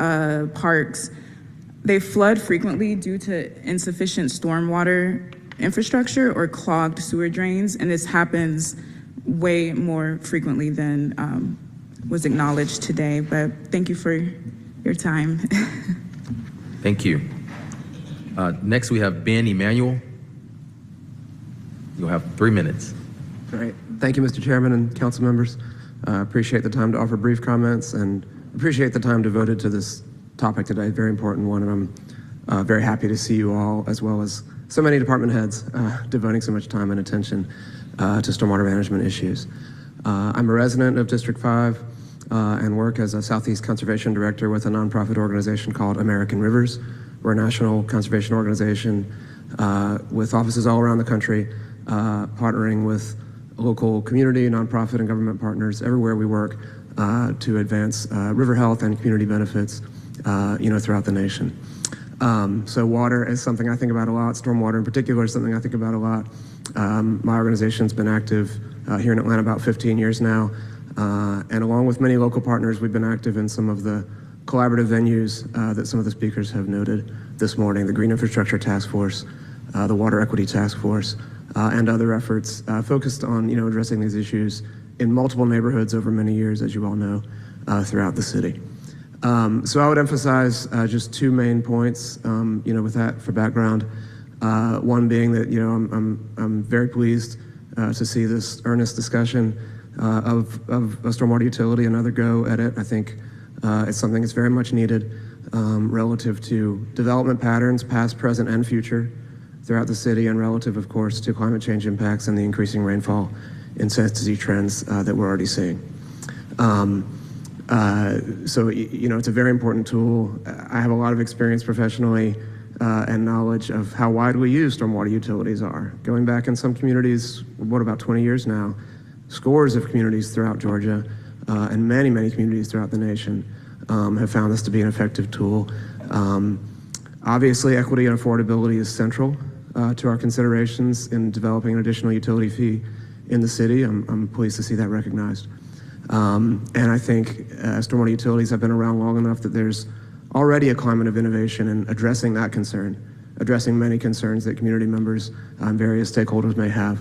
parks, they flood frequently due to insufficient stormwater infrastructure or clogged sewer drains, and this happens way more frequently than was acknowledged today, but thank you for your time. Thank you. Next, we have Ben Emanuel. You'll have 3 minutes. All right. Thank you, Mr. Chairman and council members. Appreciate the time to offer brief comments and appreciate the time devoted to this topic today. Very important one, and I'm very happy to see you all, as well as so many department heads, devoting so much time and attention to stormwater management issues. I'm a resident of District 5. and work as a Southeast Conservation Director with a nonprofit organization called American Rivers. We're a national conservation organization with offices all around the country, partnering with local community, nonprofit, and government partners everywhere we work to advance river health and community benefits, throughout the nation. So water is something I think about a lot. Stormwater in particular is something I think about a lot. My organization's been active here in Atlanta about 15 years now. And along with many local partners, we've been active in some of the collaborative venues that some of the speakers have noted this morning, the Green Infrastructure Task Force, the Water Equity Task Force, and other efforts focused on addressing these issues in multiple neighborhoods over many years, as you all know, throughout the city. So I would emphasize just two main points, with that for background. One being that I'm very pleased to see this earnest discussion of a stormwater utility, another go at it. I think it's something that's very much needed relative to development patterns, past, present, and future throughout the city, and relative, of course, to climate change impacts and the increasing rainfall intensity trends that we're already seeing. So it's a very important tool. I have a lot of experience professionally and knowledge of how widely used stormwater utilities are. Going back in some communities, about 20 years now, scores of communities throughout Georgia and many, many communities throughout the nation have found this to be an effective tool. Obviously, equity and affordability is central to our considerations in developing an additional utility fee in the city. I'm pleased to see that recognized. And I think stormwater utilities have been around long enough that there's already a climate of innovation in addressing that concern, addressing many concerns that community members and various stakeholders may have,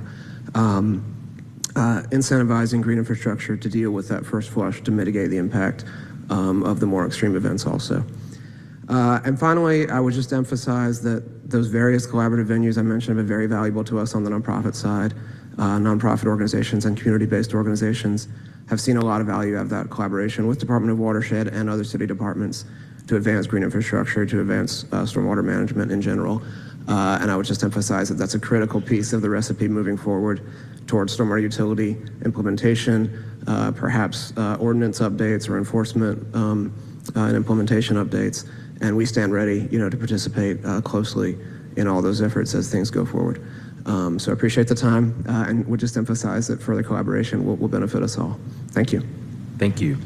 incentivizing green infrastructure to deal with that first flush to mitigate the impact of the more extreme events also. And finally, I would just emphasize that those various collaborative venues I mentioned have been very valuable to us on the nonprofit side. Nonprofit organizations and community-based organizations have seen a lot of value out of that collaboration with Department of Watershed and other city departments to advance green infrastructure, to advance stormwater management in general. And I would just emphasize that that's a critical piece of the recipe moving forward towards stormwater utility implementation, perhaps ordinance updates or enforcement and implementation updates. And we stand ready, to participate closely in all those efforts as things go forward. So I appreciate the time and would just emphasize that further collaboration will benefit us all. Thank you. Thank you.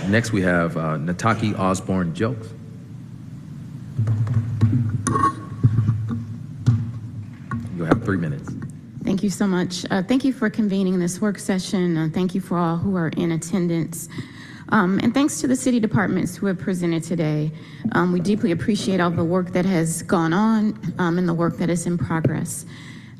Next, we have Nataki Osborne-Jelks. You'll have 3 minutes. Thank you so much. Thank you for convening this work session. Thank you for all who are in attendance. And thanks to the city departments who have presented today. We deeply appreciate all the work that has gone on and the work that is in progress.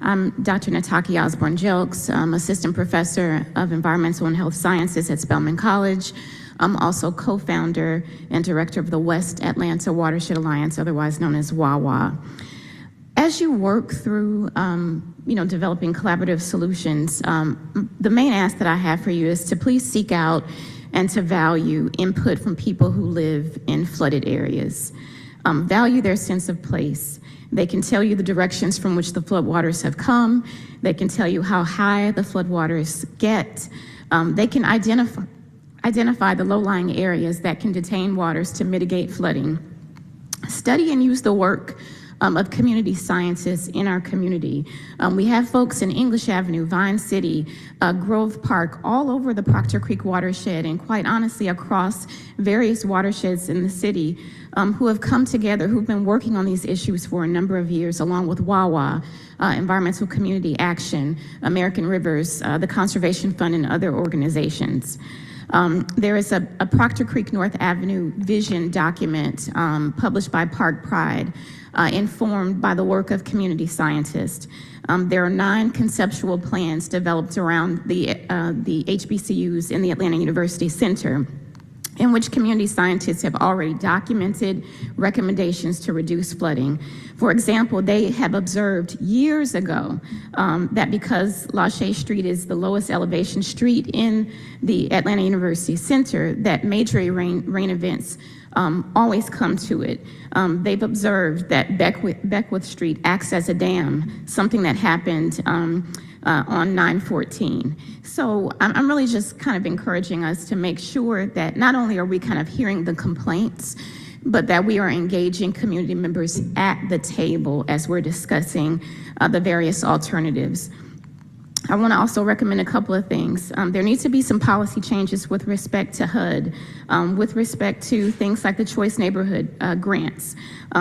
I'm Dr. Nataki Osborne-Jelks. I'm Assistant Professor of Environmental and Health Sciences at Spelman College. I'm also co-founder and director of the West Atlanta Watershed Alliance, otherwise known as WAWA. As you work through, developing collaborative solutions, the main ask that I have for you is to please seek out and to value input from people who live in flooded areas. Value their sense of place. They can tell you the directions from which the floodwaters have come. They can tell you how high the floodwaters get. They can identify the low-lying areas that can detain waters to mitigate flooding. Study and use the work of community scientists in our community. We have folks in English Avenue, Vine City, Grove Park, all over the Proctor Creek watershed, and quite honestly across various watersheds in the city who have come together, who've been working on these issues for a number of years, along with WAWA, Environmental Community Action, American Rivers, the Conservation Fund, and other organizations. There is a Proctor Creek North Avenue vision document published by Park Pride, informed by the work of community scientists. There are 9 conceptual plans developed around the HBCUs in the Atlanta University Center, in which community scientists have already documented recommendations to reduce flooding. For example, they have observed years ago that because LaShaye Street is the lowest elevation street in the Atlanta University Center, that major rain events always come to it. They've observed that Beckwith Street acts as a dam, something that happened on 9/14. So I'm really just kind of encouraging us to make sure that not only are we kind of hearing the complaints, but that we are engaging community members at the table as we're discussing the various alternatives. I want to also recommend a couple of things. There needs to be some policy changes with respect to HUD, with respect to things like the Choice Neighborhood grants.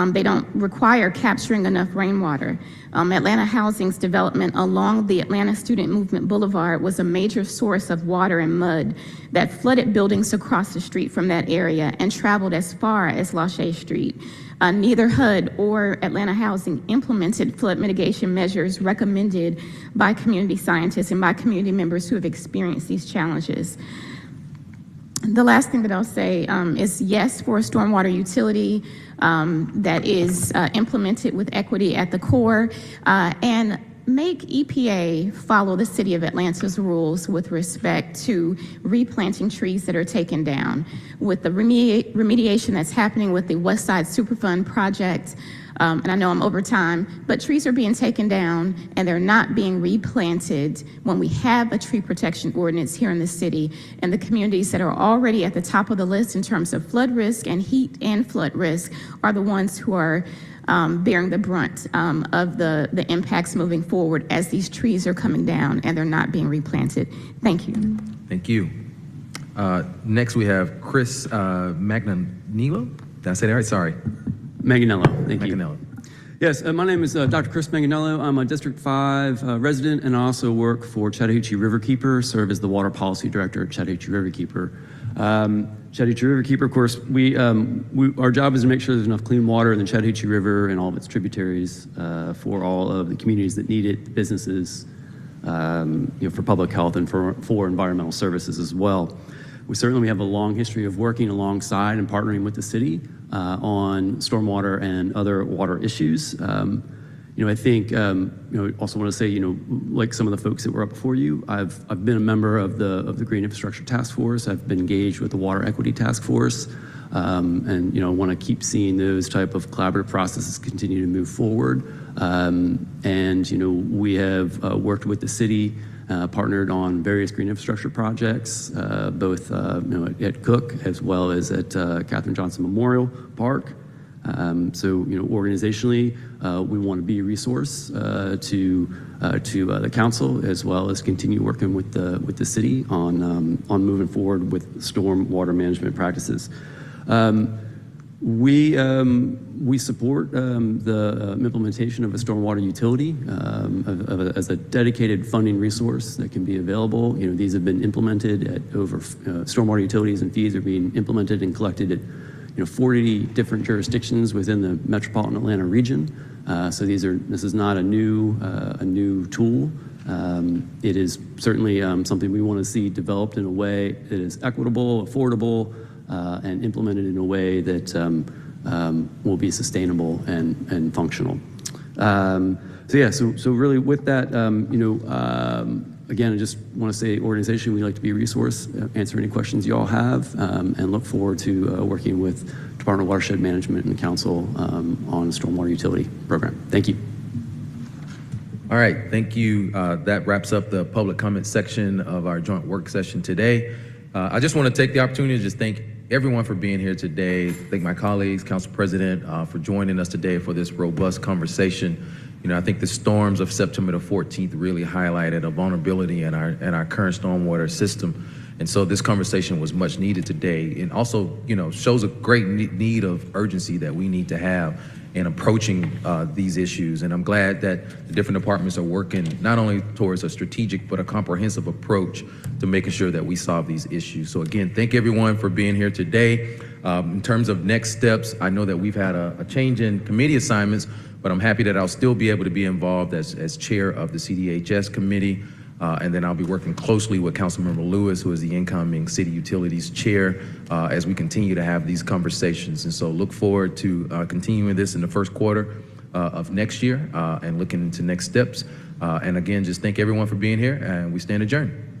They don't require capturing enough rainwater. Atlanta Housing's development along the Atlanta Student Movement Boulevard was a major source of water and mud that flooded buildings across the street from that area and traveled as far as Lachey Street. Neither HUD or Atlanta Housing implemented flood mitigation measures recommended by community scientists and by community members who have experienced these challenges. The last thing that I'll say is yes for a stormwater utility that is implemented with equity at the core, and make EPA follow the City of Atlanta's rules with respect to replanting trees that are taken down. With the remediation that's happening with the West Side Superfund project, and I know I'm over time, but trees are being taken down and they're not being replanted when we have a tree protection ordinance here in the city, and the communities that are already at the top of the list in terms of flood risk and heat and flood risk are the ones who are bearing the brunt of the impacts moving forward as these trees are coming down and they're not being replanted. Thank you. Thank you. Next, we have Chris Magnanello. Did I say that right? Sorry. Manganello, thank you. Magnanello. Yes, my name is Dr. Chris Manganello. I'm a District 5 resident, and I also work for Chattahoochee Riverkeeper, serve as the Water Policy Director at Chattahoochee Riverkeeper. Chattahoochee Riverkeeper, of course, our job is to make sure there's enough clean water in the Chattahoochee River and all of its tributaries for all of the communities that need it, businesses, for public health and for environmental services as well. We have a long history of working alongside and partnering with the city on stormwater and other water issues. I think, also want to say, like some of the folks that were up before you, I've been a member of the Green Infrastructure Task Force. I've been engaged with the Water Equity Task Force, and want to keep seeing those type of collaborative processes continue to move forward. We have worked with the city, partnered on various green infrastructure projects, both at Cook as well as at Katherine Johnson Memorial Park. Organizationally, we want to be a resource to the council, as well as continue working with the city on moving forward with storm water management practices. We support the implementation of a stormwater utility as a dedicated funding resource that can be available. These have been implemented at stormwater utilities and fees are being implemented and collected at 40 different jurisdictions within the metropolitan Atlanta region. So this is not a new tool. It is certainly something we want to see developed in a way that is equitable, affordable, and implemented in a way that will be sustainable and functional. So really with that, again, I just want to say, organization, we'd like to be a resource, answer any questions you all have, and look forward to working with Department of Watershed Management and the Council on a stormwater utility program. Thank you. All right, thank you. That wraps up the public comment section of our joint work session today. I just want to take the opportunity to just thank everyone for being here today. Thank my colleagues, Council President, for joining us today for this robust conversation. I think the storms of September the 14th really highlighted a vulnerability in our current stormwater system. And so this conversation was much needed today, and also, shows a great need of urgency that we need to have in approaching these issues. And I'm glad that the different departments are working not only towards a strategic, but a comprehensive approach to making sure that we solve these issues. So again, thank everyone for being here today. In terms of next steps, I know that we've had a change in committee assignments, but I'm happy that I'll still be able to be involved as chair of the CDHS committee. And then I'll be working closely with Councilmember Lewis, who is the incoming City Utilities Chair, as we continue to have these conversations. And so look forward to continuing this in the first quarter of next year and looking into next steps. And again, just thank everyone for being here, and we stand adjourned.